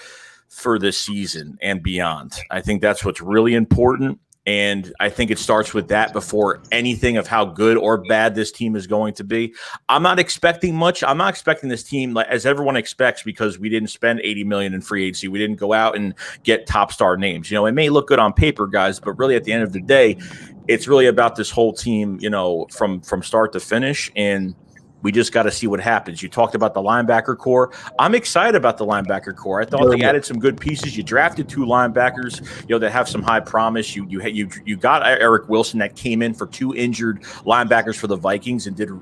for this season and beyond. I think that's what's really important. And I think it starts with that before anything of how good or bad this team is going to be. I'm not expecting much. I'm not expecting this team, as everyone expects, because we didn't spend $80 million in free agency. We didn't go out and get top star names. You know, it may look good on paper, guys, but really at the end of the day, it's really about this whole team, you know, from start to finish. And we just got to see what happens. You talked about the linebacker core. I'm excited about the linebacker core. I thought they added some good pieces. You drafted 2 linebackers, you know, that have some high promise. You got Eric Wilson that came in for 2 injured linebackers for the Vikings and did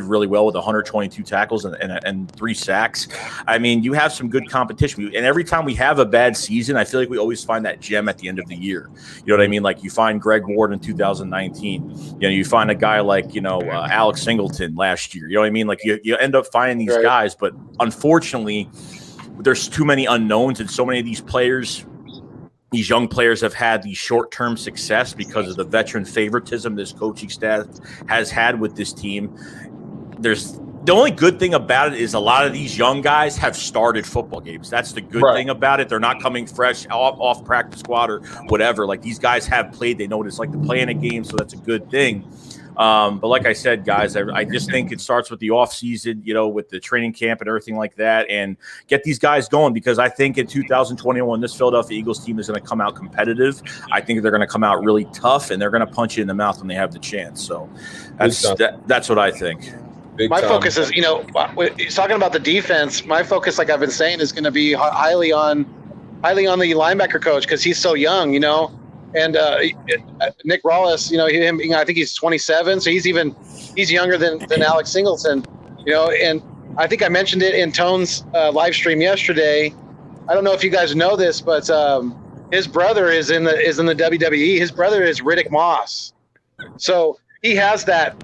really well with 122 tackles and 3 sacks. I mean, you have some good competition. And every time we have a bad season, I feel like we always find that gem at the end of the year. You know what I mean? Like you find Greg Ward in 2019. You know, you find a guy like, Alex Singleton last year. You know what I mean? Like you end up finding these guys, but unfortunately, there's too many unknowns, and so many of these players, these young players, have had these short-term success because of the veteran favoritism this coaching staff has had with this team. The only good thing about it is a lot of these young guys have started football games. That's the good thing about it. They're not coming fresh off practice squad or whatever. Like these guys have played. They know what it's like to play in a game, so that's a good thing. But like I said, guys, I just think it starts with the offseason, you know, with the training camp and everything like that, and get these guys going, because I think in 2021, this Philadelphia Eagles team is going to come out competitive. I think they're going to come out really tough, and they're going to punch you in the mouth when they have the chance. So that's what I think. My focus is, he's talking about the defense. My focus, like I've been saying, is going to be highly on the linebacker coach, because he's so young, And Nick Rawlis, I think he's 27, so he's younger than Alex Singleton, And I think I mentioned it in Tone's live stream yesterday. I don't know if you guys know this, but his brother is in the WWE. His brother is Riddick Moss, so he has that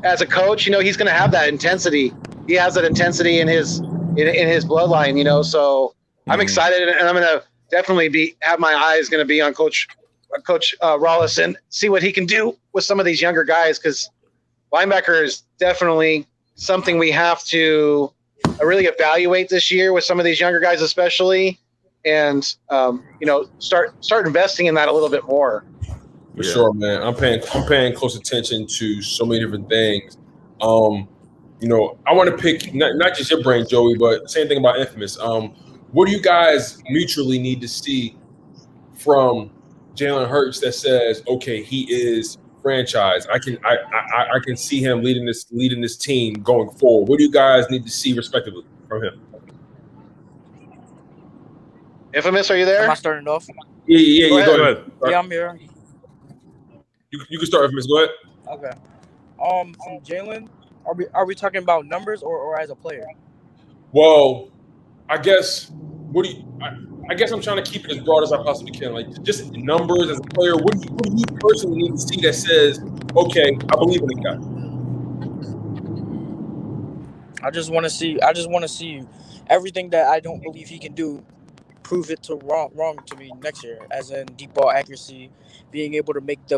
as a coach. He's going to have that intensity. He has that intensity in his bloodline. So I'm excited, and I'm going to definitely have my eyes going to be on Coach Rawlis and see what he can do with some of these younger guys, because linebacker is definitely something we have to really evaluate this year with some of these younger guys, especially, and start investing in that a little bit more. For sure, man. I'm paying close attention to so many different things. I want to pick not just your brain, Joey, but same thing about Infamous. What do you guys mutually need to see from Jalen Hurts that says, okay, he is franchise? I can see him leading this team going forward. What do you guys need to see respectively from him? Infamous, are you there? Am I starting off? Yeah. Go ahead. Yeah, I'm here. You can start, Infamous. Go ahead. Okay. From Jalen, are we talking about numbers or as a player? Well, I guess I'm trying to keep it as broad as I possibly can. Like just numbers as a player. What do you personally need to see that says, okay, I believe in the guy? I just want to see everything that I don't believe he can do, prove it to wrong to me next year, as in deep ball accuracy, being able to make You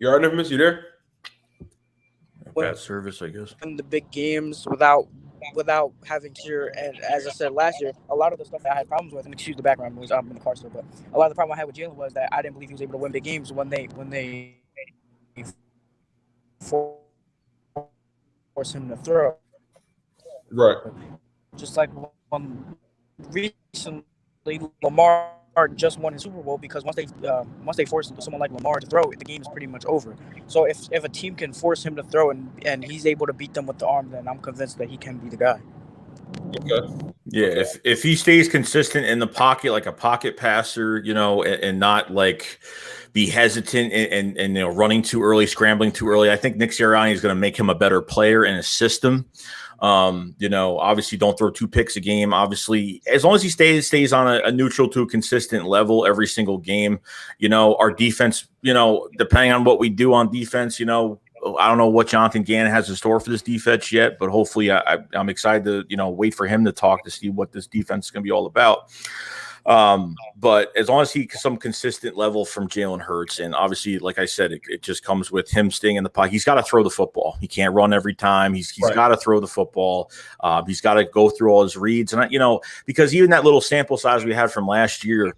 all right, Infamous? You there? Bad service, I guess. In the big games without having to, and as I said last year, a lot of the stuff that I had problems with, and excuse the background noise, I'm in the car still, but a lot of the problem I had with Jalen was that I didn't believe he was able to win big games when they force him to throw. Right. Just like recently, Lamar just won a Super Bowl because once they force someone like Lamar to throw, the game is pretty much over. So if a team can force him to throw and he's able to beat them with the arm, then I'm convinced that he can be the guy. Okay. Yeah, if he stays consistent in the pocket, like a pocket passer, and not like be hesitant and running too early, scrambling too early, I think Nick Sirianni is going to make him a better player in a system. Obviously don't throw 2 picks a game. Obviously, as long as he stays on a neutral to a consistent level every single game, our defense, depending on what we do on defense, I don't know what Jonathan Gannon has in store for this defense yet, but hopefully I'm excited to, wait for him to talk to see what this defense is going to be all about. But as long as some consistent level from Jalen Hurts, and obviously, like I said, it just comes with him staying in the pocket. He's got to throw the football. He can't run every time. He's right. Got to throw the football. He's got to go through all his reads, and because even that little sample size we had from last year,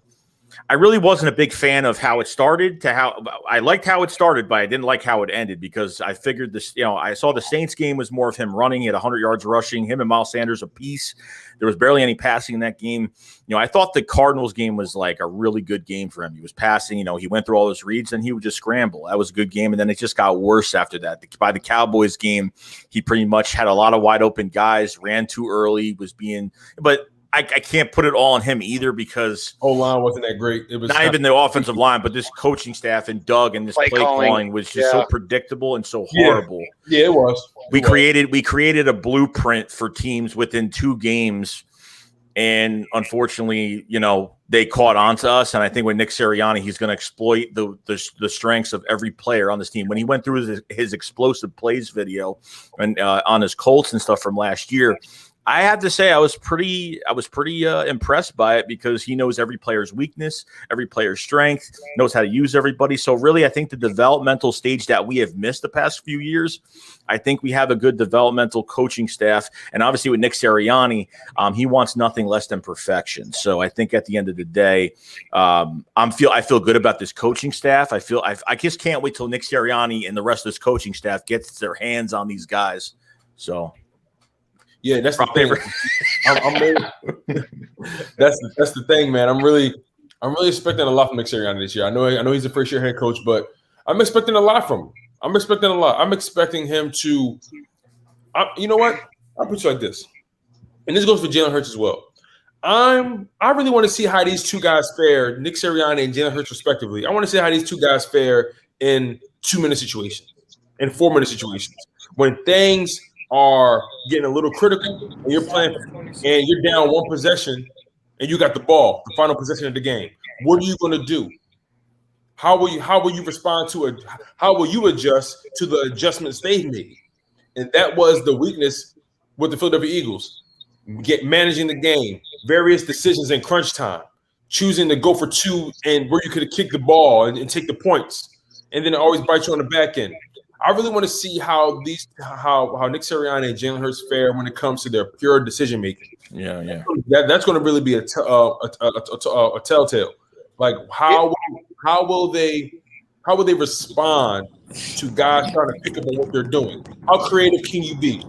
I really wasn't a big fan of how it started I liked how it started, but I didn't like how it ended because I figured this, I saw the Saints game was more of him running. He had 100 yards rushing, him and Miles Sanders apiece. There was barely any passing in that game. I thought the Cardinals game was like a really good game for him. He was passing, he went through all his reads and he would just scramble. That was a good game. And then it just got worse after that. By the Cowboys game, he pretty much had a lot of wide open guys, ran too early, but I can't put it all on him either because O-line wasn't that great. It was not even the offensive line, but this coaching staff and Doug and this play calling was just so predictable and so horrible. Yeah, it was. We created a blueprint for teams within 2 games, and unfortunately, they caught on to us. And I think with Nick Sirianni, he's going to exploit the strengths of every player on this team. When he went through his explosive plays video and on his Colts and stuff from last year, I have to say I was pretty impressed by it because he knows every player's weakness, every player's strength, knows how to use everybody. So really, I think the developmental stage that we have missed the past few years, I think we have a good developmental coaching staff. And obviously with Nick Sirianni, he wants nothing less than perfection. So I think at the end of the day, I feel good about this coaching staff. I just can't wait till Nick Sirianni and the rest of this coaching staff gets their hands on these guys. So. Yeah, that's the thing. That's the thing, man. I'm really expecting a lot from Nick Sirianni this year. I know he's a first-year head coach, but I'm expecting a lot from him. I'm expecting him to. You know what? I'll put it like this, and this goes for Jalen Hurts as well. I really want to see how these 2 guys fare, Nick Sirianni and Jalen Hurts respectively. I want to see how these 2 guys fare in 2-minute situations, in 4-minute situations, when things are getting a little critical and you're playing and you're down 1 possession and you got the ball, the final possession of the game. What are you going to do? How will you respond to it? How will you adjust to the adjustments they've made? And that was the weakness with the Philadelphia Eagles. Managing the game, various decisions in crunch time, choosing to go for 2 and where you could have kicked the ball and take the points, and then it always bite you on the back end. I really want to see how Nick Sirianni and Jalen Hurts fare when it comes to their pure decision making. Yeah. That's going to really be a telltale. Like how will they respond to guys trying to pick up on what they're doing? How creative can you be?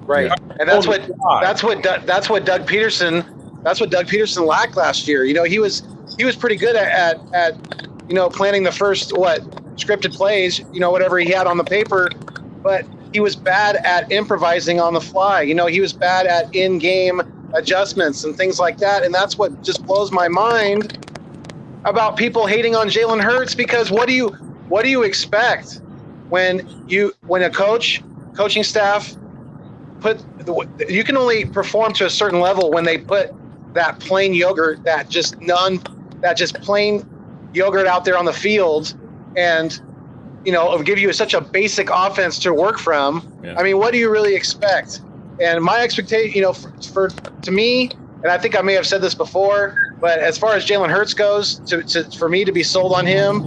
Right, and that's what Doug Peterson lacked last year. He was pretty good at planning the first scripted plays, whatever he had on the paper, but he was bad at improvising on the fly. He was bad at in-game adjustments and things like that, and that's what just blows my mind about people hating on Jalen Hurts, because what do you expect when a coaching staff you can only perform to a certain level when they put that plain yogurt, that just plain yogurt out there on the field, and it'll give you such a basic offense to work from. Yeah. I mean, what do you really expect? And my expectation, to me, and I think I may have said this before, but as far as Jalen Hurts goes, for me to be sold on him,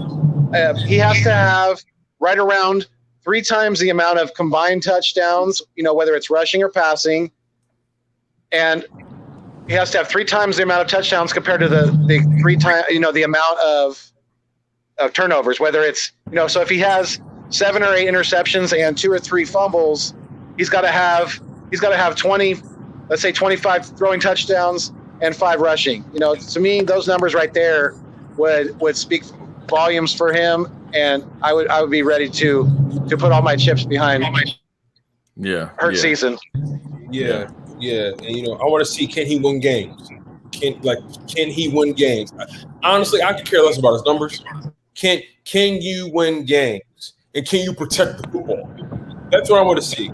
he has to have right around 3 times the amount of combined touchdowns, whether it's rushing or passing, and he has to have 3 times the amount of touchdowns compared to the 3 times, the amount of turnovers, whether it's, so if he has 7 or 8 interceptions and 2 or 3 fumbles, he's got to have 20, let's say 25 throwing touchdowns and 5 rushing. To me, those numbers right there would speak volumes for him, and I would be ready to put all my chips behind Hurts season. Yeah. And I want to see, can he win games? Can he win games? Honestly, I could care less about his numbers. Can you win games? And can you protect the football? That's what I want to see.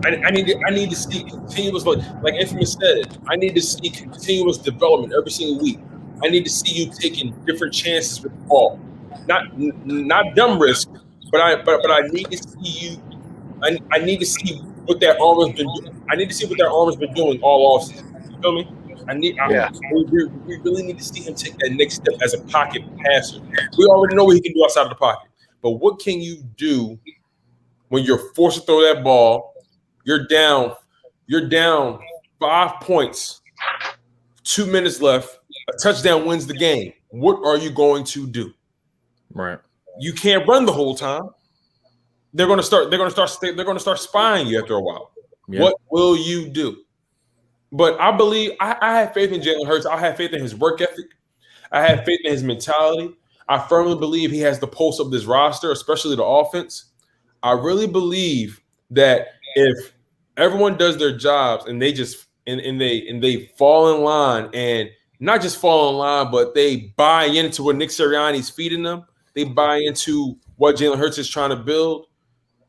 I need to see continuous, like Infamous said, I need to see continuous development every single week. I need to see you taking different chances with the ball. Not dumb risk, but I need to see you. I need to see what that arm has been doing. I need to see what that arm has been doing all offseason. You feel me? We really need to see him take that next step as a pocket passer. We already know what he can do outside of the pocket, but what can you do when you're forced to throw that ball? You're down 5 points, 2 minutes left. A touchdown wins the game. What are you going to do? Right. You can't run the whole time. They're going to start spying you after a while. Yeah. What will you do? But I believe I have faith in Jalen Hurts. I have faith in his work ethic. I have faith in his mentality. I firmly believe he has the pulse of this roster, especially the offense. I really believe that if everyone does their jobs and they just and they fall in line, and not just fall in line, but they buy into what Nick Sirianni's feeding them, they buy into what Jalen Hurts is trying to build,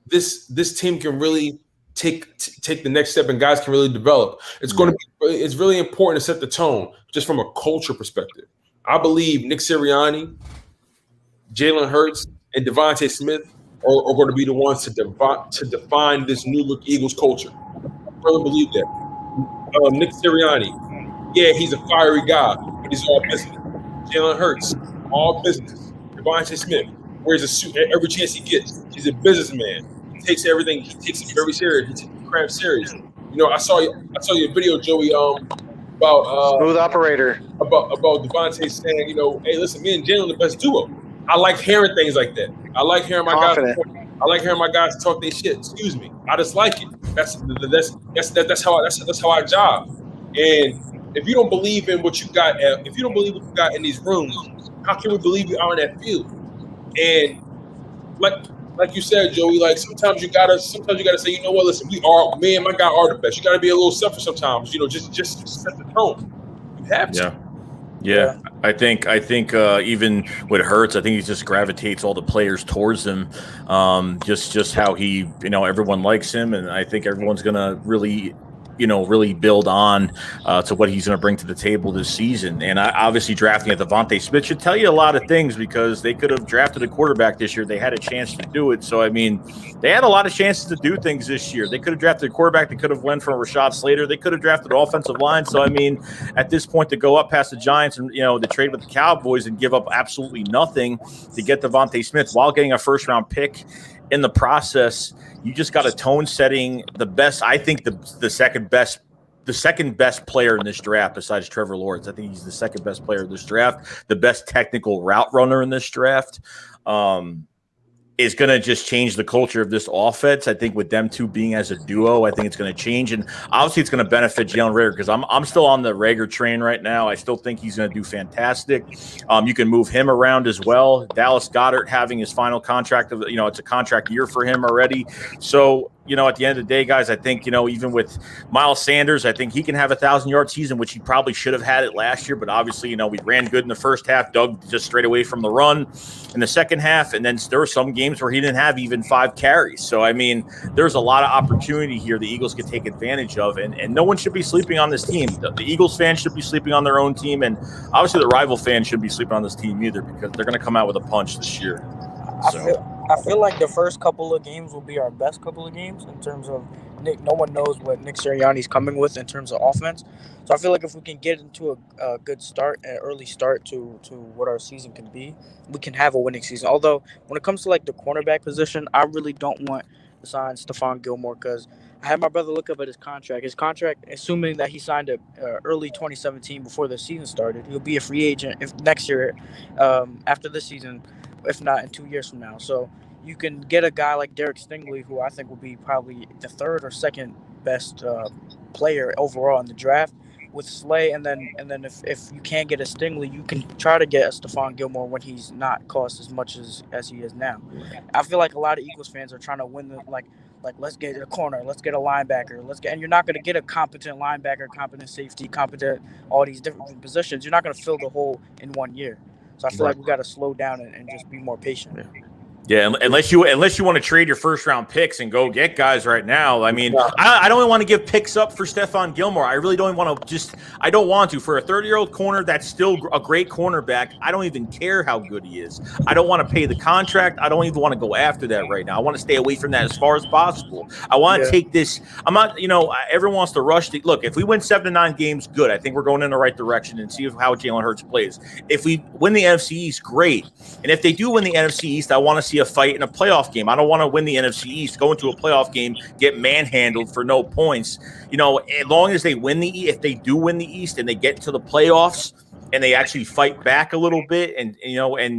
this team can really take the next step, and guys can really develop. It's really important to set the tone just from a culture perspective. I believe Nick Sirianni, Jalen Hurts, and Devonta Smith are going to be the ones to define this new look Eagles culture. I really believe that. Nick Sirianni, he's a fiery guy, but he's all business. Jalen Hurts, all business. Devonta Smith wears a suit every chance he gets. He's a businessman. He takes everything. He takes it very serious. He takes the craft serious. I saw your video, Joey, about smooth operator. About Devonta saying, hey, listen, me and Jalen the best duo. I like hearing things like that. I like hearing my guys talk their shit. Excuse me. I just like it. That's how I job. And if you don't believe in what you got, in these rooms, how can we believe you are in that field? And like you said, Joey, like sometimes you gotta say, you know what? Listen, me and my guy are the best. You gotta be a little selfish sometimes. Just set the tone. You have to. Yeah, I think even with Hurts, I think he just gravitates all the players towards him. Just how he, everyone likes him, and I think everyone's gonna really build on to what he's going to bring to the table this season. And obviously drafting at Devonta Smith should tell you a lot of things, because they could have drafted a quarterback this year. They had a chance to do it. So, I mean, they had a lot of chances to do things this year. They could have drafted a quarterback. They could have went from Rashad Slater. They could have drafted an offensive line. So, I mean, at this point, to go up past the Giants and, to trade with the Cowboys and give up absolutely nothing to get Devonta Smith while getting a first-round pick in the process, you just got a tone setting. The best, I think, the second best player in this draft besides Trevor Lawrence. I think he's the second best player in this draft. The best technical route runner in this draft. Is going to just change the culture of this offense. I think with them two being as a duo, I think it's going to change. And obviously it's going to benefit Jalen Reagor, because I'm still on the Reagor train right now. I still think he's going to do fantastic. You can move him around as well. Dallas Goedert having his final contract of, it's a contract year for him already. So, at the end of the day, guys, I think, even with Miles Sanders, I think he can have 1,000-yard season, which he probably should have had it last year. But obviously, we ran good in the first half. Doug just straight away from the run in the second half. And then there were some games where he didn't have even 5 carries. So, I mean, there's a lot of opportunity here the Eagles could take advantage of. And no one should be sleeping on this team. The Eagles fans should be sleeping on their own team. And obviously the rival fans shouldn't be sleeping on this team either, because they're going to come out with a punch this year. I feel like the first couple of games will be our best couple of games in terms of Nick. No one knows what Nick Sirianni's coming with in terms of offense. So I feel like if we can get into a good start, an early start to what our season can be, we can have a winning season. Although when it comes to like the cornerback position, I really don't want to sign Stephon Gilmore, because I had my brother look up at his contract. His contract, assuming that he signed it early 2017 before the season started, he'll be a free agent next year, after this season, if not in 2 years from now. So you can get a guy like Derek Stingley, who I think will be probably the third or second best player overall in the draft, with Slay, and then if you can't get a Stingley, you can try to get a Stephon Gilmore when he's not cost as much as he is now. I feel like a lot of Eagles fans are trying to win the like let's get a corner, let's get a linebacker, and you're not going to get a competent linebacker, competent safety, competent all these different positions. You're not going to fill the hole in 1 year. So I feel like we got to slow down and just be more patient. Yeah, unless you want to trade your first round picks and go get guys right now. I mean, I don't even want to give picks up for Stephon Gilmore. I really don't want to. I don't want to. For a 30-year-old corner that's still a great cornerback, I don't even care how good he is. I don't want to pay the contract. I don't even want to go after that right now. I want to stay away from that as far as possible. I want to take this. I'm not, everyone wants to rush. Look, if we win 7 to 9 games, good. I think we're going in the right direction and see how Jalen Hurts plays. If we win the NFC East, great. And if they do win the NFC East, I want to see a fight in a playoff game. I don't want to win the NFC East, go into a playoff game, get manhandled for no points. As long as they win if they do win the East and they get to the playoffs and they actually fight back a little bit, and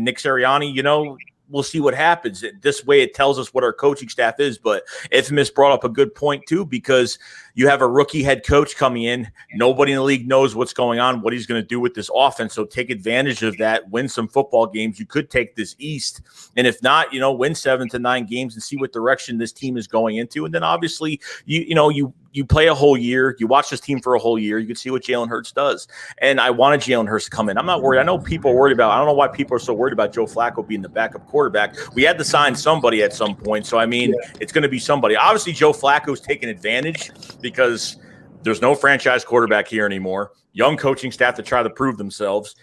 Nick Sirianni, we'll see what happens. This way it tells us what our coaching staff is. But Infamous brought up a good point too, because you have a rookie head coach coming in. Nobody in the league knows what's going on, what he's going to do with this offense. So take advantage of that, win some football games. You could take this East. And if not, win 7 to 9 games and see what direction this team is going into. And then obviously you play a whole year. You watch this team for a whole year. You can see what Jalen Hurts does. And I wanted Jalen Hurts to come in. I'm not worried. I know people are worried about – I don't know why people are so worried about Joe Flacco being the backup quarterback. We had to sign somebody at some point. So, it's going to be somebody. Obviously, Joe Flacco's taking advantage because there's no franchise quarterback here anymore. Young coaching staff to try to prove themselves.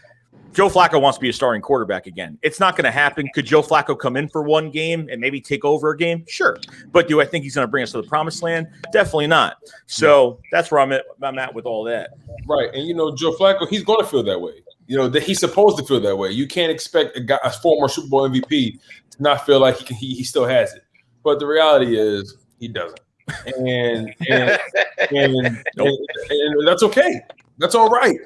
Joe Flacco wants to be a starting quarterback again. It's not going to happen. Could Joe Flacco come in for one game and maybe take over a game? Sure. But do I think he's going to bring us to the promised land? Definitely not. So that's where I'm at with all that. Right. And, Joe Flacco, he's going to feel that way. That he's supposed to feel that way. You can't expect a former Super Bowl MVP to not feel like he still has it. But the reality is he doesn't. And that's okay. That's all right.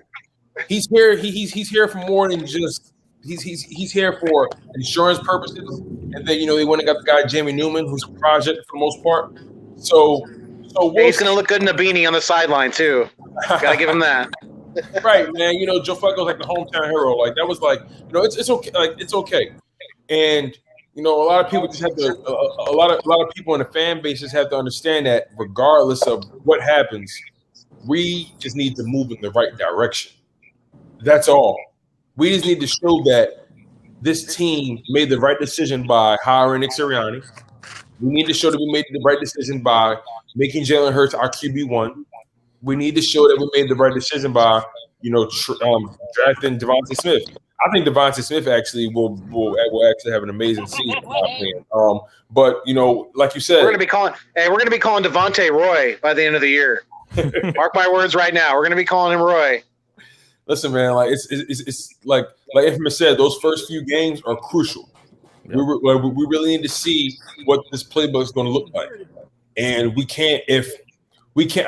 He's here. He's here for more than just. He's here for insurance purposes. And then they went and got the guy Jamie Newman, who's a project for the most part. So he's going to look good in a beanie on the sideline too. Got to give him that. Right, man. Joe Flacco's like the hometown hero. Like that was like it's okay. Like it's okay. And a lot of people just have to. A lot of people in the fan base just have to understand that regardless of what happens, we just need to move in the right direction. That's all. We just need to show that this team made the right decision by hiring Nick Sirianni. We need to show that we made the right decision by making Jalen Hurts our QB1. We need to show that we made the right decision by, drafting Devonta Smith. I think Devonta Smith actually will actually have an amazing season. But like you said, we're going to be calling Devontae Roy by the end of the year. Mark my words right now. We're going to be calling him Roy. Listen, man, like it's like Infamous said, those first few games are crucial. Yep. We really need to see what this playbook is going to look like, and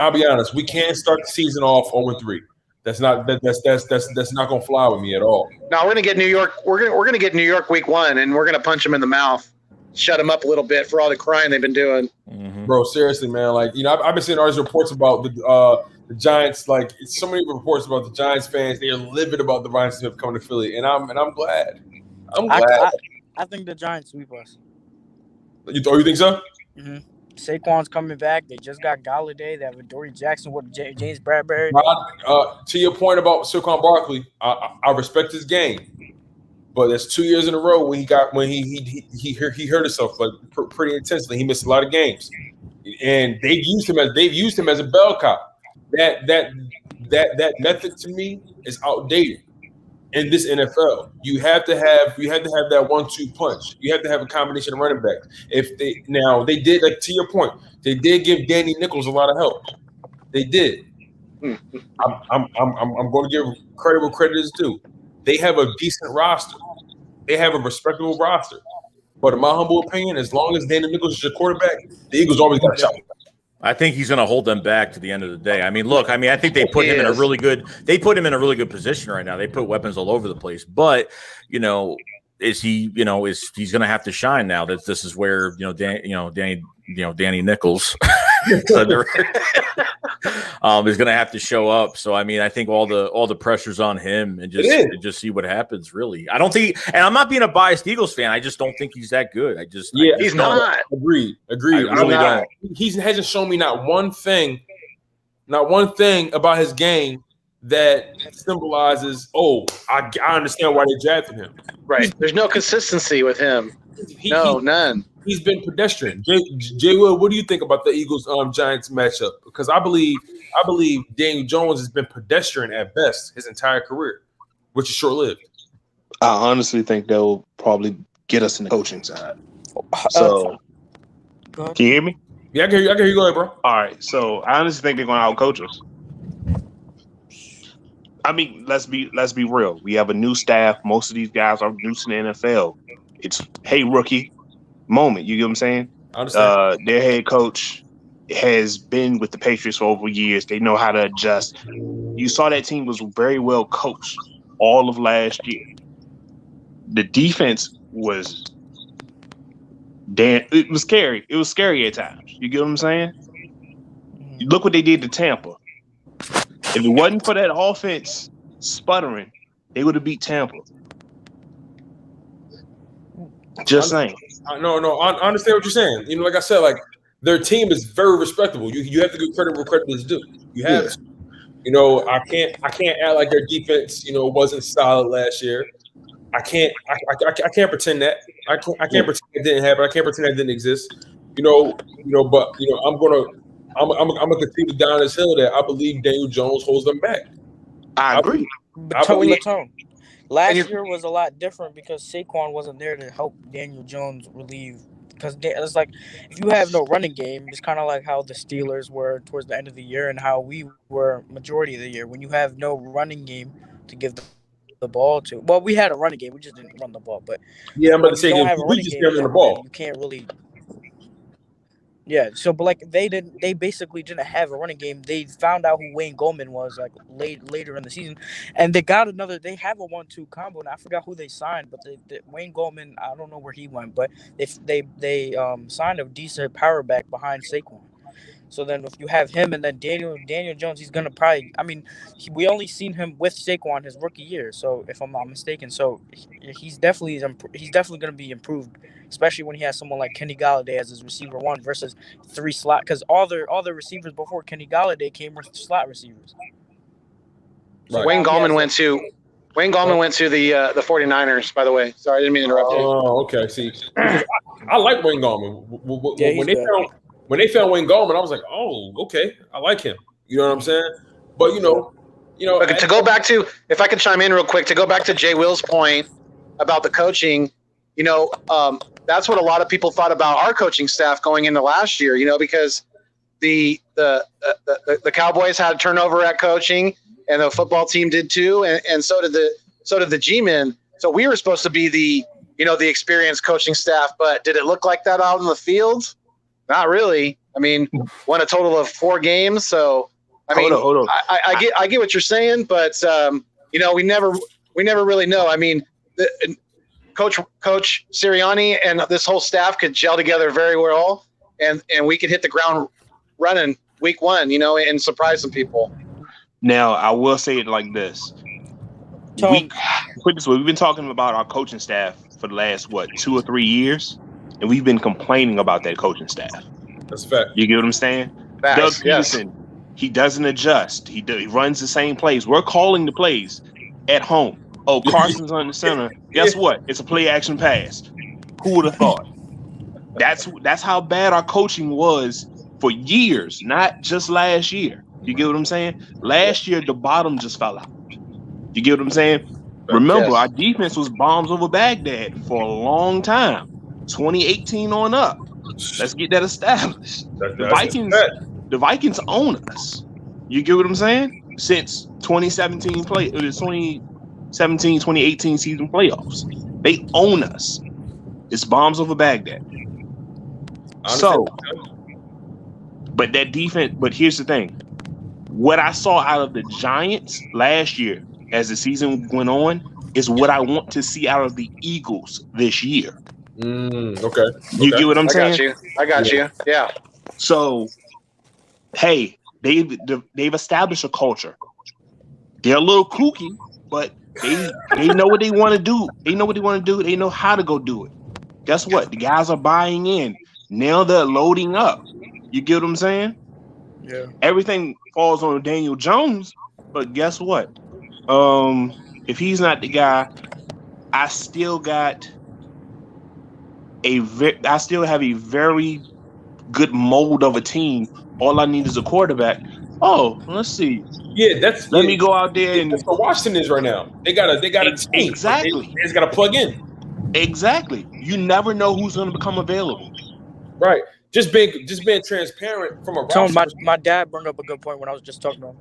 I'll be honest, we can't start the season off 0-3. That's not going to fly with me at all. No, we're going to get New York. We're going to get New York week 1, and we're going to punch them in the mouth, shut them up a little bit for all the crying they've been doing. Mm-hmm. Bro, seriously, man. Like I've been seeing all these reports about the Giants. Like it's so many reports about the Giants fans. They're livid about Devonta Smith coming to Philly, and I'm glad. I'm glad. I think the Giants sweep us. You think so? Mm-hmm. Saquon's coming back. They just got Galladay. They have Adoree Jackson with James Bradbury. To your point about Saquon Barkley, I respect his game, but there's 2 years in a row when he hurt himself like pretty intensely. He missed a lot of games, and they've used him as a bell cow. That method to me is outdated in this NFL. You have to have that 1-2 punch. You have to have a combination of running backs. They did, like to your point, they did give Danny Nichols a lot of help. They did. I'm going to give credit where credit is due. They have a decent roster. They have a respectable roster. But in my humble opinion, as long as Danny Nichols is your quarterback, the Eagles always got a shot. I think he's going to hold them back to the end of the day. I think they put him in a really good position right now. They put weapons all over the place, but he's going to have to shine now that this is where Danny Nichols is going to have to show up. So I mean, I think all the pressure's on him, and just see what happens. Really, I don't think, and I'm not being a biased Eagles fan. I just don't think he's that good. He's not. Agreed. I really don't. He hasn't shown me not one thing about his game that symbolizes, I understand why they drafted him. Right. There's no consistency with him. None. He's been pedestrian. Jay Will, what do you think about the Eagles Giants matchup? Because I believe Daniel Jones has been pedestrian at best his entire career, which is short lived. I honestly think they'll probably get us in the coaching side. So, can you hear me? Yeah, I can hear you. Go ahead, bro. All right. So I honestly think they're going to out-coach us. I mean, let's be real. We have a new staff. Most of these guys are new to the NFL. It's hey rookie moment. You get what I'm saying? I understand. Their head coach has been with the Patriots for over years. They know how to adjust. You saw that team was very well coached all of last year. The defense was it was scary. It was scary at times. You get what I'm saying? Look what they did to Tampa. If it wasn't for that offense sputtering, they would have beat Tampa. Just saying. No, I understand what you're saying. You know, like I said, like their team is very respectable. You have to give credit where credit is due. You have to. You know, I can't act like their defense, wasn't solid last year. I can't pretend that. I can't pretend it didn't happen. I can't pretend that didn't exist. But I'm gonna continue down this hill that I believe Daniel Jones holds them back. I agree. Last year was a lot different because Saquon wasn't there to help Daniel Jones relieve. Because it's like if you have no running game, it's kind of like how the Steelers were towards the end of the year and how we were majority of the year. When you have no running game to give the ball to, well, we had a running game, we just didn't run the ball. But yeah, I'm about to say we just can't run the ball. You can't really. Yeah, so but like they basically didn't have a running game. They found out who Wayne Gallman was like later in the season, and they have a 1-2 combo. And I forgot who they signed, but Wayne Gallman, I don't know where he went, but they signed a decent power back behind Saquon. So then if you have him and then Daniel Jones, he's gonna probably. I mean, we only seen him with Saquon his rookie year, so if I'm not mistaken, so he's definitely gonna be improved. Especially when he has someone like Kenny Golladay as his receiver one versus 3 slot, because all the receivers before Kenny Golladay came with slot receivers. So Wayne Gallman went to the 49ers, by the way. Sorry, I didn't mean to interrupt you. Oh, okay. See, I like Wayne Gallman. When they found Wayne Gallman, I was like, oh, okay, I like him. You know what I'm saying? But to go back to, if I could chime in real quick, to go back to Jay Will's point about the coaching, that's what a lot of people thought about our coaching staff going into last year, because the Cowboys had turnover at coaching and the football team did too. And so did the G-men. So we were supposed to be the experienced coaching staff, but did it look like that out in the field? Not really. I mean, won a total of 4 games. So, hold on. I get what you're saying, but we never really know. I mean, Coach Sirianni and this whole staff could gel together very well, and we could hit the ground running week 1, and surprise some people. Now, I will say it like this. We've been talking about our coaching staff for the last, 2 or 3 years, and we've been complaining about that coaching staff. That's a fact. You get what I'm saying? Doug Peterson, he doesn't adjust. He runs the same plays. We're calling the plays at home. Oh, Carson's on the center. Guess what? It's a play action pass. Who would have thought? That's how bad our coaching was for years, not just last year. You get what I'm saying? Last year, the bottom just fell out. You get what I'm saying? Remember, our defense was bombs over Baghdad for a long time. 2018 on up. Let's get that established. The Vikings own us. You get what I'm saying? Since 2017 2018 season playoffs. They own us. It's bombs over Baghdad. So, but that defense, but here's the thing. What I saw out of the Giants last year as the season went on is what I want to see out of the Eagles this year. Okay. You get what I'm saying? I got you. Yeah. So hey, they've established a culture. They're a little kooky, but they know what they want to do. They know what they want to do. They know how to go do it. Guess what? The guys are buying in. Now they're loading up. You get what I'm saying? Yeah. Everything falls on Daniel Jones, but guess what? If he's not the guy, I still have a very good mold of a team. All I need is a quarterback. Oh, let's see. Yeah, Let me go out there and that's what Washington is right now. They got a team. exactly. They just got to plug in. Exactly. You never know who's going to become available. Right. Just being transparent from a Tone, roster. my dad brought up a good point when I was just talking to him.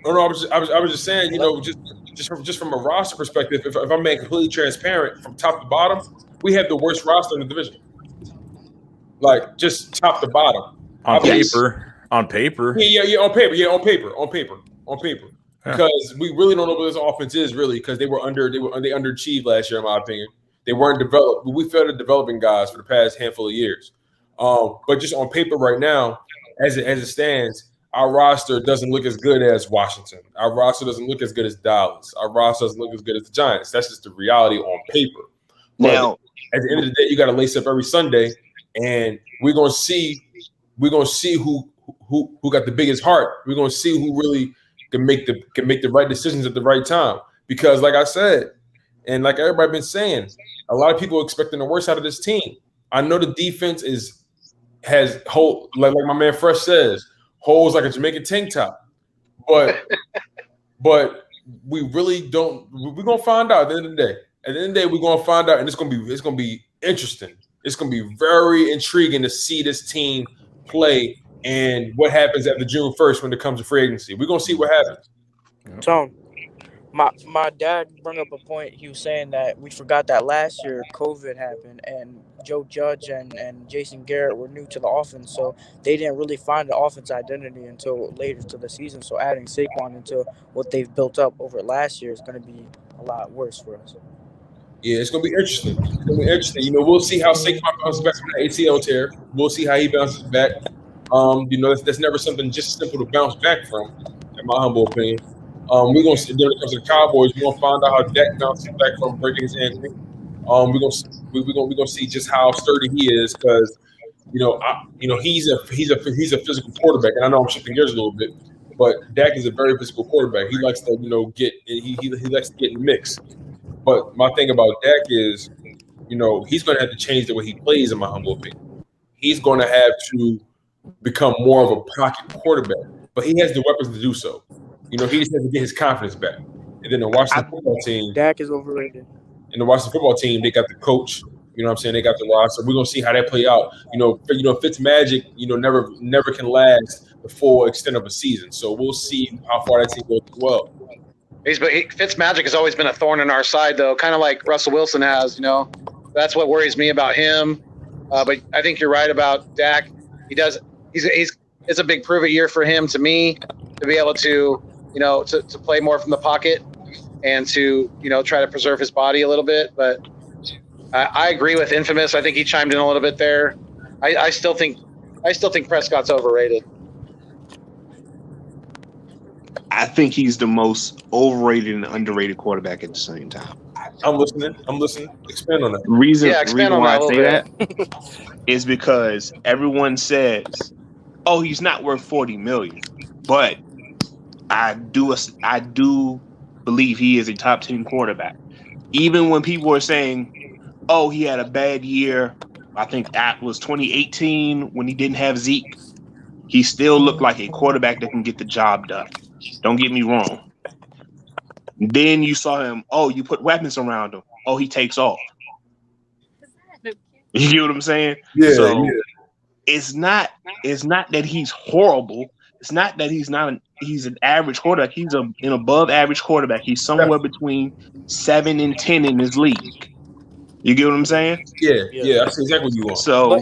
No, I was just saying, you know, just from a roster perspective, if I'm being completely transparent from top to bottom, we have the worst roster in the division. Like just top to bottom. On paper. On paper. Yeah, on paper. Because we really don't know what this offense is really, because they underachieved last year, in my opinion. They weren't developed. We failed at developing guys for the past handful of years. But just on paper right now, as it stands, our roster doesn't look as good as Washington. Our roster doesn't look as good as Dallas. Our roster doesn't look as good as the Giants. That's just the reality on paper. But Now, at the end of the day, you got to lace up every Sunday, and we're gonna see who got the biggest heart. We're gonna see who really can make the right decisions at the right time. Because, like I said, and like everybody been saying, a lot of people are expecting the worst out of this team. I know the defense has hole, like my man Fresh says, holes like a Jamaican tank top. But we really don't. We're gonna find out at the end of the day. At the end of the day, we're gonna find out, and it's gonna be interesting. It's gonna be very intriguing to see this team play and what happens after June 1st when it comes to free agency. We're gonna see what happens. Tone, my dad brought up a point. He was saying that we forgot that last year COVID happened and Joe Judge and Jason Garrett were new to the offense, so they didn't really find the offense identity until later to the season. So adding Saquon into what they've built up over last year is going to be a lot worse for us. Yeah, it's gonna be interesting. You know, we'll see how Saquon bounces back from the ACL tear. We'll see how he bounces back. You know, that's never something just simple to bounce back from, in my humble opinion. We're gonna see when it comes to the Cowboys. We're gonna find out how Dak bounces back from breaking his ankle. We're gonna see just how sturdy he is, because he's a physical quarterback, and I know I'm shifting gears a little bit, but Dak is a very physical quarterback. He likes to he likes to get in the mix. But my thing about Dak is, he's going to have to change the way he plays, in my humble opinion. He's going to have to become more of a pocket quarterback, but he has the weapons to do so. He just has to get his confidence back. And then the Washington football team, Dak is overrated. And the Washington football team, they got the coach. You know what I'm saying? They got the roster. We're going to see how that play out. Fitzmagic, never can last the full extent of a season. So we'll see how far that team goes as well. Fitzmagic has always been a thorn in our side, though, kind of like Russell Wilson has. That's what worries me about him. But I think you're right about Dak. It's a big prove-it year for him, to me, to be able to to play more from the pocket and to try to preserve his body a little bit. But I agree with Infamous. I think he chimed in a little bit there. I still think Prescott's overrated. I think he's the most overrated and underrated quarterback at the same time. I'm listening. Expand on that. Reason why I say that is because everyone says, "Oh, he's not worth $40 million," but I do believe he is a top 10 quarterback. Even when people are saying, "Oh, he had a bad year," I think that was 2018 when he didn't have Zeke. He still looked like a quarterback that can get the job done. Don't get me wrong. Then you saw him, you put weapons around him. Oh, he takes off. You get what I'm saying? Yeah. So it's not that he's horrible. It's not that he's an average quarterback. He's an above average quarterback. He's somewhere between 7 and 10 in his league. You get what I'm saying? Yeah. That's exactly what you want. So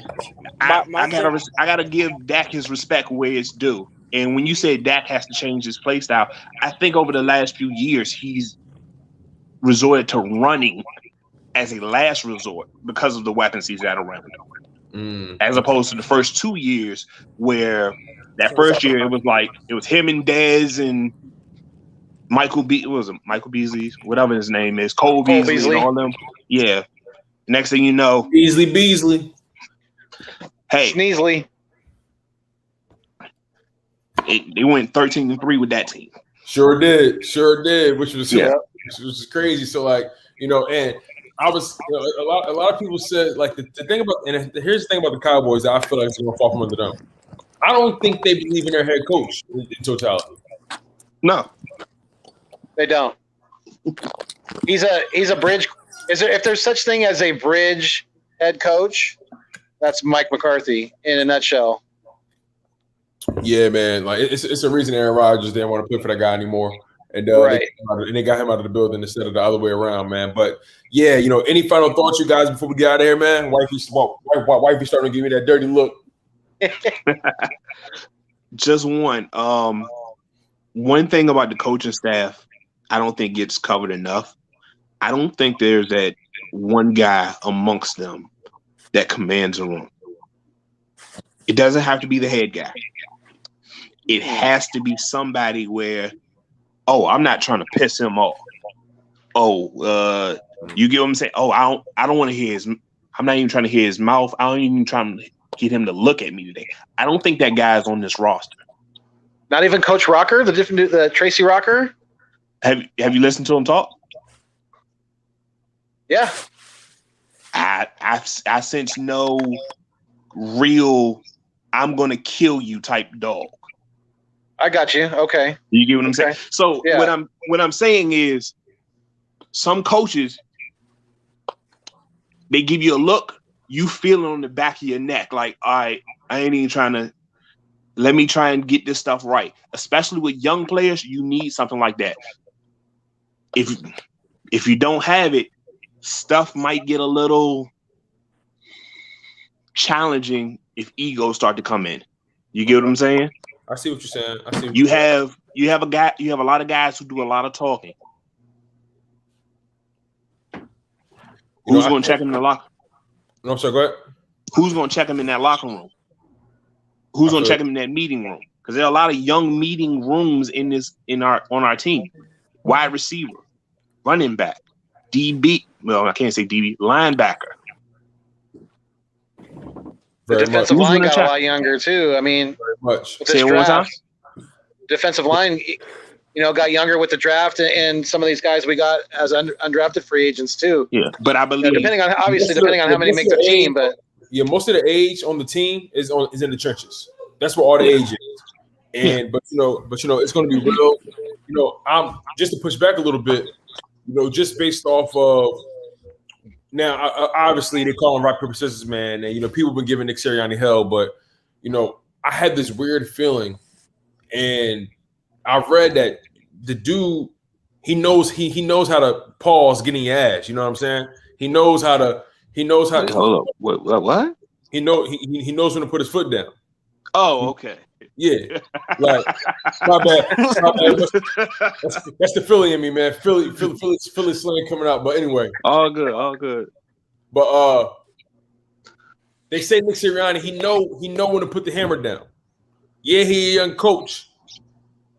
I gotta give Dak his respect where it's due. And when you say Dak has to change his play style, I think over the last few years he's resorted to running as a last resort because of the weapons he's got around him. as opposed to the first 2 years where that first year it was him and Dez and Michael Beasley, whatever his name is, Cole Beasley and all them. Yeah. Next thing you know, Beasley. Hey, Sneasley. They went 13-3 with that team. Sure did, which was crazy. So and I was a lot of people said the thing about, and here's the thing about the Cowboys that I feel like it's gonna fall from under them. I don't think they believe in their head coach in totality. No, they don't. He's a bridge. If there's such thing as a bridge head coach, that's Mike McCarthy in a nutshell. Yeah, man. It's a reason Aaron Rodgers didn't want to play for that guy anymore, and they got him out of the building instead of the other way around, man. But yeah, any final thoughts, you guys, before we get out of here, man? Wifey starting to give me that dirty look. Just one. One thing about the coaching staff, I don't think gets covered enough. I don't think there's that one guy amongst them that commands a room. It doesn't have to be the head guy. It has to be somebody where, I'm not trying to piss him off. You get what I'm saying? I don't want to hear I'm not even trying to hear his mouth. I don't even trying to get him to look at me today. I don't think that guy's on this roster. Not even Coach Rocker, the Tracy Rocker? Have you listened to him talk? Yeah. I sense no real I'm gonna kill you type dog. I got you. Okay. You get what I'm saying? So what I'm saying is some coaches, they give you a look, you feel it on the back of your neck, like, all right, I ain't even trying to, let me try and get this stuff right. Especially with young players, you need something like that. If you don't have it, stuff might get a little challenging if egos start to come in. You get what I'm saying? I see what you're saying. You have a lot of guys who do a lot of talking. Who's going to check him in the locker? No, sir. Go ahead. Who's going to check him in that locker room? Who's going to check him in that meeting room? Because there are a lot of young meeting rooms on our team. Wide receiver, running back, DB. Well, I can't say DB. Linebacker. The defensive line got a lot younger too. I mean, very much. Say it one more time. Defensive line, got younger with the draft, and some of these guys we got as undrafted free agents too. Yeah, but I believe depending on how many make the team, but most of the age on the team is in the trenches. That's where all the age is. And but it's going to be real. I'm just to push back a little bit. Just based off of. Now, obviously, they call him rock, paper, scissors, man. And, people have been giving Nick Sirianni hell. But, I had this weird feeling. And I read that the dude, he knows how to pause getting your ass. You know what I'm saying? He knows how to. Hold up. What? He knows when to put his foot down. Oh, okay. Yeah. Like, my bad. That's the Philly in me, man. Philly slang coming out. But anyway. All good. But they say Nick Sirianni, he know when to put the hammer down. Yeah, he a young coach,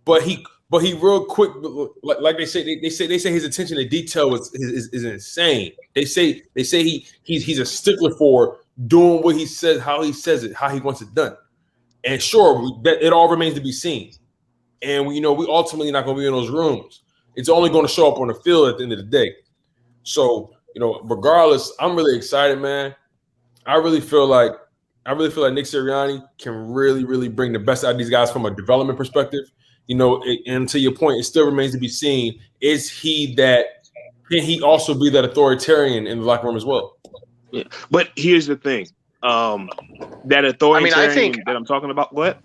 but he real quick. Like they say his attention to detail is insane. They say he's a stickler for doing what he says, how he says it, how he wants it done. And sure, it all remains to be seen. And we ultimately not going to be in those rooms. It's only going to show up on the field at the end of the day. So, regardless, I'm really excited, man. I really feel like Nick Sirianni can really, really bring the best out of these guys from a development perspective. And to your point, it still remains to be seen. Can he also be that authoritarian in the locker room as well? Yeah. But here's the thing. That authoritarian that I'm talking about. What?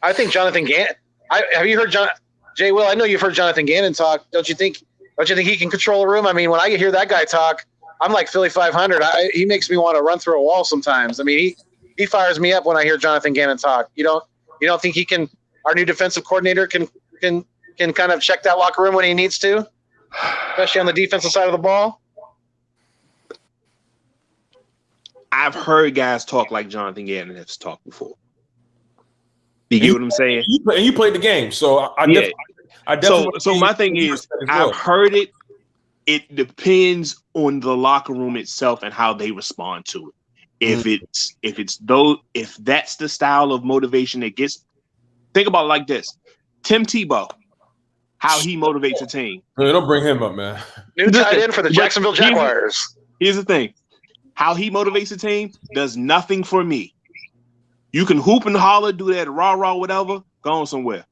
I think Jonathan Gannon. Have you heard Jay Will? I know you've heard Jonathan Gannon talk. Don't you think he can control a room? I mean, when I hear that guy talk, I'm like Philly 500. He makes me want to run through a wall sometimes. I mean, he fires me up when I hear Jonathan Gannon talk. You don't think he can? Our new defensive coordinator can kind of check that locker room when he needs to, especially on the defensive side of the ball. I've heard guys talk like Jonathan Gannon has talked before. You get what I'm saying? You played the game, so I definitely. So my thing is, I've heard it. It depends on the locker room itself and how they respond to it. If that's the style of motivation that gets, think about it like this: Tim Tebow, how he motivates a team. Man, don't bring him up, man. New tight end for the Jacksonville Jaguars. Here's the thing: how he motivates a team does nothing for me. You can hoop and holler, do that rah whatever, go on somewhere.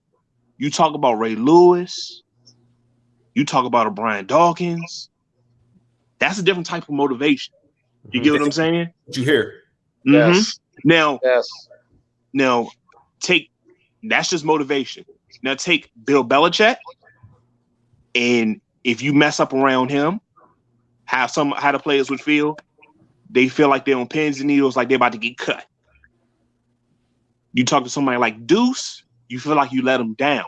You talk about Ray Lewis. You talk about a Brian Dawkins. That's a different type of motivation. You get what I'm saying? What you hear? Mm-hmm. Yes. Now, that's just motivation. Now take Bill Belichick, and if you mess up around him, how the players would feel. They feel like they're on pins and needles, like they're about to get cut. You talk to somebody like Deuce, you feel like you let him down.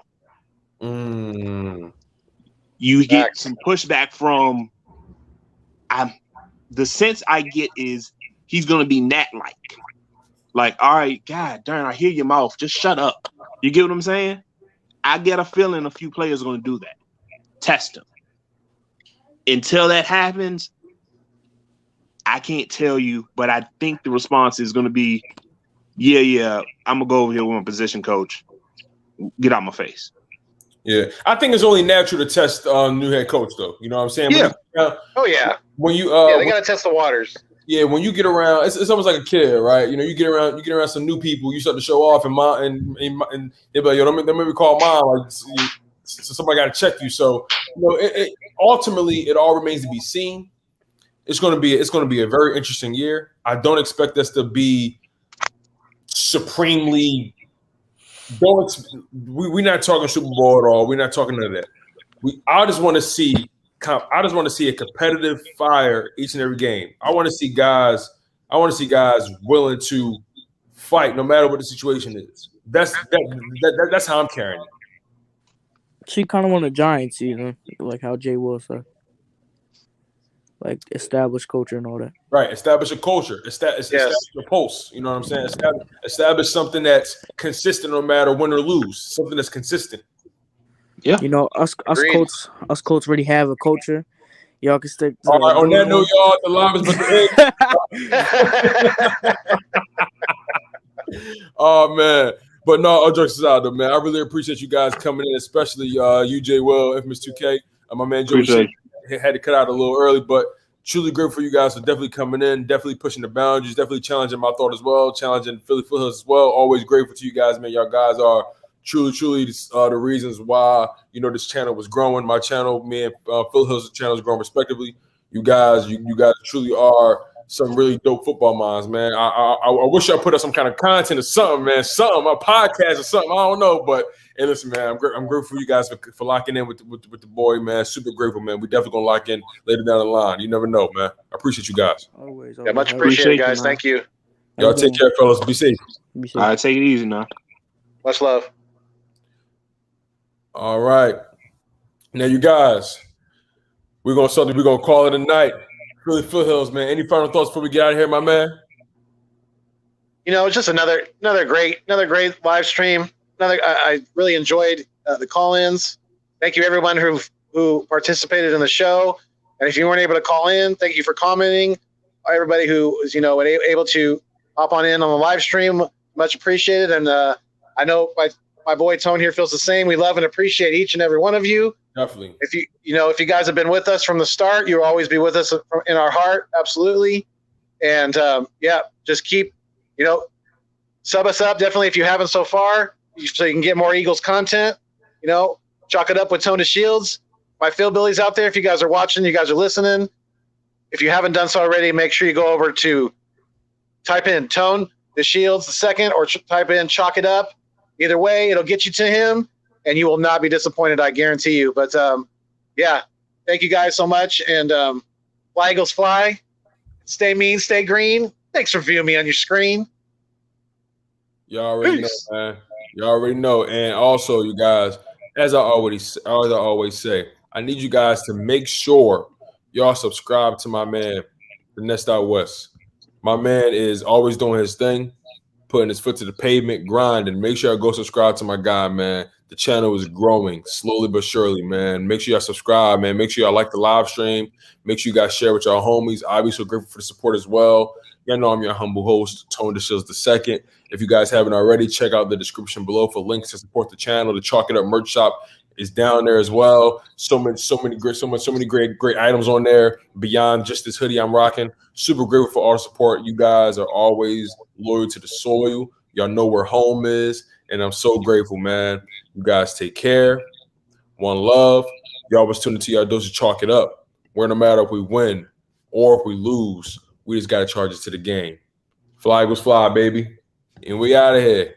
You get some pushback from the sense I get is he's gonna be Nat-like. Like, all right, God darn, I hear your mouth. Just shut up. You get what I'm saying? I get a feeling a few players are gonna do that. Test him. Until that happens, I can't tell you, but I think the response is gonna be, yeah, I'm gonna go over here with my position coach. Get out my face. Yeah, I think it's only natural to test new head coach, though. You know what I'm saying? Yeah. When you they gotta test the waters. Yeah, when you get around, it's almost like a kid, right? You know, you get around some new people, you start to show off, and they're like, yo, let me call mom. Like, so somebody got to check you. So, you know, ultimately, it all remains to be seen. It's going to be a very interesting year. I don't expect us to be supremely. We're not talking Super Bowl at all. We're not talking none of that. I just want to see a competitive fire each and every game. I want to see guys willing to fight no matter what the situation is. That's how I'm carrying it. She kind of want a giant season, like how Jay Will said. Like establish culture and all that. Right, establish a culture. Establish a pulse. You know what I'm saying? Establish something that's consistent no matter win or lose. Something that's consistent. Yeah. You know, us Colts already have a culture. Y'all can stick. All right, on that note, y'all, the live is but oh man. But no, all jokes aside though, man. I really appreciate you guys coming in, especially you, J. Will, Infamous 2K. My man Joe had to cut out a little early, but truly grateful for you guys for definitely coming in, definitely pushing the boundaries, definitely challenging my thought as well, challenging Philly Foothills as well. Always grateful to you guys, man. Y'all guys are truly the reasons why, you know, this channel was growing. My channel, me and Phil Hill's channel is growing respectively. You guys truly are some really dope football minds, man. I wish I put up some kind of content or something, man. Something, a podcast or something. I don't know, but hey, listen, man. I'm grateful for you guys for locking in with the boy, man. Super grateful, man. We definitely gonna lock in later down the line. You never know, man. I appreciate you guys. Always. Yeah, much appreciated, guys. Thank you. Y'all take care, fellas. Be safe. All right, take it easy now. Much love. All right. Now, you guys, we're gonna call it a night. Philly Foothills, man. Any final thoughts before we get out of here, my man? You know, it's just another great live stream. I really enjoyed the call-ins. Thank you, everyone who participated in the show. And if you weren't able to call in, thank you for commenting. Everybody who was, able to hop on in on the live stream, much appreciated. And I know my boy Tone here feels the same. We love and appreciate each and every one of you. Definitely. If you guys have been with us from the start, you'll always be with us in our heart. Absolutely. And just keep, sub us up. Definitely. If you haven't so far, so you can get more Eagles content, chalk it up with Tone DeShields. My Philbillies out there. If you guys are watching, you guys are listening. If you haven't done so already, make sure you go over to type in Tone DeShields the second, or type in chalk it up. Either way, it'll get you to him, and you will not be disappointed. I guarantee you. But thank you guys so much. And fly Eagles fly. Stay mean, stay green. Thanks for viewing me on your screen. Y'all already know, man. Y'all already know. And also, you guys, as I always say, I need you guys to make sure y'all subscribe to my man, the Nest Out West. My man is always doing his thing, putting his foot to the pavement, grinding. Make sure I go subscribe to my guy, man. The channel is growing slowly but surely, man. Make sure y'all subscribe, man. Make sure y'all like the live stream. Make sure you guys share with y'all homies. I'll be so grateful for the support as well. Y'all know I'm your humble host, Tone DeShields II. If you guys haven't already, check out the description below for links to support the channel. The Chalk It Up merch shop is down there as well. So many great items on there beyond just this hoodie I'm rocking. Super grateful for all the support. You guys are always loyal to the soil. Y'all know where home is, and I'm so grateful, man. You guys take care. One love. Y'all was tuning to y'all dose of Chalk It Up. Where no matter if we win or if we lose, we just got to charge it to the game. Fly was fly, baby. And we out of here.